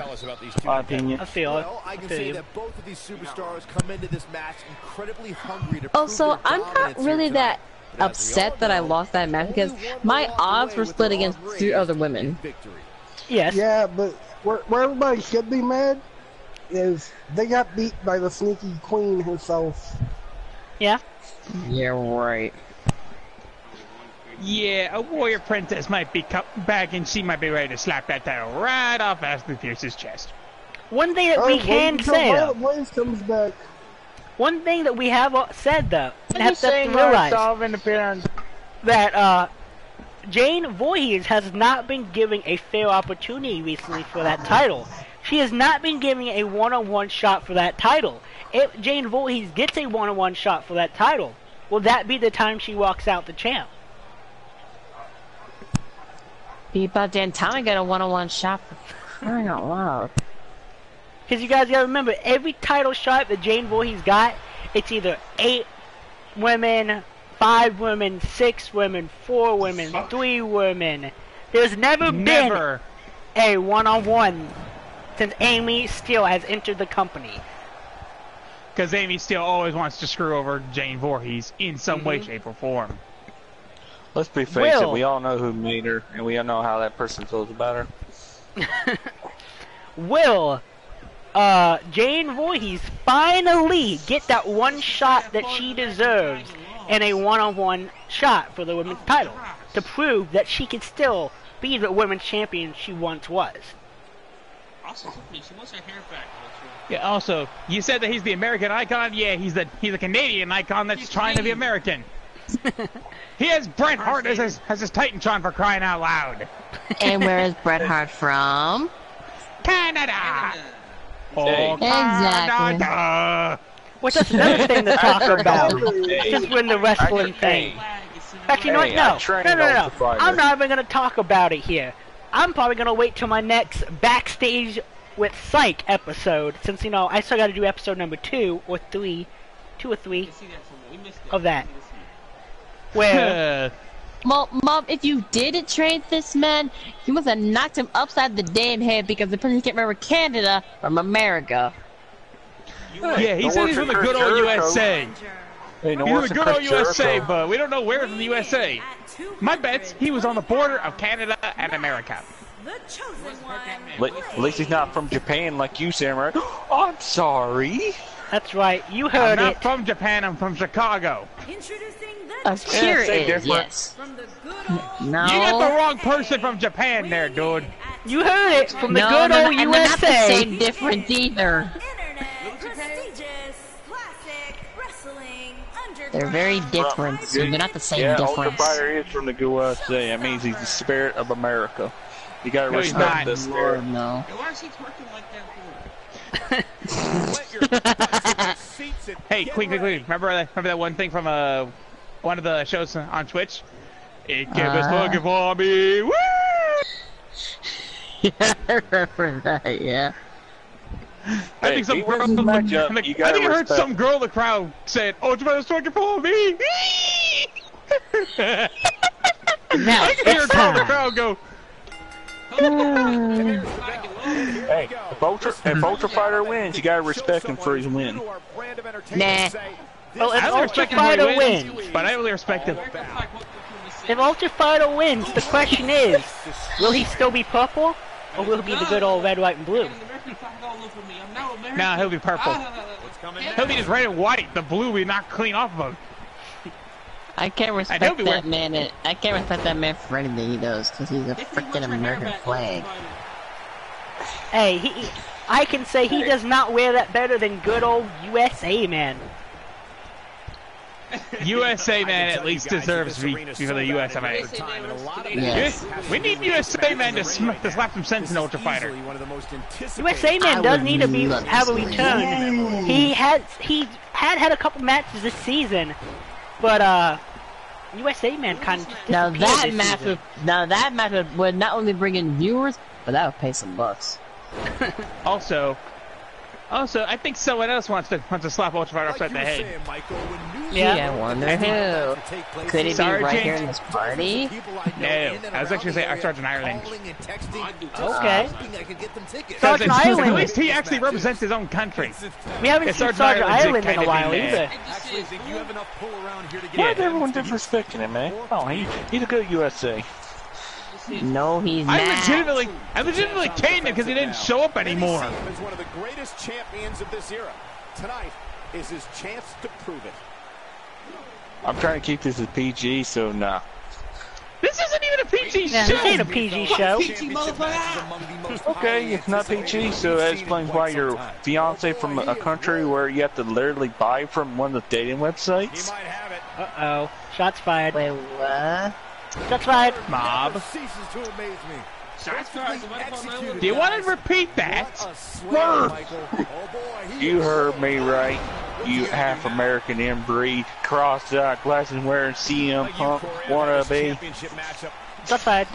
my opinion. I feel it. I can say that both of these superstars come into this match incredibly hungry to Also, I'm not really that upset that I lost that match because my odds were split against 3 other women. Yes. Yeah, but where everybody should be mad is they got beat by the sneaky queen herself. Yeah. Yeah, right. Yeah, a warrior princess might be back and she might be ready to slap that title right off Ashley Pierce's chest. One thing that we can say, though, Blaze comes back. one thing that we have said, though, and have to saying realize that Jane Voorhees has not been given a fair opportunity recently for that title. She has not been given a one-on-one shot for that title. If Jane Voorhees gets a one-on-one shot for that title, will that be the time she walks out the champ? Be about damn time I got a one-on-one shot for crying out loud. Because you guys gotta remember, every title shot that Jane Voorhees got, it's either 8 women, 5 women, 6 women, 4 women, 3 women. There's never been a one-on-one since Amy Steele has entered the company. Because Amy Steele always wants to screw over Jane Voorhees in some way, shape, or form. Let's be face it, we all know who made her, and we all know how that person feels about her. Will Jane Voorhees finally get that one shot that she deserves in a one-on-one shot for the women's title to prove that she can still be the women's champion she once was? Also, she wants her hair back. Yeah. Also, you said that he's the American icon. Yeah, he's the Canadian icon that's trying to be American. He has Bret Hart as his Titantron, for crying out loud. And where is Bret Hart from? Canada. Oh, exactly. Canada. Which is another thing to talk about. Since we're in the wrestling thing. Actually, no. I'm not even gonna talk about it here. I'm probably gonna wait till my next backstage with Psych episode, since I still got to do episode number 2 or 3 of that. Where Mom, if you didn't trade this man, you must have knocked him upside the damn head because the person can't remember Canada from America. Yeah, he said he's from the good old USA. Hey, no he's from the good old USA, Jericho. but we don't know where in the USA. My bet's he was on the border of Canada and America. At least he's not from Japan like you, Samurai. Oh, I'm sorry. That's right, you heard I'm not from Japan, I'm from Chicago. Here it is, yes. No. You got the wrong person from Japan there, dude. You heard it from the good old and USA. they're not the same difference either. They're very different, so they're not the same difference. Ultra Fire is from the USA. That means he's the spirit of America. You gotta respect this spirit. No. Why is he twerking like that for? Hey, Queen. Remember that one thing from one of the shows on Twitch? It was looking for me. Woo! Yeah, I remember that, yeah. I think some girl, I heard some girl in the crowd saying, "Oh, you better start your follow me." Now I can hear a girl in the crowd go. Hey, if Ultra Fighter wins, you gotta respect him for his win. Nah. Well, if I Ultra respect him Fighter when he wins, but I really respect him. if Ultra Fighter wins, the question is, will he still be purple, or will he be the good old red, white, and blue? Nah, he'll be purple. He'll be just red and white. The blue we knock clean off of him. I can't respect that man. I can't respect that man for anything he does, because he's a freaking American flag. Hey, I can say he does not wear that better than good old USA man. USA man at least deserves to be for the USA man. Yes. We need USA man to slap some sense in Ultra Fighter. USA man does need to have a return. He had a couple matches this season, but USA man kind of now that match would not only bring in viewers, but that would pay some bucks. Also, I think someone else wants to slap Ultra Fighter upside the head. Yeah, I wonder who. Could it be right here in this party? No, I was actually saying Sergeant Ireland. Okay. Sergeant Ireland. At least he actually represents his own country. We haven't seen Sergeant Ireland in a while either. Why is everyone disrespecting him, man? Oh, he's a good USA. No, he's not. I legitimately canned him because he didn't show up anymore. He's one of the greatest champions of this era. Tonight is his chance to prove it. I'm trying to keep this as PG, so nah. This isn't even a PG show. This ain't a PG show. Okay, it's not PG, so that explains why your fiance from a country where you have to literally buy from one of the dating websites. Uh-oh. Shots fired. Wait, what? Shots fired. Mob. Do you want to repeat that? You heard me right. You half American inbreed, cross-eyed, glasses-wearing CM Punk wannabe. Shots fired.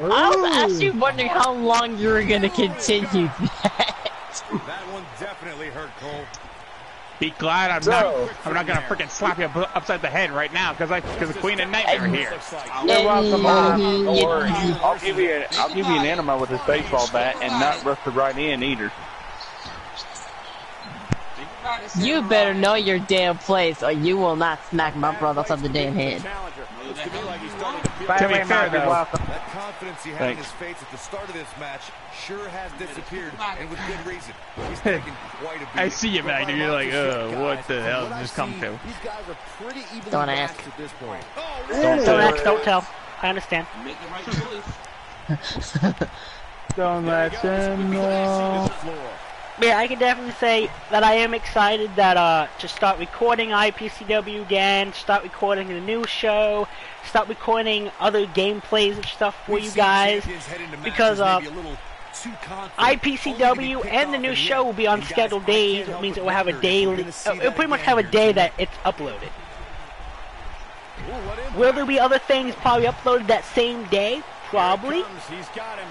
I was actually wondering how long you were going to continue that. That one definitely hurt Cole. Be glad I'm not gonna freaking slap you upside the head right now because the Queen of Nightmare here. You're welcome, Mom. Don't worry. I'll give you an enema with this baseball bat and not rush the right in either. You better know your damn place, or you will not smack my brother upside the damn head. To be fair, though, that confidence he had in his face at the start of this match sure has disappeared, and with good reason. He's taken quite a beat. I see you, Magna. You're like, what the hell did this come to? These guys are pretty evenly Don't matched ask. at this point. Don't ask, don't tell. I understand. Don't let them know. Yeah, I can definitely say that I am excited that to start recording IPCW again, start recording the new show, start recording other gameplays and stuff for you guys, because IPCW and the new show will be on scheduled days. It means it will have a daily, it'll pretty much have a day that it's uploaded. Will there be other things probably uploaded that same day? Probably.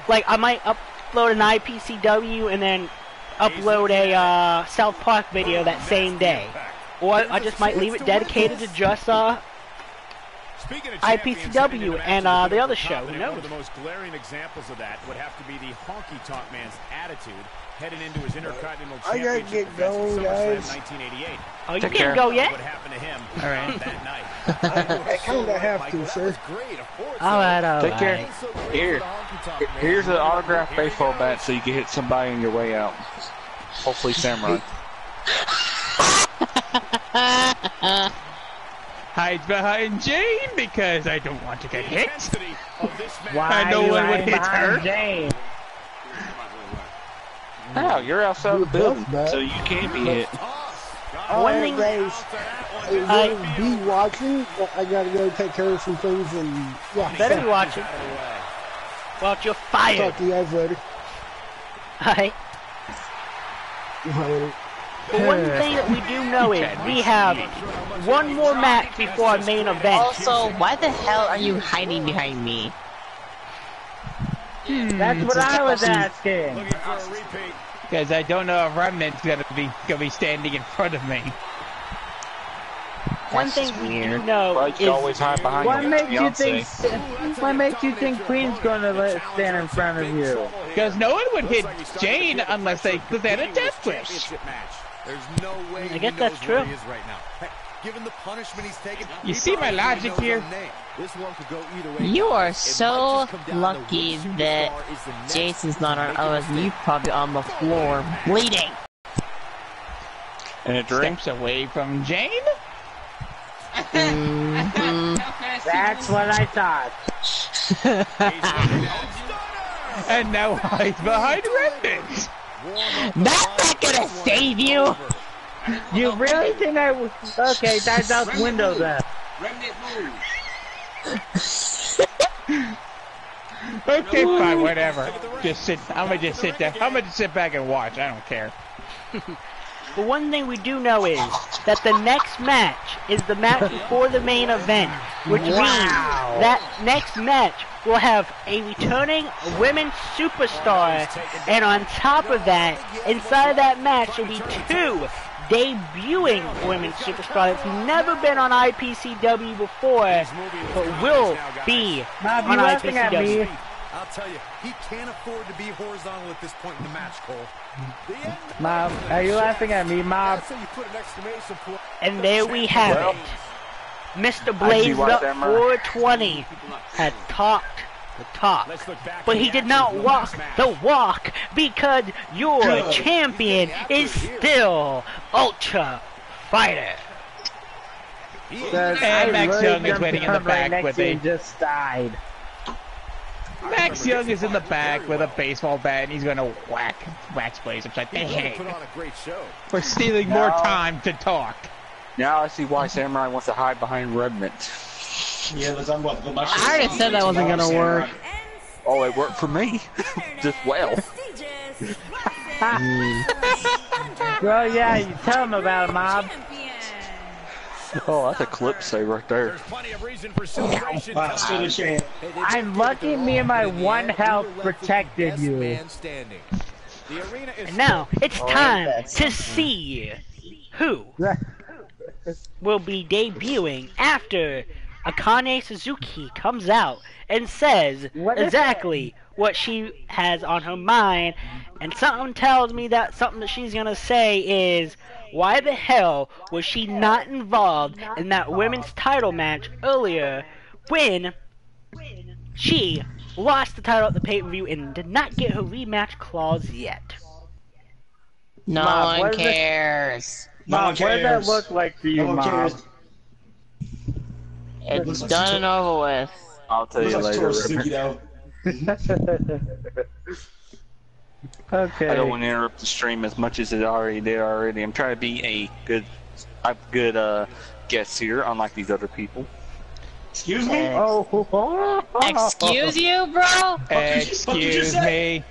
Like I might upload an IPCW and then upload a South Park video that same day, or I just might leave it dedicated to just IPCW and the other show. Who knows? One of the most glaring examples of that would have to be the Honky Tonk Man's attitude heading into his Intercontinental Championship I gotta get going, guys. 1988. Oh, you can't go yet? What happened to him all right. that night? I kind of have to, sir. Alright. Take care. Here's an autographed baseball bat so you can hit somebody on your way out. Hopefully Samurai. Hides behind Jane because I don't want to get hit. Why I know you one would hiding hit her. behind Jane? Now you're outside the building, so you can't be hit. One thing, guys, I will be watching, but I gotta go take care of some things and yeah. better be watching. Well, you're fired. Talk to you guys later. Alright. But one thing that we do know is we have one more match before our main event. Also, why the hell are you hiding behind me? That's what I was asking. Because I don't know if Remnant's gonna be standing in front of me. One thing we do know is always hide behind what makes you think Queen's gonna stand in front of you? Because no one would hit Jane unless they had a death wish. There's no way I guess that's true. he is right now. Hey, given the punishment he's taken, You see my logic here? This one could go either way. You are so lucky that Jason's not on others, and you probably on the floor bleeding. And a drink? Steps away from Jane? That's what I thought. And now hides behind Remnant. That's not gonna save you! You really think I was... Okay, that's out the window then. Okay, fine, whatever. I'm gonna just sit there. I'm gonna just sit back and watch. I don't care. But one thing we do know is that the next match is the match before the main event, which means that next match will have a returning women's superstar, and on top of that, inside of that match will be two debuting women's superstars that's never been on IPCW before, but will be on IPCW. I'll tell you, he can't afford to be horizontal at this point in the match, Cole. Mob, are you laughing at me, Mob? And there we have it. Mr. Blaze Up 420 had talked the talk, but he did not walk the walk because your champion is still Ultra Fighter. And Max Young is waiting in the back with a... just died. Max Young is in the back with a baseball bat, and he's going to whack Blaze upside the head for stealing more time to talk. Now I see why Samurai wants to hide behind Remnant. Yeah, I'm about to put my shit I already said that wasn't gonna work. Oh, it worked for me. Just well. Well, yeah, you tell him about it, Mob. Oh, that's a clip say right there. I'm lucky me and my one health protected you. And now it's time to see who will be debuting after Akane Suzuki comes out and says exactly what she has on her mind, and something tells me that something that she's gonna say is, why the hell was she not involved in that women's title match earlier when she lost the title at the pay-per-view and did not get her rematch clause yet? No Mob, one cares. Mob, what does that look like for you, Mob? It's done and over with. I'll tell you later. Okay. I don't want to interrupt the stream as much as it already did already. I'm trying to be a good guest here, unlike these other people. Excuse me? Excuse you, bro? Excuse me.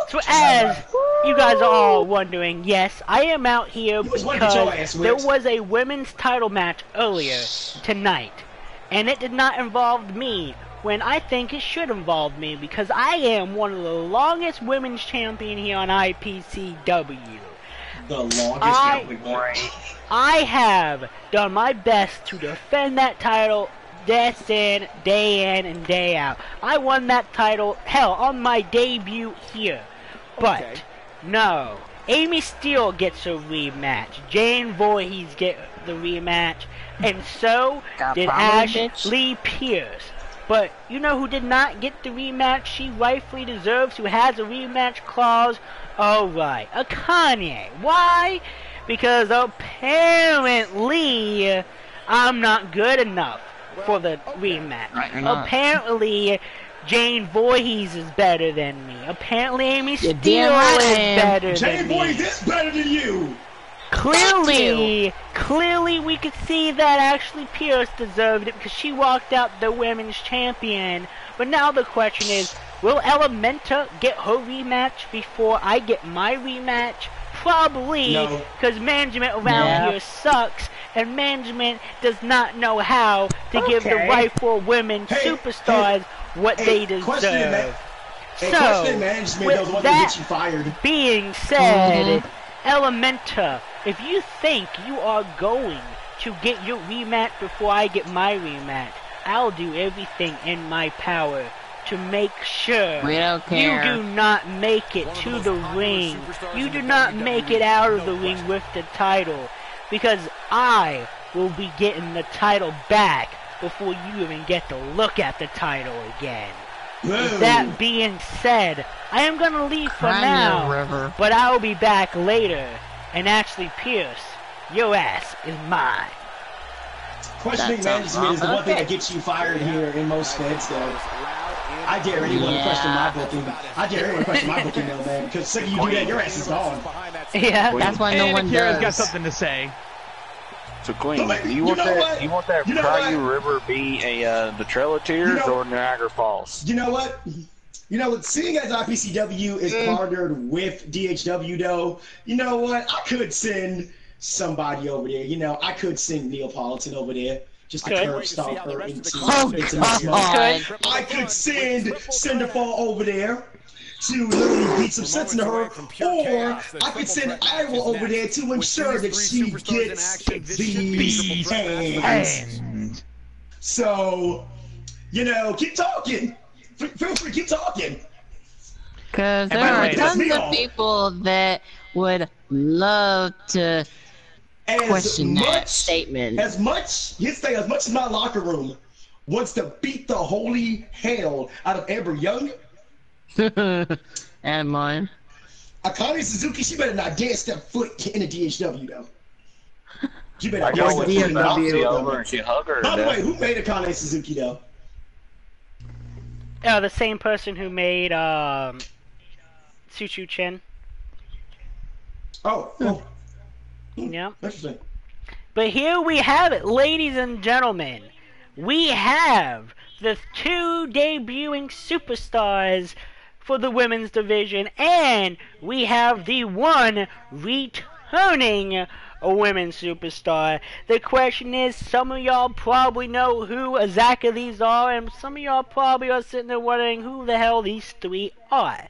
So as you guys are all wondering, yes, I am out here because there was a women's title match earlier tonight, and it did not involve me, when I think it should involve me, because I am one of the longest women's champion here on IPCW. The longest champion. I have done my best to defend that title day in and day out. I won that title, hell, on my debut here. But, no. Amy Steele gets a rematch. Jane Voorhees get the rematch. And so did Ashley Pierce. But you know who did not get the rematch she rightfully deserves, who has a rematch clause? Alright, Akane. Why? Because apparently I'm not good enough for the rematch. Apparently Jane Voorhees is better than me. Apparently Amy Steele is better than me. Jane Voorhees is better than you! Clearly we could see that Ashley Pierce deserved it because she walked out the women's champion. But now the question is, will Elementa get her rematch before I get my rematch? Probably, because management around here sucks, and management does not know how to give the rightful women superstars what they deserve. Hey, So, question management with was one that that get you fired. being said, Elementa, if you think you are going to get your rematch before I get my rematch, I'll do everything in my power to make sure We don't care. you do not make it to the ring. You do not make it out of the ring with the title, because I will be getting the title back before you even get to look at the title again. With that being said, I am gonna leave for now, but I will be back later, and actually, Pierce, your ass is mine. Questioning management is the one thing that gets you fired here in most feds, though. I dare anyone to question my booking. I dare anyone to question my booking, though, man. Because the second you do that, your ass is gone. Yeah, that's why no one Akira's does. got something to say. So Queen, you want that Cryou River be the Trail of Tears or Niagara Falls? You know what? You know what? Seeing as IPCW is partnered with DHW, though, you know what? I could send somebody over there. You know, I could send Neapolitan over there. Just to curb stomp her into my smoke. I could send Cinderfall over there to literally beat some sense into her, or I could send Iowa over there to ensure that she gets these hands. So, you know, keep talking. Feel free to keep talking. Because there are tons of people that would love to question that statement. As much as my locker room wants to beat the holy hell out of Amber Young. And mine. Akane Suzuki, she better not dare step foot in the DHW, though. She better I not go with DHW over and she hug her. By the way, who made Akane Suzuki, though? The same person who made Suchu Chen. Oh, cool. Yeah. Interesting. But here we have it, ladies and gentlemen. We have the two debuting superstars for the women's division, and we have the one returning women's superstar. The question is, some of y'all probably know who exactly these are, and some of y'all probably are sitting there wondering who the hell these three are.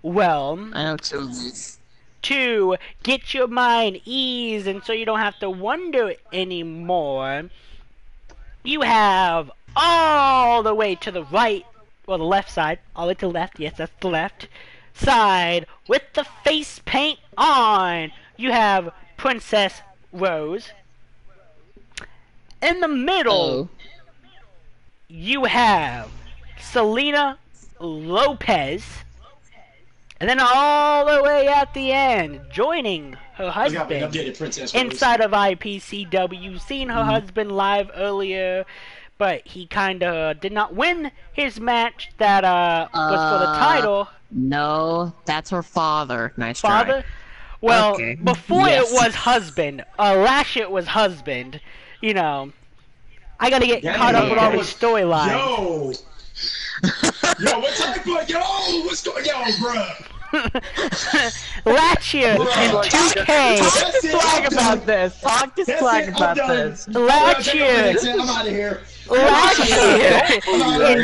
Well, I know too. To get your mind eased and so you don't have to wonder anymore, you have all the way to the right, or the left side, all the way to the left, yes, that's the left side, with the face paint on, you have Princess Rose. In the middle, you have Selena Lopez. And then all the way at the end, joining her husband inside of IPCW. Seen her husband live earlier, but he kind of did not win his match that was for the title. No, that's her father. Nice father? Try. Well, okay. Before it was husband. Last year it was husband. You know, I gotta get caught up with all these storylines. Yo! Yo, what's up, bro? Yo, what's going on, bro? Last year in 2K. Talk to Swag about this. Talk to Swag about this. Last year. I'm out of here. Last year in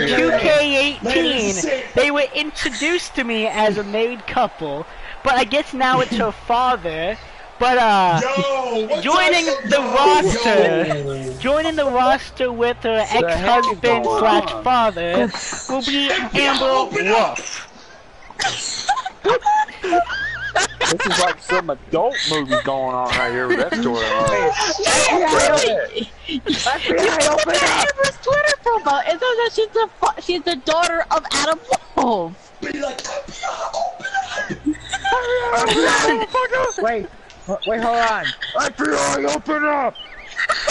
2K18, they were introduced to me as a married couple, but I guess now it's her father. But joining the roster with her ex-husband / father will be Amber Wolf. This is like some adult movie going on right here with that storyline. Amber's Twitter profile. It says that she's the daughter of Adam Wolf. Wait, hold on. FBI, open up!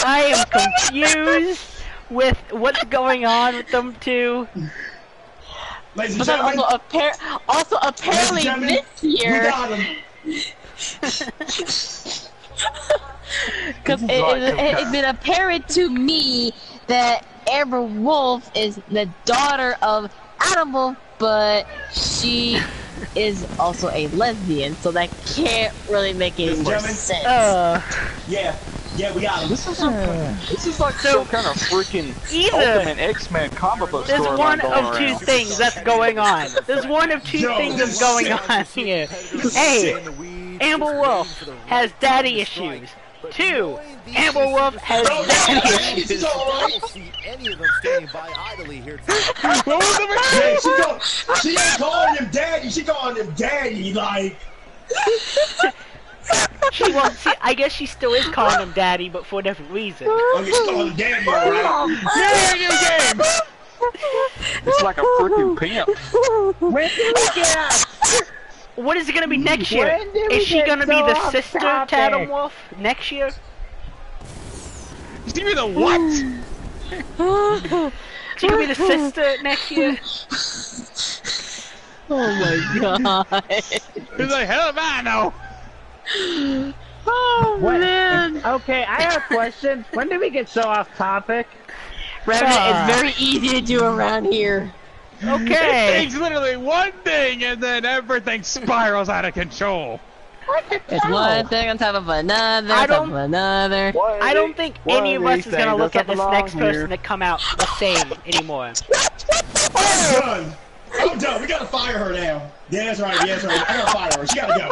I am confused with what's going on with them two. But then also apparently this year, because it's been apparent to me that Amber Wolf is the daughter of Adam Wolf, but she is also a lesbian, so that can't really make any more sense. Yeah. Yeah, we got him. This is like some kind of freaking Ultimate X-Men comic book There's story one going of two around. things that's going on. There's one of two things that's going on here. A, Amber Wolf has daddy issues. 2, Amber Wolf has daddy issues. What was the she ain't calling him daddy. She calling him daddy, like. She won't see. I guess she still is calling him daddy, but for a different reason. Oh, she's calling him daddy, alright. Game. It's like a freaking pimp. When do we get? What is it gonna be next year? When do we Is she get gonna be so the off sister to topic? Adam Wolf next year? Is she the what? She gonna be the sister next year? Oh my god. Who's like, hell if I know? Oh man. Okay, I have a question. When do we get so off topic? Revenant is very easy to do around here. Okay. It takes literally one thing and then everything spirals out of control. It's one thing on top of another, I on top don't- of another. I don't think any of us is gonna look at this next person to come out the same anymore. I'm done. I'm done. We gotta fire her now. Yeah, that's right. Yeah, that's right. I gotta fire her. She gotta go.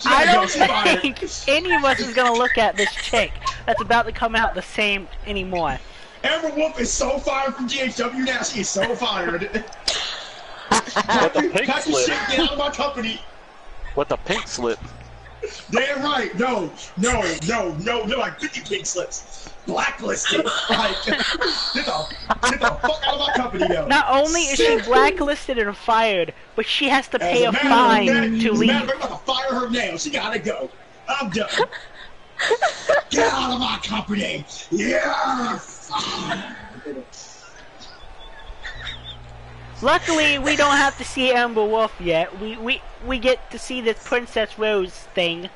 I don't She's fired. think any of us is gonna look at this chick that's about to come out the same anymore. Amber Wolf is so fired from GHW now. She is so fired. With the pink Pack your slip. shit. Get out of my company. With the pink slip. Damn right. No. Like 50 pink slips. Blacklisted. Like, get the fuck out of my company, though. Not only is she blacklisted and fired, but she has to pay a As fine matter of to fact, leave. I'm about to fire her now. She gotta go. I'm done. Get out of my company. Yeah. Luckily, we don't have to see Amber Wolf yet. We get to see this Princess Rose thing.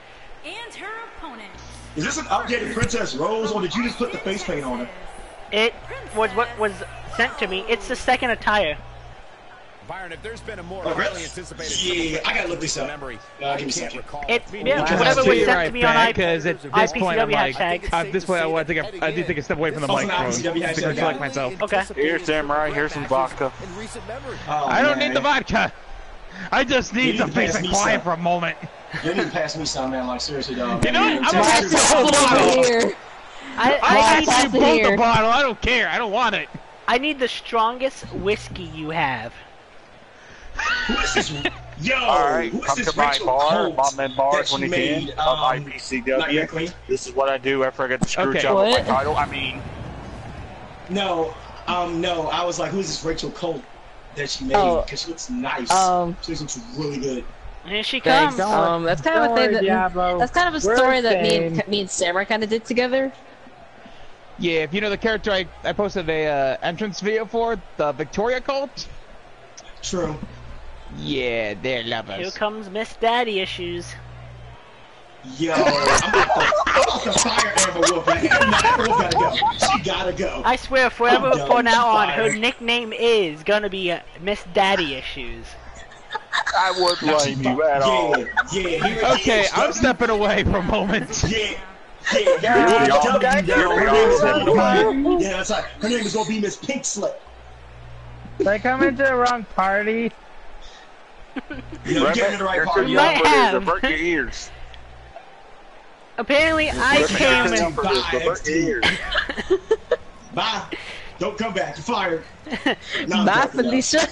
And her opponent. Is this an updated Princess Rose, or did you just put the face paint on her? It was what was sent to me. It's the second attire. Byron, if there's been a more Oh, really? highly anticipated Yeah, I gotta look this up. memory, Give I me a can't second. recall. It's Being yeah, able to whatever see was it sent right to me on back, 'cause at this point I'm IPCW like, hashtag. at this point I do think a step away from the Also, microphone IPCW to hashtag. collect myself. Okay. Here's Samurai, here's some vodka. in recent memory. Oh, I don't man. need the vodka. I just You need need to to face pass and me quiet some. for a moment. You need to pass me some, man. Like, seriously, dog. You know what? I'm gonna Pass pass you the whole it bottle. over here. I Pass need it you both here. the bottle. I don't care. I don't want it. I need the strongest whiskey you have. Who is this? Yo, Alright, who is come this to my Rachel bar, Colt Mom and Bars that when she you can, made, of not IPCW. directly? This is what I do after I get the screw Okay. job with What? my title. I mean, No, I was like, who's this Rachel Colt that she made? Oh. Because she looks nice. She looks really good. Here she Thanks. comes. That's kind of a thing that Diablo. that's kind of a We're story that same. me and Samurai kind of did together. Yeah, if you know the character I posted a entrance video for, the Victoria cult. True. Yeah, they're Here lovers. comes Miss Daddy Issues. Yo, I'm about to fire Amber Wolf. Man. Amber Wolf gotta go. She gotta go. I swear, forever I'm done. from now on, her Fired. nickname is gonna be Miss Daddy Issues. I would blame you at all. Yeah, here Okay, it is. I'm stepping away for a moment. Yeah. Here we are. Yeah, that's right. Her name is gonna be Miss Pink Slip. Did I come into the wrong party? You're getting to the right party. You might have. Avert your ears. Apparently, I came in. Bye. Don't come back. You're fired. No, I'm Bye, joking, though. Felicia.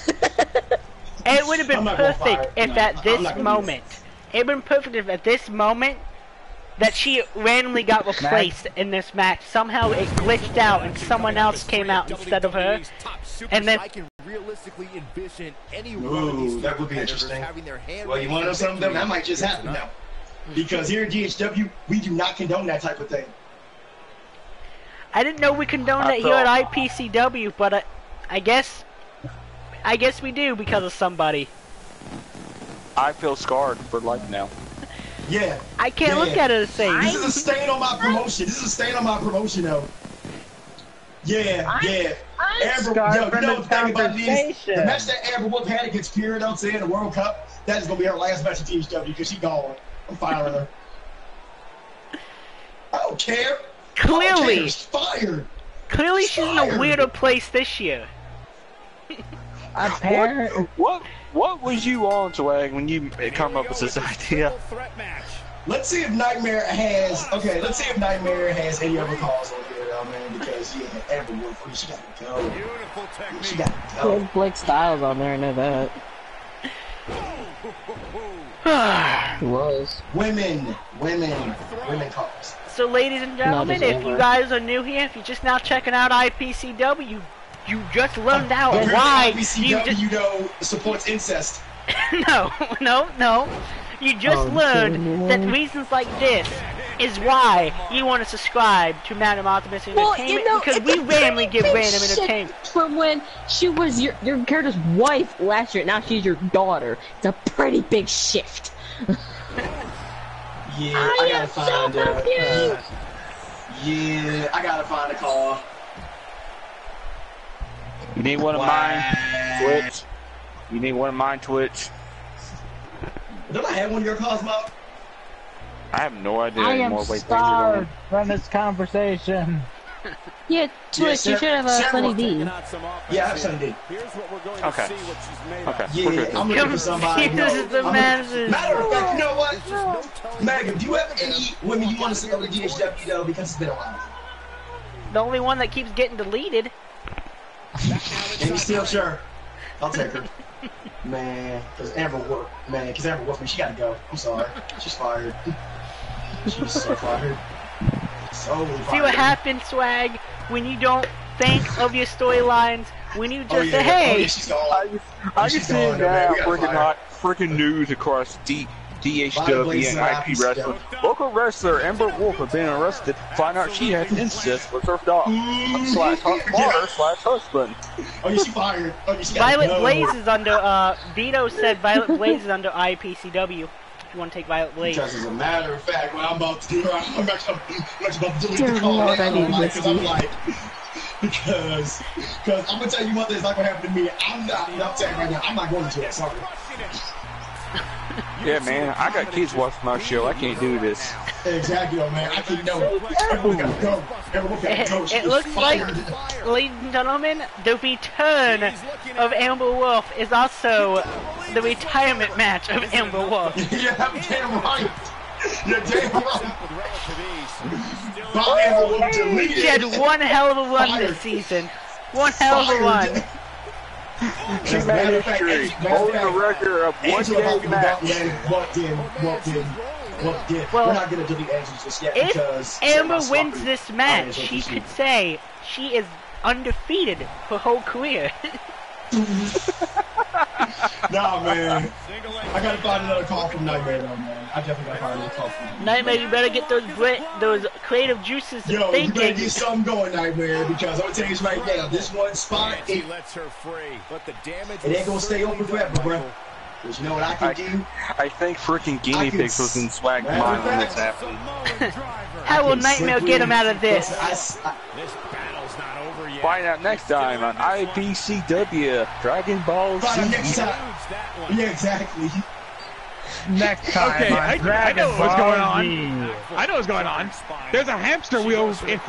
It would have been I'm not gonna perfect fire- if no, at I'm this not gonna do moment, it would have been perfect if at this moment that she randomly got replaced in this match. Somehow it glitched out and someone else came out instead of her. And then I can realistically envision any Ooh, that would be interesting. Well, you want to know something? That might just happen now. Because here at GHW, we do not condone that type of thing. I didn't know we condoned it here at IPCW, but I guess we do because of somebody. I feel scarred for life now. Yeah. I can't look at it the same. This is a stain on my promotion. This is a stain on my promotion, though. Yeah, yeah. Amber, scarred yo, you from know the the thing about me is, conversation. the match that Amber Wolf had against Pierre, don't say in the World Cup, that is gonna be her last match at GHW because she gone. I'm firing her. I don't care. Clearly. Fired. Clearly she's in a weirder place this year. What was you on, Swag, when you come up with this idea? Let's see if Nightmare has. Okay, let's see if Nightmare has any other calls on here, though, man. Because yeah, Amber Wolf, she gotta go. She gotta go. There's Blake Styles on there, I know that. He was. Women calls. So, ladies and gentlemen, if you guys are new here, if you're just now checking out IPCW, you just learned out why IPCW supports incest. No. You just learned that reasons like this is why you want to subscribe to Madam Optimus Entertainment, because we randomly give random entertainment. From when she was your character's wife last year, now she's your daughter. It's a pretty big shift. Yeah, I gotta find her. Yeah, I gotta find a call. You need one of mine, Twitch. You need one of mine, Twitch. Don't I have one of your calls, Mo? I have no idea I anymore. am Wait, starved from this conversation. Yeah, Twitch, you should have a Sunny D. Yeah, I have Sunny D. Okay. Yeah, I'm looking for somebody. Matter of fact, you know what? Megan, do you have any women you want to see over DHW, though? Because it's been a while. The only one that keeps getting deleted. And you still sure? I'll take her. Man, because Amber Wolf, she gotta go. I'm sorry. She's fired. She's so fired. So fired. See what happens, Swag, when you don't think of your storylines, when you just say, hey. I can see now freaking news across DHW and IP Wrestling. Local wrestler Amber Wolf has been arrested. Find out she has incest with her daughter /husband. Oh, yeah, she fired. Oh, she Violet Blaze is under, Vito said Violet Blaze is under IPCW. If you want to take Violet Blaze. Because as a matter of fact, what I'm about to do, I'm actually about to delete the call because I'm like, because I'm going to tell you one thing's not going to happen to me. I'm telling you right now, I'm not going to that, sorry. Yeah, man, I got kids watching my show. I can't do this. Exactly, man. I can't know. Everyone gotta go. Everyone gotta go. It looks like, ladies and gentlemen, the return of Amber Wolf is also the retirement match of Amber Wolf. Yeah, damn right. You're damn right. Bob Amber Wolf deleted. She had one hell of a run this season. One hell of a run. She made history, holding a record of one game match. Walked in. Well, we're not gonna delete Angela just yet if because Amber wins this match, she could say she is undefeated her whole career. Nah, man. I gotta find another call from Nightmare, though, man. I definitely gotta find another call from Nightmare. Nightmare, you better get those creative juices thinking. You better get something going, Nightmare, because I'm gonna tell you this right now. This one spot, it ain't gonna stay open forever, bro. Because you know what I can do? I think freaking Guinea Pigs was in Swag's mind when this happened. How will Nightmare get him out of this? Find out next time on IPCW Dragon Ball Z. Next time. Yeah, exactly. Next time. Okay, I know what's going on. I know what's going on. There's a hamster wheel in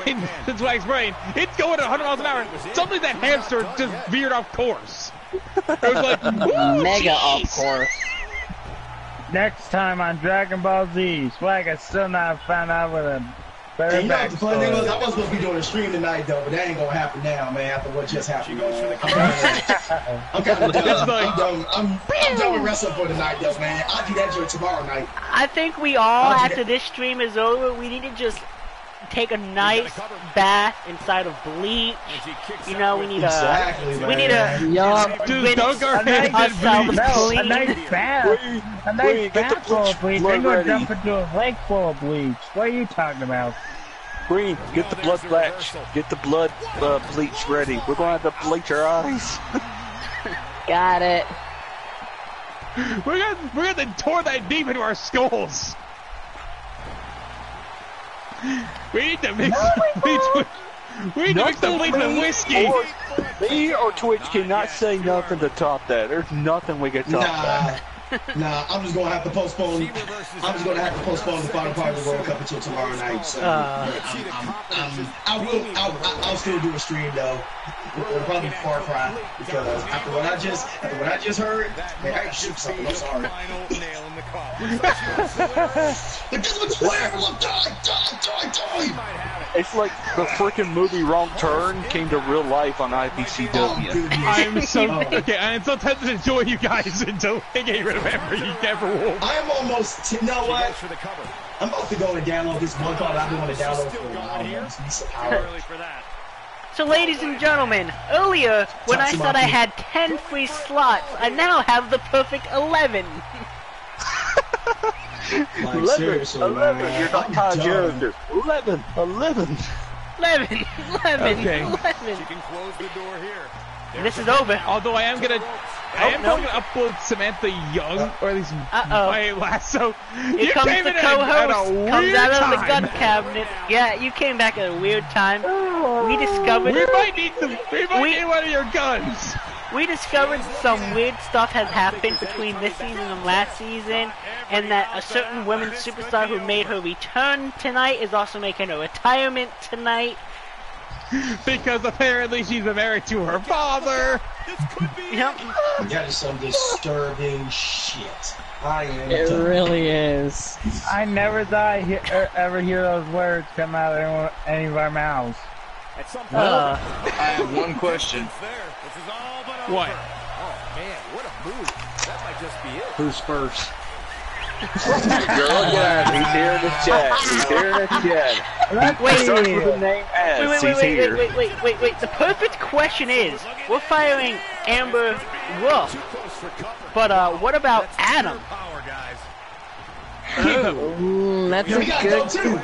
Swag's brain. It's going at 100 miles an hour. Suddenly that hamster just veered off course. It was like, mega off course. Next time on Dragon Ball Z, Swag has still not found out with a better you know what the funny thing was? I was supposed to be doing a stream tonight, though, but that ain't gonna happen now, man, after what just happened. I'm kind of done. I'm done with wrestling for tonight, though, man. I'll do that joint tomorrow night. I think we all, after this stream is over, we need to just take a nice bath inside of bleach. You know, we need a dude, don't go ahead ourselves clean. A nice bath. A nice bath full of bleach. Then go jump into a lake full of bleach. What are you talking about? Green, get the blood bleach. Get the blood bleach ready. We're gonna have to bleach our eyes. Got it. We're gonna tore that deep into our skulls. We need to mix bleach with the bleach with whiskey. Me or Twitch cannot say nothing to top that. There's nothing we can top that. Nah, I'm just gonna have to postpone. I'm just gonna have to postpone the final part of the World Cup until tomorrow night. So I'll still do a stream though. It'll probably be Far Cry because after what I just heard, man, I gotta shoot something. I'm sorry. It's like the freaking movie Wrong Turn came to real life on IPCW. I'm so I'm so tempted to join you guys until they get rid of Everwolf. I am almost. You know what? I'm about to go and download this one called I've been wanting to download for a while. So, ladies and gentlemen, earlier when I said I had 10 free slots, I now have the perfect 11. Like, 11. You're not Todd Jones. 11. Okay. 11. She can close the door here. This is over. Although I am gonna upload Samantha Young, or at least my last. So Here comes the co-host. Comes out of the gun cabinet. Yeah, you came back at a weird time. We discovered. We might need one of your guns. We discovered some weird stuff has happened between this season and last season, and that a certain women's superstar who made her return tonight is also making a retirement tonight. Because apparently she's married to her father. Yep. That is some disturbing shit. It really is. I never thought I'd ever hear those words come out of any of our mouths. I have one question. What? Oh man, what a move. That might just be it. Who's first? Girl, yeah, he's here in the chat. Wait. Starts with the name S. Wait. The perfect question is, we're firing Amber Wolf, but what about Adam? That's You gotta go too.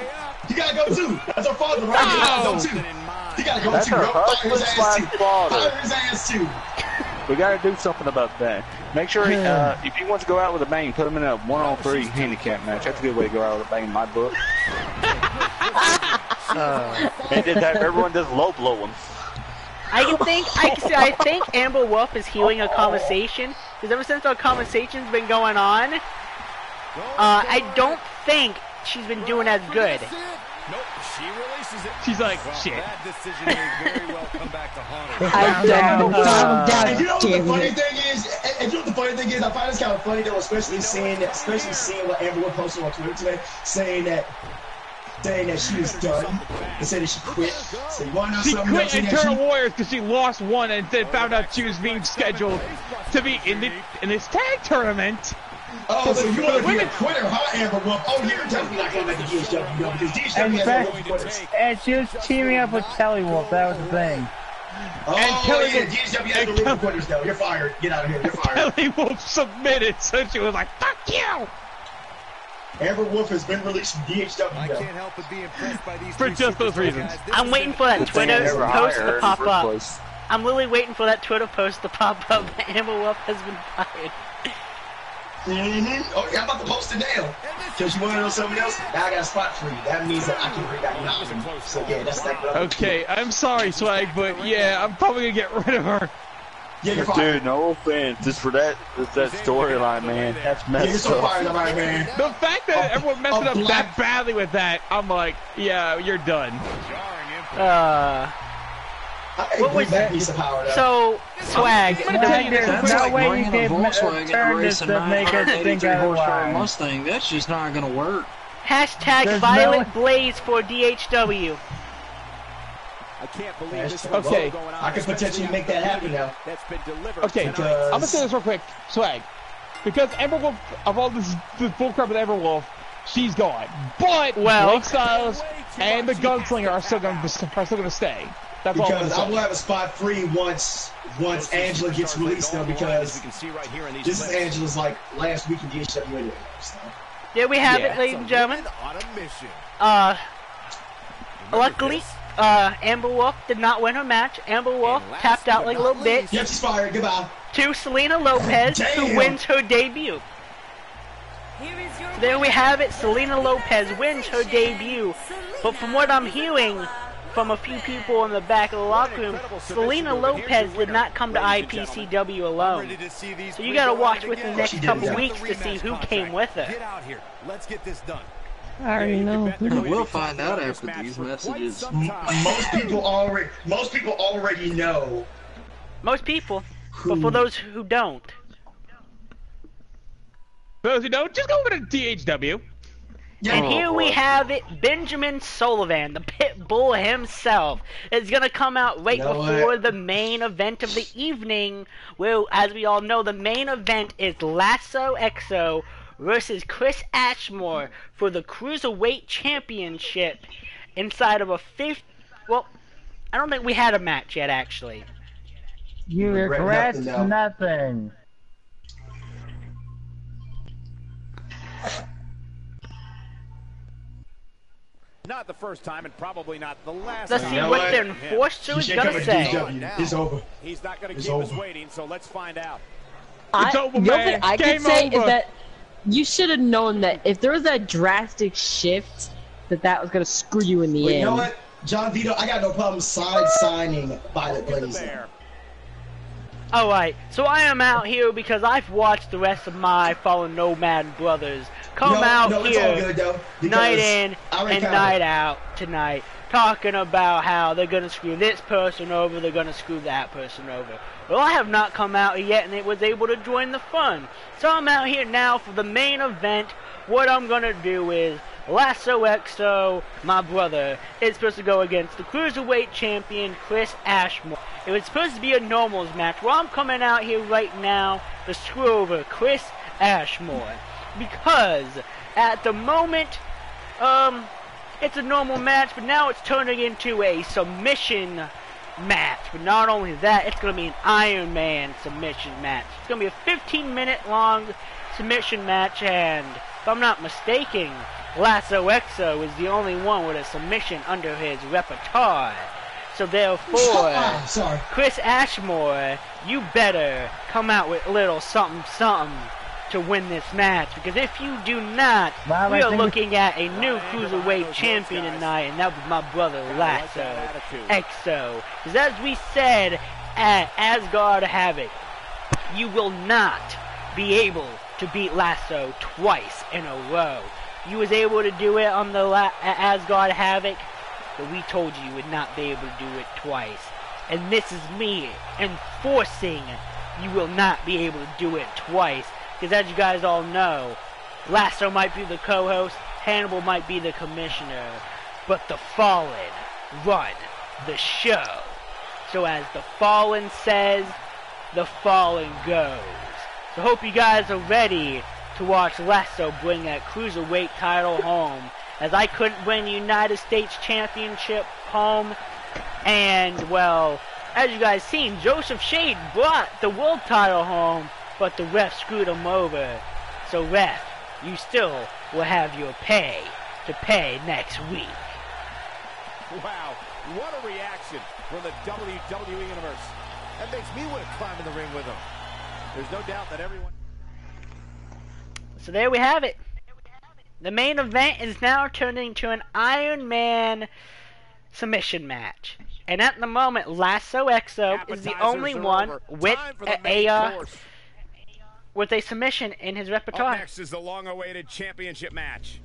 You gotta go too. That's our father, right? You gotta go too. You gotta go That's too. her Fire his husband ass too. / father. Fire his ass too. We gotta do something about that. Make sure if he wants to go out with a bang, put him in a 1-on-3 handicap match. That's a good way to go out with a bang in my book. And then have everyone just low blow him. I think Amber Wolf is healing a conversation, because ever since our conversation's been going on, I don't think she's been doing as good. Nope, she releases it. She's like, shit. That decision may very well come back to haunt her. And you know what the funny thing is? And you know what the funny thing is? I find this kind of funny though, especially seeing what Amber Wolf posted on Twitter today, saying that she was done and saying that she quit. So you want to know She something quit else? Eternal Warriors because she lost one and then found out she was being scheduled to be in this tag tournament. Oh, so you want to be a quitter, huh, Amber Wolf? Oh, you're definitely not going back to DHW, though, because DHW has no quitters. And she was teaming up with Kelly Wolf, that was the thing. Oh, yeah, DHW has no room for quitters, though. You're fired. Get out of here. You're fired. Kelly Wolf submitted, so she was like, fuck you! Amber Wolf has been released from DHW, I can't help but be impressed by these for just those reasons. I'm waiting for that Twitter post to pop up. I'm literally waiting for that Twitter post to pop up that Amber Wolf has been fired. Oh, yeah, I'm about to post it now. Because you want to know something else? Now I got a spot for you. That means that I can bring back now. So, yeah, that's that. Okay, I'm sorry, Swag, but yeah, I'm probably going to get rid of her. Yeah, you're fired. Dude, no offense. Just for that storyline, man. That's messed up. You're so fired, man. The fact that everyone messed it up that badly with that, I'm like, yeah, you're done. What was that piece of power, so, Swag, That's like way bringing you a can Volkswagen turn and this racing to make us think 983 horsepower otherwise. Mustang. That's just not going to work. Hashtag There's Violet Blaze for DHW. I can't believe this is Okay. going on. I can potentially make that happen now. That's been delivered. Okay, I'm going to say this real quick, Swag. Because Amber Wolf, of all this bullcrap with Amber Wolf, she's gone. But Blake Styles and the Gunslinger are still going to stay. That's all because I will have a spot free once Angela gets released now, because this is Angela's like last week in DHW anyway. So. There we have it, ladies and gentlemen. Luckily, Amber Wolf did not win her match. Amber Wolf tapped out like a little bitch. Yep, she's fired. Goodbye. To Selena Lopez, who wins her debut. There we have it. Selena Lopez wins her debut. But from what I'm hearing, from a few people in the back of the locker room, Selena Lopez did not come to IPCW alone. So you gotta watch with the next couple weeks to see who came with her. Get out here. Let's get this done. I already know. We'll find out after these messages. Most people already know. Most people, but for those who don't. Those who don't, just go over to DHW. And here we have it, Benjamin Sullivan, the pit bull himself, is going to come out right before the main event of the evening. Well, as we all know, the main event is Lasso Exo versus Chris Ashmore for the Cruiserweight Championship inside of a fifth... Well, I don't think we had a match yet, actually. You regret nothing. Not the first time and probably not the last Let's time. see what the enforcer is going to say. It's over. He's not going to keep us waiting, so let's find out. It's over, the only man. thing I Game could say over. is that you should have known that if there was a drastic shift, that was going to screw you in the end. You know what? John Vito, I got no problem signing Violet Blazing. Alright, so I am out here because I've watched the rest of my fallen Nomad brothers come out here night in and night out tonight, talking about how they're going to screw this person over, they're going to screw that person over. Well, I have not come out yet and it was able to join the fun. So I'm out here now for the main event. What I'm going to do is Lasso Exo, my brother, is supposed to go against the Cruiserweight Champion, Chris Ashmore. It was supposed to be a normals match. Well, I'm coming out here right now to screw over Chris Ashmore. Because at the moment, it's a normal match, but now it's turning into a submission match. But not only that, it's going to be an Iron Man submission match. It's going to be a 15-minute long submission match, and if I'm not mistaken, Lasso Exo is the only one with a submission under his repertoire. So therefore, Chris Ashmore, you better come out with a little something something to win this match, because if you do not, we are looking at a new Cruiserweight champion tonight, and that was my brother Lasso Exo. Because as we said at Asgard Havoc, you will not be able to beat Lasso twice in a row. You was able to do it on the Asgard Havoc, but we told you would not be able to do it twice. And this is me enforcing you will not be able to do it twice. Because as you guys all know, Lasso might be the co-host, Hannibal might be the commissioner, but the Fallen run the show. So as the Fallen says, the Fallen goes. So hope you guys are ready to watch Lasso bring that Cruiserweight title home, as I couldn't bring the United States Championship home, and well, as you guys seen, Joseph Shade brought the world title home, but the ref screwed him over. So ref, you still will have your pay to pay next week. Wow, what a reaction from the WWE Universe. That makes me want to climb in the ring with him. There's no doubt that everyone... So there we have it. The main event is now turning into an Iron Man submission match. And at the moment, Lasso Exo is the only one with a submission in his repertoire. Up next is the long-awaited championship match.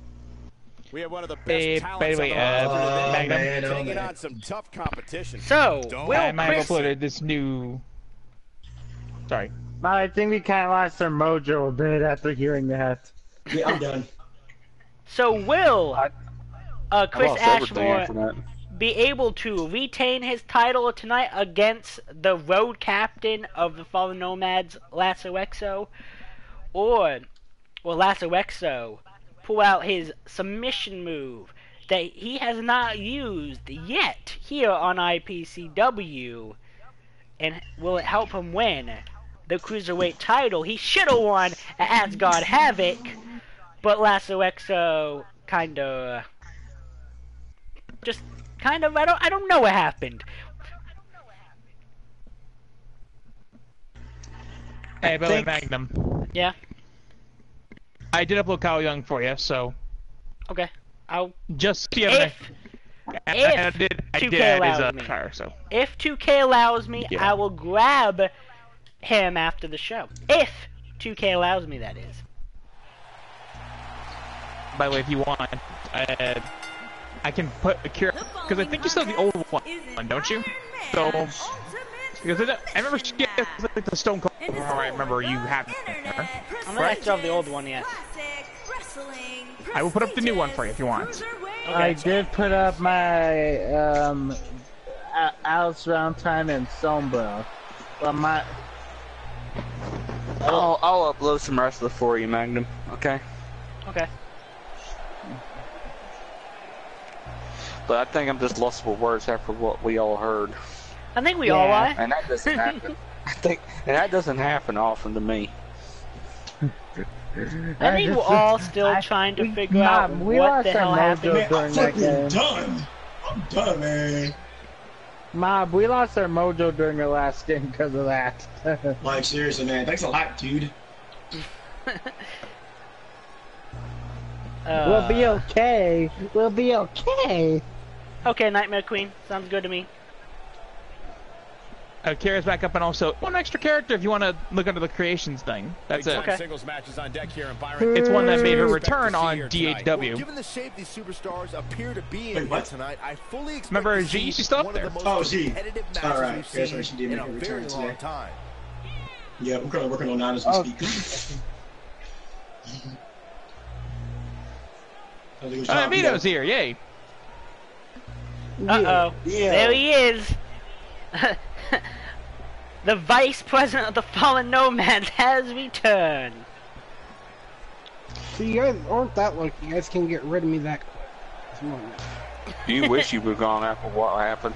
We have one of the best talents on the roster today, taking on some tough competition. So, I might have uploaded this new... Sorry. But I think we kind of lost our mojo a bit after hearing that. Yeah, I'm done. So will Chris Ashmore be able to retain his title tonight against the road captain of the Fallen Nomads, Lasso Exo? Or will Lasso Exo pull out his submission move that he has not used yet here on IPCW? And will it help him win the Cruiserweight title? He should have won at Asgard Havoc, but Lasso Exo I don't know what happened. Hey, Billy Magnum. Yeah? I did upload Kyle Young for you, so... Okay. I'll... Just... If 2K allows me. So. If 2K allows me, yeah. I will grab him after the show. If 2K allows me, that is. By the way, if you want, I can put a cure, because I think you still have the old one, don't you? So, because I remember she has like the Stone Cold. I remember you having her. I still have the old one, yes. I will put up the new one for you if you want. Okay. I did put up my Alex Valentine and Sombra, but my. I'll upload some wrestler for you, Magnum. Okay. Okay. But I think I'm just lost for words after what we all heard. I think we all are. And that doesn't happen. And that doesn't happen often to me. I think we're all still trying to figure out what the hell happened. Man, I'm fucking done. I'm done, man. Mob, we lost our mojo during the last game because of that. Like, seriously, man. Thanks a lot, dude. We'll be okay. We'll be okay. Okay, Nightmare Queen. Sounds good to me. Kira's back up, and also one extra character if you want to look under the creations thing. That's it. Okay. Singles matches on deck here in Byron. It's one that made her return on DHW. Well, given the shape these superstars appear to be in here tonight, I fully expect remember to see she's still up there. Oh, G. All right. That's right. She did make a return today. Time. Yeah, we're currently working on that as we speak. Vito's here, yay! Uh-oh. Yeah. There he is! The Vice President of the Fallen Nomads has returned! See, you guys aren't that lucky. You guys can get rid of me that quick. Come on now. You wish you were gone after what happened.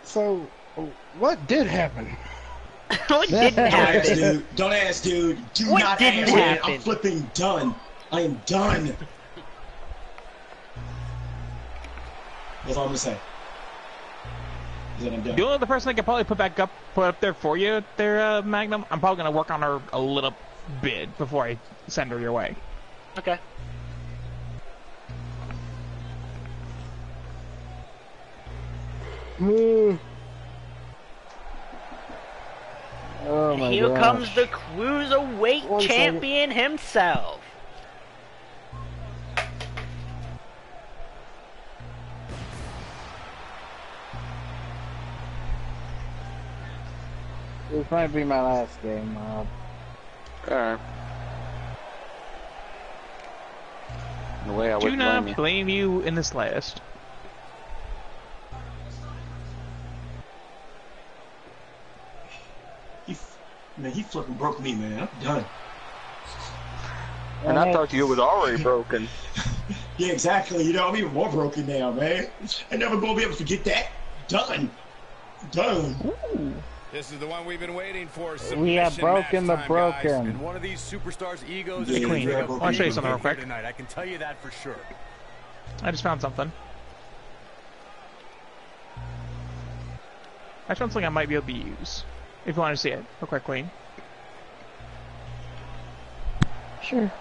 So, what did happen? What didn't happen? Don't ask, dude. Do What not didn't ask, man. happen? I'm flipping done. I am done. That's all I'm gonna say. Is that I'm done. The only other person I could probably put up there for you, there, Magnum. I'm probably gonna work on her a little bit before I send her your way. Okay. Oh my Here gosh. comes the Cruiserweight Champion himself. This might be my last game, Mob. Alright. The way I Do would not blame you in this last. Man, he fucking broke me, man. I'm done. And I thought you was already broken. Yeah, exactly. You know, I'm even more broken now, man. I'm never gonna be able to forget that. Done. Done. Ooh. This is the one we've been waiting for. We have broken the broken. Guys. And one of these superstars' egos Hey, Queen, I want to show you something real quick. Tonight. I can tell you that for sure. I just found something. I found something I might be able to use. If you want to see it, real quick, Queen. Sure.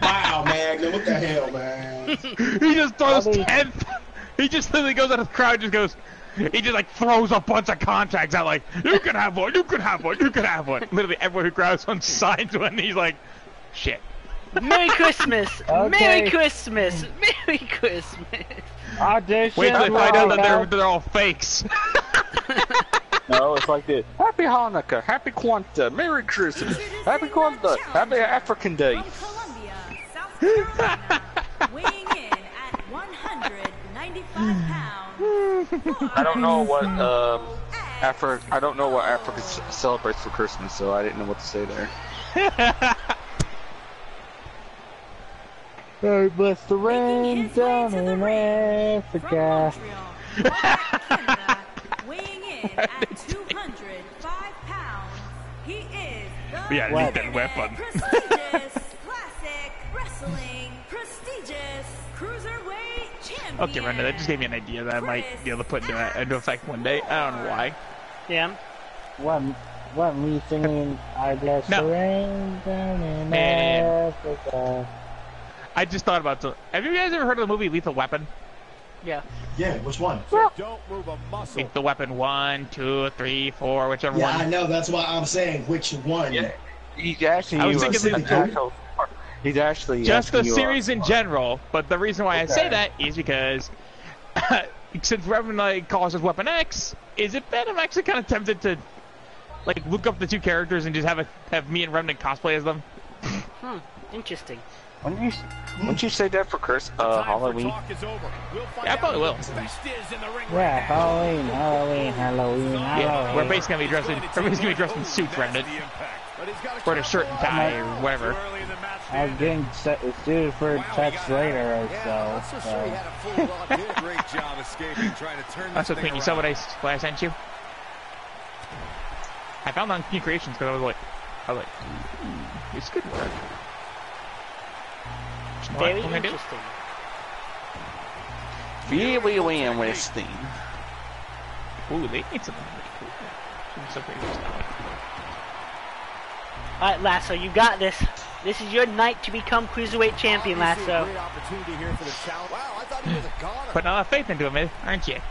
Wow, man. What the hell, man? He just throws 10. He just literally goes out of the crowd, just goes. He just like throws a bunch of contracts out, like you can have one, you can have one, you can have one. Literally everyone who grabs one signs one. He's like, shit. Merry Christmas! Okay. Merry Christmas! Merry Christmas! Audition. Wait till they find out that they're all fakes. No, it's like this. Happy Hanukkah, Happy Kwanzaa, Merry Christmas, Happy Kwanzaa, Happy African Day. From Columbia, South Carolina, weighing in at 195 pounds. I don't know what I don't know what Africa celebrates for Christmas, so I didn't know what to say there. God bless the rain down in Africa. Canada, weighing in at 205 pounds, he is the Yeah, lethal weapon. prestigious classic wrestling prestigious cruiserweight champion. Okay, Brenda, that just gave me an idea that I might be able to put into effect one day. I don't know why. Yeah. One. What, me singing I Bless the Rain down in Africa? I just thought about it. Have you guys ever heard of the movie Lethal Weapon? Yeah. Yeah, which one? Don't move a muscle. Lethal Weapon 1, 2, 3, 4, whichever one. Yeah, I know. That's why I'm saying which one. Yeah. He's asking I you. was thinking He's actually just the asking you series in general. But the reason why I say that is because since Reverend like calls us Weapon X, is it bad? I'm actually kind of tempted to like look up the two characters and just have me and Reverend cosplay as them. Interesting. Wouldn't you say that for Halloween? Yeah, I probably will. Yeah, Halloween. Yeah, we're basically gonna be dressed in suits, Remnant. Or in a shirt and tie or whatever. I was getting suited for a text later or so. That's what Queen, you saw what I sent you? I found on New Creations because I was like, it's good work. Very interesting. Very interesting. Ooh, they need some pretty good stuff. Alright, Lasso, you got this. This is your night to become Cruiserweight Champion, Lasso. Putting a lot of faith into him, aren't you?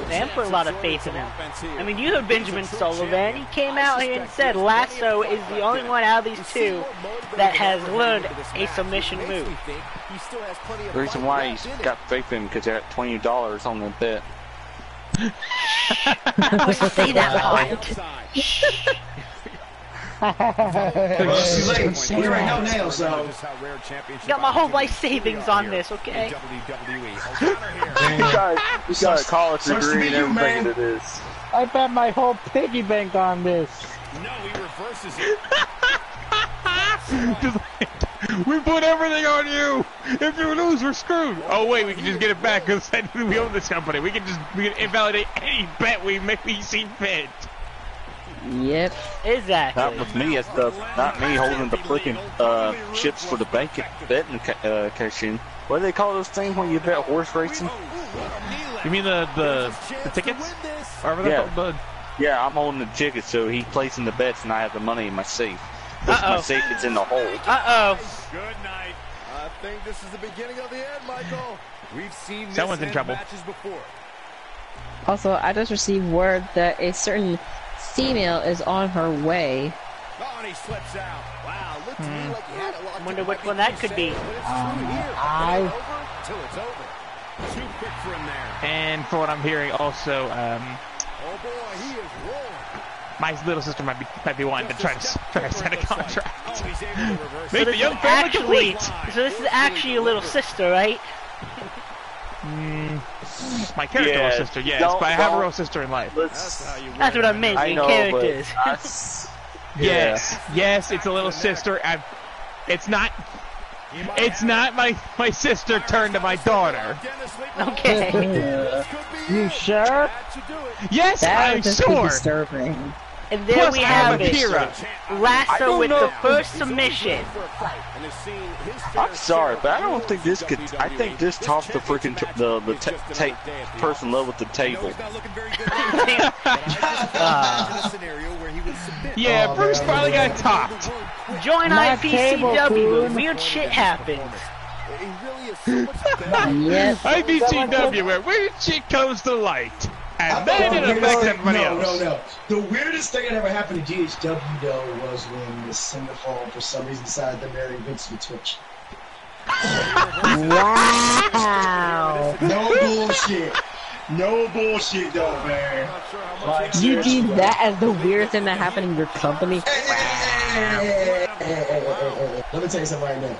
They have put a lot of faith in him. I mean, you heard Benjamin Sullivan. He came out here and said Lasso is the only one out of these two that has learned a submission move. The reason why he's got faith in him because they're at $20 on the bet. I would say that part. We're right now, so Got my whole life savings on this, okay? You got a college degree and everything it is. I bet my whole piggy bank on this. No, he reverses it. We put everything on you! If you lose, we're screwed! Oh wait, we can just get it back because we own this company. We can invalidate any bet we see fit. Yep. Exactly. Not with me, it's not me holding the freaking chips for the betting cashin. What do they call those things when you bet horse racing? You mean the tickets? Yeah, I'm holding the tickets, so he's placing the bets and I have the money in my safe. My safe is in the hole. Good night. I think this is the beginning of the end, Michael. We've seen this Someone's in trouble. matches before. Also, I just received word that a certain female is on her way. Oh, and he slips out. Wow, looked to me like he had it locked in. Wonder which one that could be. Till it's over. Too quick for him there. And for what I'm hearing, also, Oh boy, he is rolling. my little sister might be wanting to try to sign a contract. Oh, he's able to reverse. Make the young family complete. So this is actually your little sister, right? My character little sister, yes, but I have a real sister in life. That's what I meant, your characters. Yes, it's a little sister. It's not my sister turned to my daughter. Okay. You sure? Yes, I'm sure. Disturbing. And there Plus, we have I'm it. Akira. Lasso with the first submission. I'm sorry, but I don't think this could. I think this tops the freaking person level at the table. Yeah, Bruce finally got topped. Join My IPCW. Weird shit happens. Yep. IPCW, where weird shit comes to light. And then it affects everybody else. No. The weirdest thing that ever happened to GHW, though, was when the Cinderfall, for some reason, decided to marry Vince with Twitch. Wow. No bullshit, though, man. Like, You do that as the weirdest thing that happened in your company? Let me tell you something right now.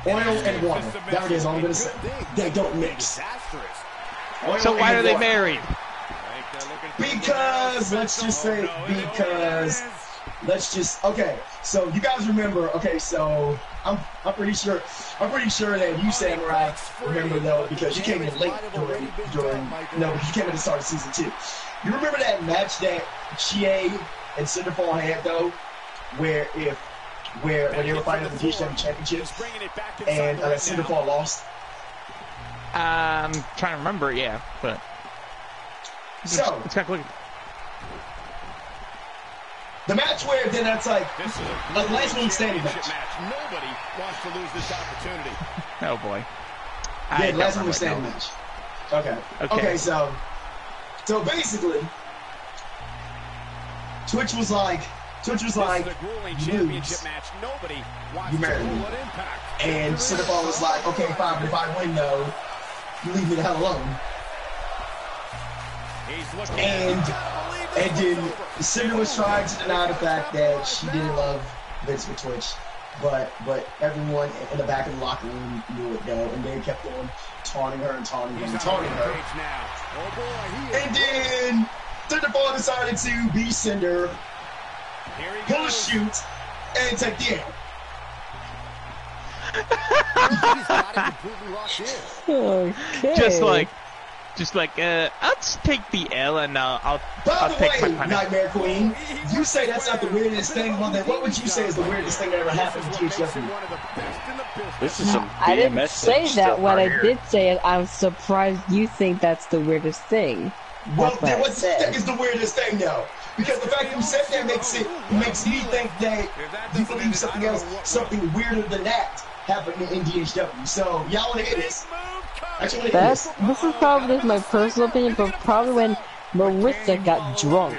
Oil and water. That is all I'm going to say. They don't mix. So why are they married? Because, okay, so you guys remember, so I'm pretty sure that you said right, remember though, because you came in late during you came in the start of season 2. You remember that match that Chie and Cinderfall had though, where they were fighting for the GHW Championship, and Cinderfall lost? I'm trying to remember, yeah, but so it's kind of The match where then that's like last one standing match. Nobody wants to lose this opportunity. Oh boy. Yeah, last one standing match. Okay, so basically, Twitch was like, you lose, you marry me. And Cinnabon was like, okay, fine, but if I win though, you leave me the hell alone. And then Cinder was trying to deny the fact that she didn't love Vince with Twitch, but everyone in the back of the locker room knew it though, and they kept on taunting her and taunting her and taunting her. And then Thunderball decided to be Cinder, pull a shoot, and take the L. Okay. Just like, I'll just take the L and I'll take my punishment. Nightmare Queen, you say that's not the weirdest thing. Well, then what would you say is the weirdest thing that ever happened to THW? This is some I didn't BMS say stuff that. What right I here. did say is I'm surprised you think that's the weirdest thing. Well, then what you think is the weirdest thing, though? Because the fact that you said that makes me think that you believe something else, something weirder than that happened in DHW. So, y'all want to hear this? This is probably my personal opinion, but probably when Marissa got drunk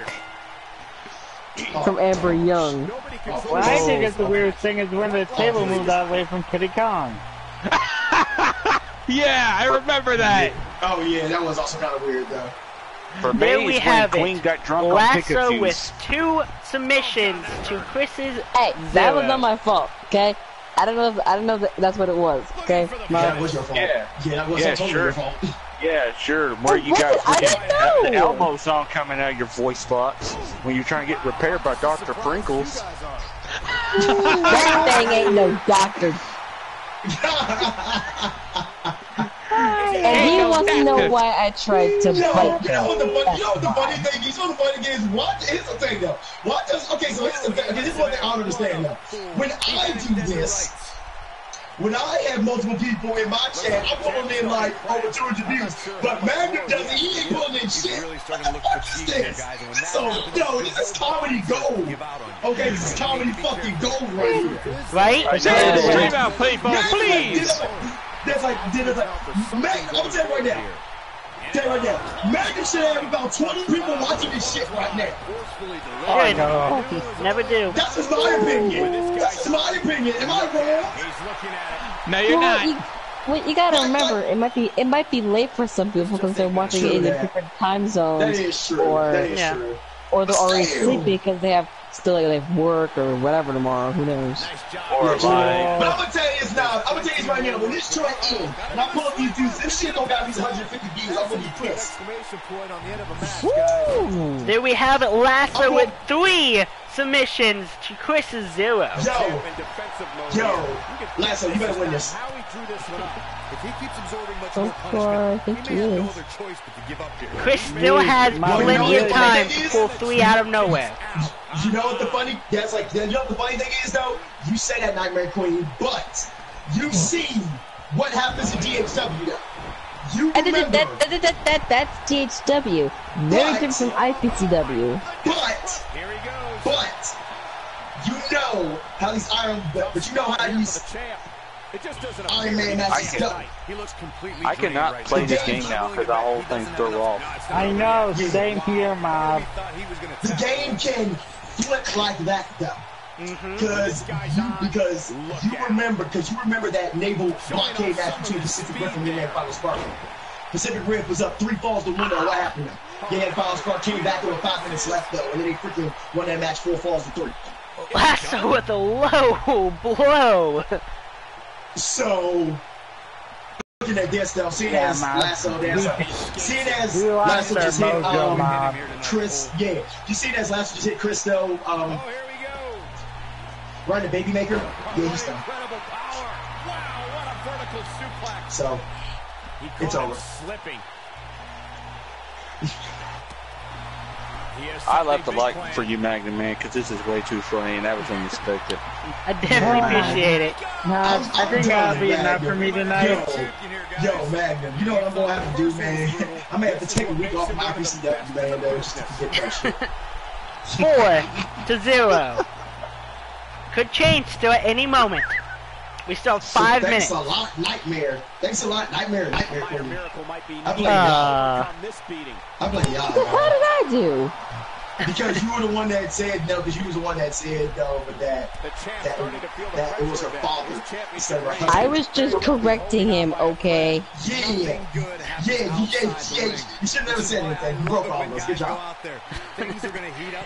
from Amber Young. What I think is the weirdest thing is when the table moved out away from Kitty Kong. Yeah, I remember that. Oh yeah, that was also kind of weird though. For me, There we it's have when Queen it. got drunk on Lasso Pikachu's. with 2 submissions to Chris's Hey, that 0. was not my fault. Okay, I don't know if that's what it was. Okay, That was your fault. Yeah, that was totally sure. your fault. Yeah, sure. Where you What? got I didn't know. the Elmo song coming out of your voice box when you're trying to get repaired by Dr. Prinkles. that thing ain't no doctor. And he wants to know why I tried to bite You know what the funny thing is? Here's the thing though. Okay, so here's the thing. This is one thing I don't understand though. When I do this, when I have multiple people in my chat, I'm pulling in like over 200 views. But Magnum doesn't, he ain't pulling in shit. What the fuck is this? So, yo, this is comedy gold. Okay, this is comedy fucking gold right here. Right? Stream out, people, please. That's like, Magnum, I'm telling you right now. Magnum should have about 20 people watching this shit right now. Good. Never do. That's just my opinion. Am I wrong? No, you're not. You gotta remember, it might be late for some people because they're watching it in different time zones. That is true. True. Or they're already sleeping because they have work or whatever tomorrow. Who knows? Or But I'm gonna tell you this now. I'm gonna tell you this right now. When this joint ends, and I pull up these dudes, this shit don't got these 150 views. I'm gonna be pissed. There we have it. Lasso with 3 submissions to Chris's 0. Yo, Lasso, you better win this. If he keeps absorbing much So more far, I punishment, think he he has no is. other choice but to give up here. Chris still has plenty of time to pull 3 out of nowhere. You know what the funny? You know what the funny thing is though? You say that, Nightmare Queen, but you see what happens to DHW though. You remember. That's THW. Very different from IPCW. But you know how these but you know how these Iron Man matches go. I cannot play this game now because the whole thing's thrown off. I know, same here, Mob. The game can flip like that though. Because you remember that naval blockade match between Pacific Rift and Final Final Spark. Pacific Rift was up 3 falls to 1. What happened? Final Spark came back with 5 minutes left though, and then they freaking won that match 4 falls to 3. Lasso with a low blow. So looking at this though, seeing as Lasso just hit Chris, you see as Lasso just hit Chris though, right the baby maker, he's done. So it's over. I left a like for you, Magnum, man, because this is way too funny, and that was unexpected. I definitely appreciate it. I think that'll be enough for me tonight. Yo, Magnum, you know what I'm going to have to do, man? I'm going to have to take a week off my IPCW, man, though, just to get that shit. 4-0. Could change still at any moment. We still have 5 minutes. Thanks a lot, Nightmare. Thanks a lot, Nightmare. I blame y'all. What did I do? Because you were the one that said no, because you was the one that said no, but that it was her father instead of her husband. I was just correcting him, okay? Yeah. You should have never said anything. You broke all of us. Good job.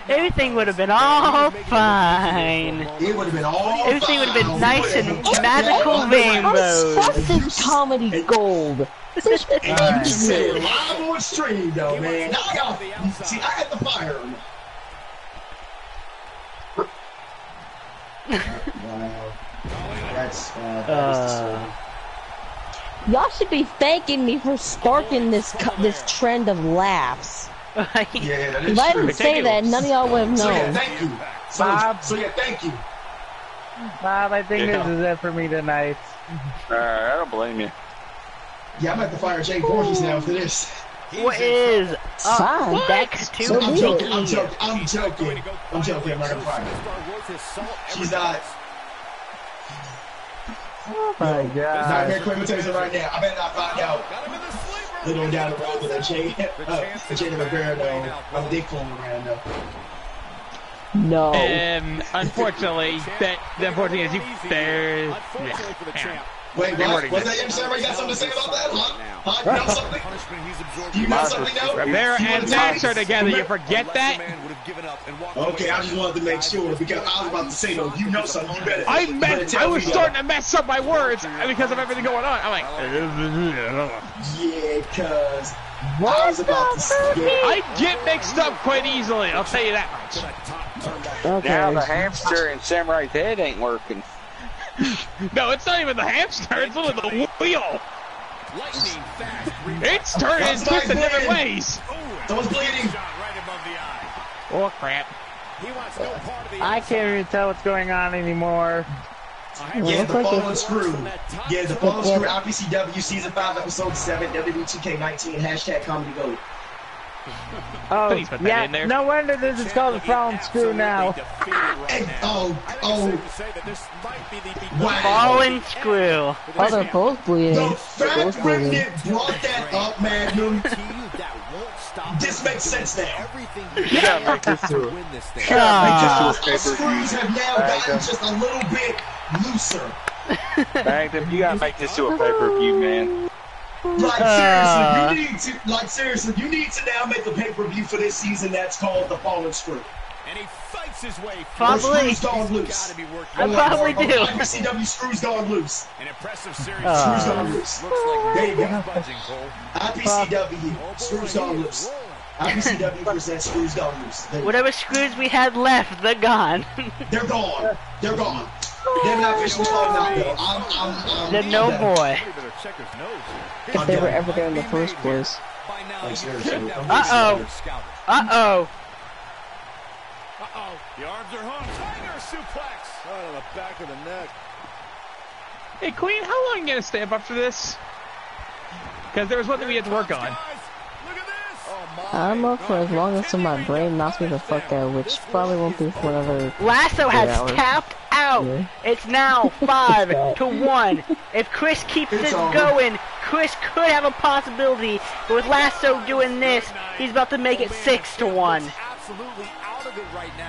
Everything would have been all fine. It would have been all Everything would have been nice and magical rainbows. This comedy gold. And you said it live on stream, though, man. Now y'all see, I had the fire on me. Wow. That's Y'all should be thanking me for sparking this trend of laughs. Yeah, that is if I true. didn't say that, none of y'all would have known. So yeah, thank you. Bob. So yeah, thank you. Bob, I think this is it for me tonight. I don't blame you. Yeah, I'm at the fire Jay Voorhees now for this. What is up? Back to I'm joking. I'm joking. I'm not gonna fire her. She's not. Oh my god. Nightmare Queen, I'm telling you right now. I better not find out. Later on down the road with a Jay Rivera, though. I'm a dick pulling around, though. No. Unfortunately, the unfortunate is you there. Wait, what? Was that Samurai? You got something to say about that? Huh? You know something? Do you know something now? Rivera and Max are together. You forget that? Okay, I just wanted to make sure because I was about to say, though, you know something. You better. I was starting to mess up my words because of everything going on. I'm like, yeah, cause I was about to say. I get mixed up quite easily. I'll tell you that much. Okay. Now the hamster in Samurai's head ain't working. No, it's not even the hamster. It's literally the wheel. It's turning and twisting different ways. Someone's bleeding. Oh crap! I can't even tell what's going on anymore. Yeah, the fallen screw. Yeah, the fallen screw. IPCW season 5, episode 7. WWE 2K19 hashtag comedy gold. Oh, yeah, no wonder this is called the fallen screw now. Wow. Fallen screw. Oh, they're both bleeding. The fact Remnant brought that up, Magnum, this makes sense now. You gotta make this to a Because our screws have now gotten just a little bit looser. Magnum, you gotta make this to a pay-per-view, man. Seriously, you need to now make a pay-per-view for this season that's called The Fallen Screw. And he fights his way. Probably. Screws gone loose. I probably do. IPCW Screws gone loose. An impressive series. Screws gone loose. There you go. Cole. IPCW Screws gone loose. IPCW presents Screws gone loose. Whatever screws we had left, they're gone. They're gone. They're gone. They're not officially falling out though. They're no more. If they were ever there in the first place. Uh-oh. Uh-oh. The arms are hung. Tiger suplex. Right on the back of the neck. Hey, Queen, how long are you gonna stay up after this? Because there was one thing we had to work on. I'm up for as long as my brain knocks me the fuck out, which probably won't be for another Lasso has hours. tapped out. Yeah. It's now 5-1. If Chris keeps this going, Chris could have a possibility. But with Lasso doing this, he's about to make it 6-1.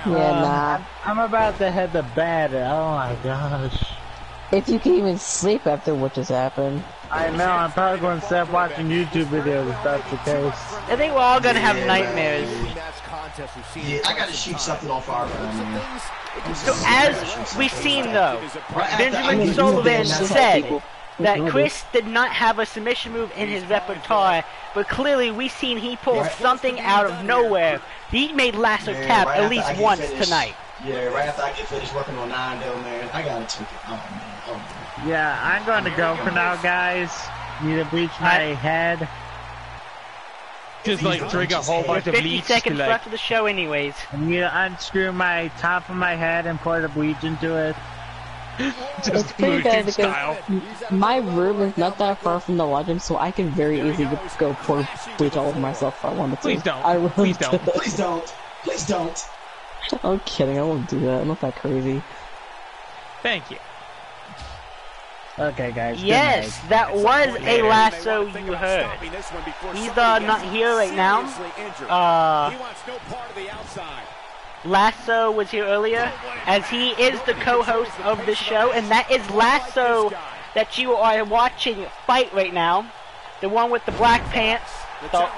Yeah, nah. I'm about to head to bed. Oh my gosh. If you can even sleep after what just happened. I know, I'm probably going to stop watching YouTube videos if that's the case. I think we're all going to have nightmares. Yeah, I got to shoot something off our So as we've seen though, Benjamin Sullivan said that Chris did not have a submission move in his repertoire, but clearly we've seen he pulled something out of nowhere. He made Lasso tap at least once tonight. Yeah, right after I get finished working on 9 though, man, I gotta take it. Oh man. Yeah, I'm going to go for now, guys. Need to bleach my head. Just like drink a whole bunch of 50 bleach. seconds Like, left of the show anyways. I'm gonna unscrew my top of my head and pour the bleach into it. just It's pretty bad because style. my room is not that far from the lunchroom, so I can very easily go pour bleach all over myself if I wanted to. Please don't. I really Please don't. Please don't. Please don't. I'm kidding, I won't do that. I'm not that crazy. Thank you. Okay, guys. Yes, that was a lasso you heard. He's not here right now. Lasso was here earlier, as he is the co-host of the show, and that is Lasso that you are watching fight right now. The one with the black pants,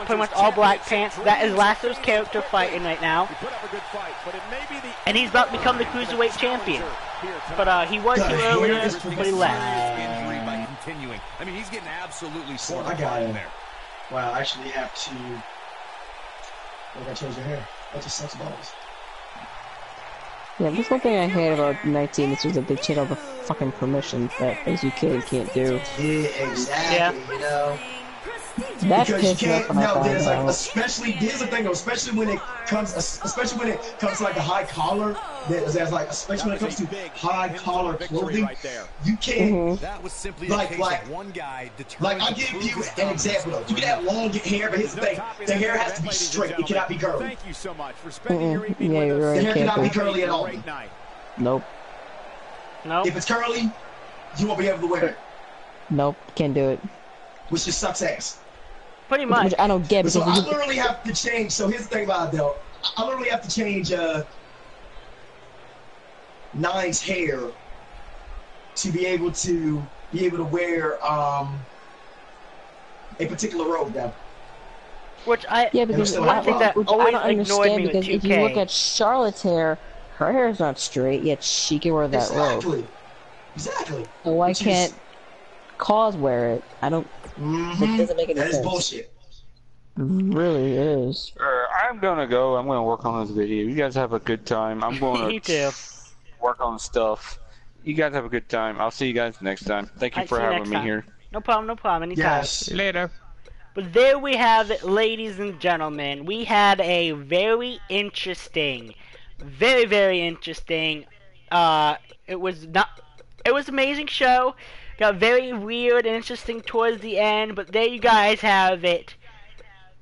pretty much all black pants. That is Lasso's character fighting right now. And he's about to become the Cruiserweight Champion. But he was here earlier, but he left. I mean, he's getting absolutely So I swarmed got in it. there. Wow, I actually have to. I gotta change your hair. That just sucks balls. Yeah, that's one thing I hate about 19 is that they changed all the fucking permissions that as you can't do. Yeah, exactly. Yeah. You know. That Because you pissed me off can't. when I No, found there's like, out. especially here's the thing though. Especially when it comes to like a high collar. There's like, especially when it comes to high collar clothing, you can't. That was simply Like- a case like- of one guy determined Like, I'll to give prove you his an dominance example though. You can have long hair, but here's the thing: the hair has to be straight. It cannot be curly. Thank you so much for spending your evening Yeah, with you're us. The right. hair Can't cannot be do. curly at all. Great night. Nope. Nope. If it's curly, you won't be able to wear it, Nope. Can't do it. which just sucks ass. Pretty much. Which I don't get because So I literally have to change. So here's the thing about it though. I literally have to change Nine's hair to be able to wear a particular robe now. Which I yeah, because And I'm one still thing that which I always don't ignored understand me with because if you 2K. look at Charlotte's hair, her hair is not straight, yet she can wear that robe. Exactly. Exactly. So why Which is- can't Cause wear it? I don't. It doesn't make any That is sense. bullshit. It really is. I'm gonna go. I'm gonna work on this video. You guys have a good time. I'm going Me to too. work on stuff. You guys have a good time. I'll see you guys next time. Thank you I'll for see you having next me time. here. No problem, anytime. Yes. See you later. But there we have it, ladies and gentlemen. We had a very interesting, very interesting. It was an amazing show. Got very weird and interesting towards the end, but there you guys have it.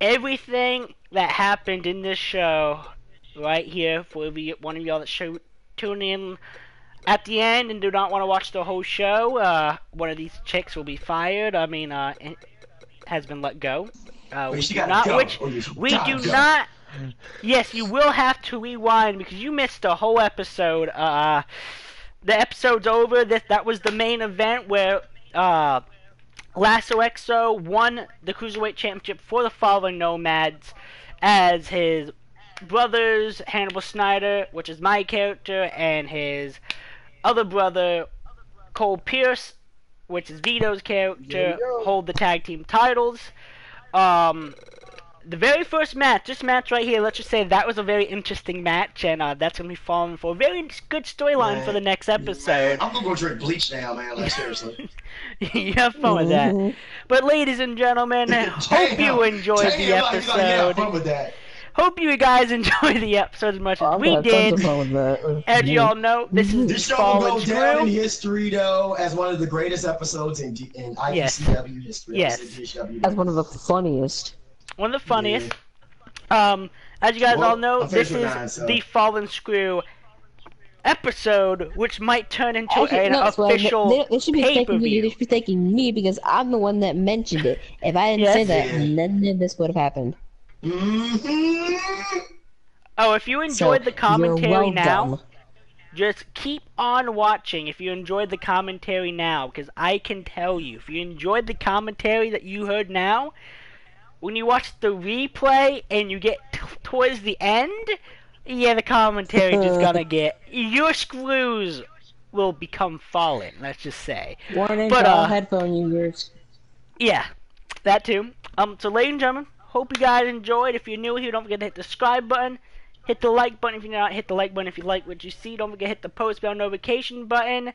Everything that happened in this show, right here, for one of y'all that tune in at the end and do not want to watch the whole show. One of these chicks will be fired. I mean, has been let go. We do not. Yes, you will have to rewind because you missed a whole episode. The episode's over. That was the main event where Lasso Exo won the Cruiserweight Championship for the Fallen Nomads as his brothers, Hannibal Snyder, which is my character, and his other brother, Cole Pierce, which is Vito's character, hold the tag team titles. The very first match, this match right here, let's just say that was a very interesting match, and that's going to be falling for a very good storyline for the next episode. Man, I'm going to go drink bleach now, man. Like, seriously. You have fun with that. But ladies and gentlemen, hope you enjoyed the episode. Have fun with that. Hope you guys enjoyed the episode as much as we did. As you all know, this is This show Fallen will go down in Screw. history, though, as one of the greatest episodes in IPCW history. Yes. As one of the funniest. One of the funniest. As you guys all know, this is the Fallen Screw episode, which might turn into an official they should be thanking you. They should be thanking me because I'm the one that mentioned it. If I didn't say that, none of this would have happened. Oh, if you enjoyed the commentary you're now, welcome. just keep on watching if you enjoyed the commentary now, because I can tell you, if you enjoyed the commentary that you heard now, when you watch the replay and you get towards the end, yeah, the commentary just gonna get, your screws will become fallen, let's just say. Warning for all headphone users. Yeah, that too. So ladies and gentlemen, hope you guys enjoyed. If you're new here, don't forget to hit the subscribe button. Hit the like button if you're not. Hit the like button if you like what you see. Don't forget to hit the post bell notification button.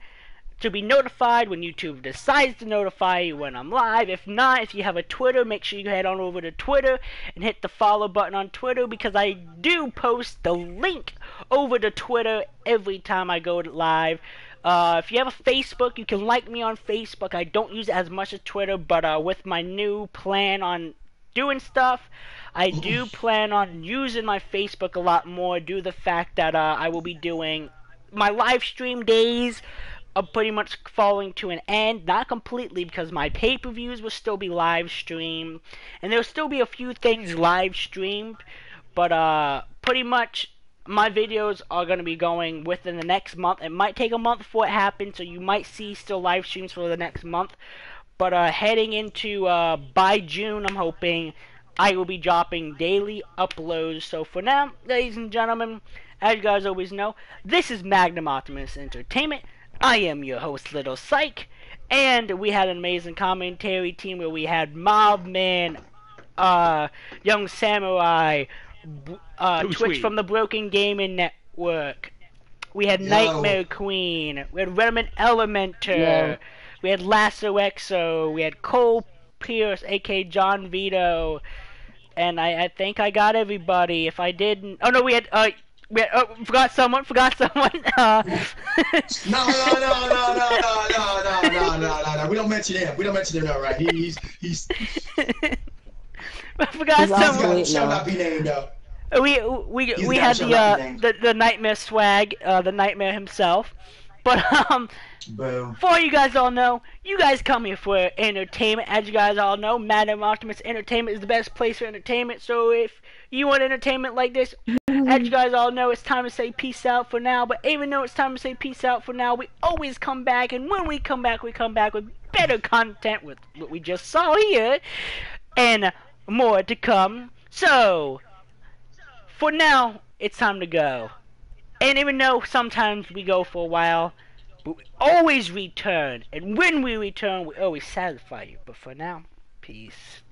to be notified when YouTube decides to notify you when I'm live. If not, if you have a Twitter, make sure you head on over to Twitter and hit the follow button on Twitter, because I do post the link over to Twitter every time I go live. If you have a Facebook, you can like me on Facebook. I don't use it as much as Twitter, but with my new plan on doing stuff, I do plan on using my Facebook a lot more due to the fact that I will be doing my live stream days are pretty much falling to an end. Not completely, because my pay-per-views will still be live streamed, and there'll still be a few things live streamed, but pretty much my videos are going to be going within the next month. It might take a month before it happens, so you might see still live streams for the next month, but heading into by June, I'm hoping I will be dropping daily uploads. So for now, ladies and gentlemen, as you guys always know, this is Magnum Optimus Entertainment. I am your host, Little Psych, and we had an amazing commentary team where we had Mobman, Young Samurai, Twitch from the Broken Gaming Network. We had Nightmare Queen. We had Redmond Elementer. We had Lasso Exo. We had Cole Pierce, aka John Vito. And I think I got everybody. If I didn't, oh no, we had forgot someone. No. We don't mention him. No, right? He's. I forgot someone. Shall not be named though. We had the Nightmare swag, the Nightmare himself. But for you guys all know, you guys come here for entertainment. As you guys all know, Madam Optimus Entertainment is the best place for entertainment. So if you want entertainment like this, as you guys all know, it's time to say peace out for now. But even though it's time to say peace out for now, we always come back. And when we come back with better content, with what we just saw here, and more to come. So for now, it's time to go. And even though sometimes we go for a while, but we always return. And when we return, we always satisfy you. But for now, peace.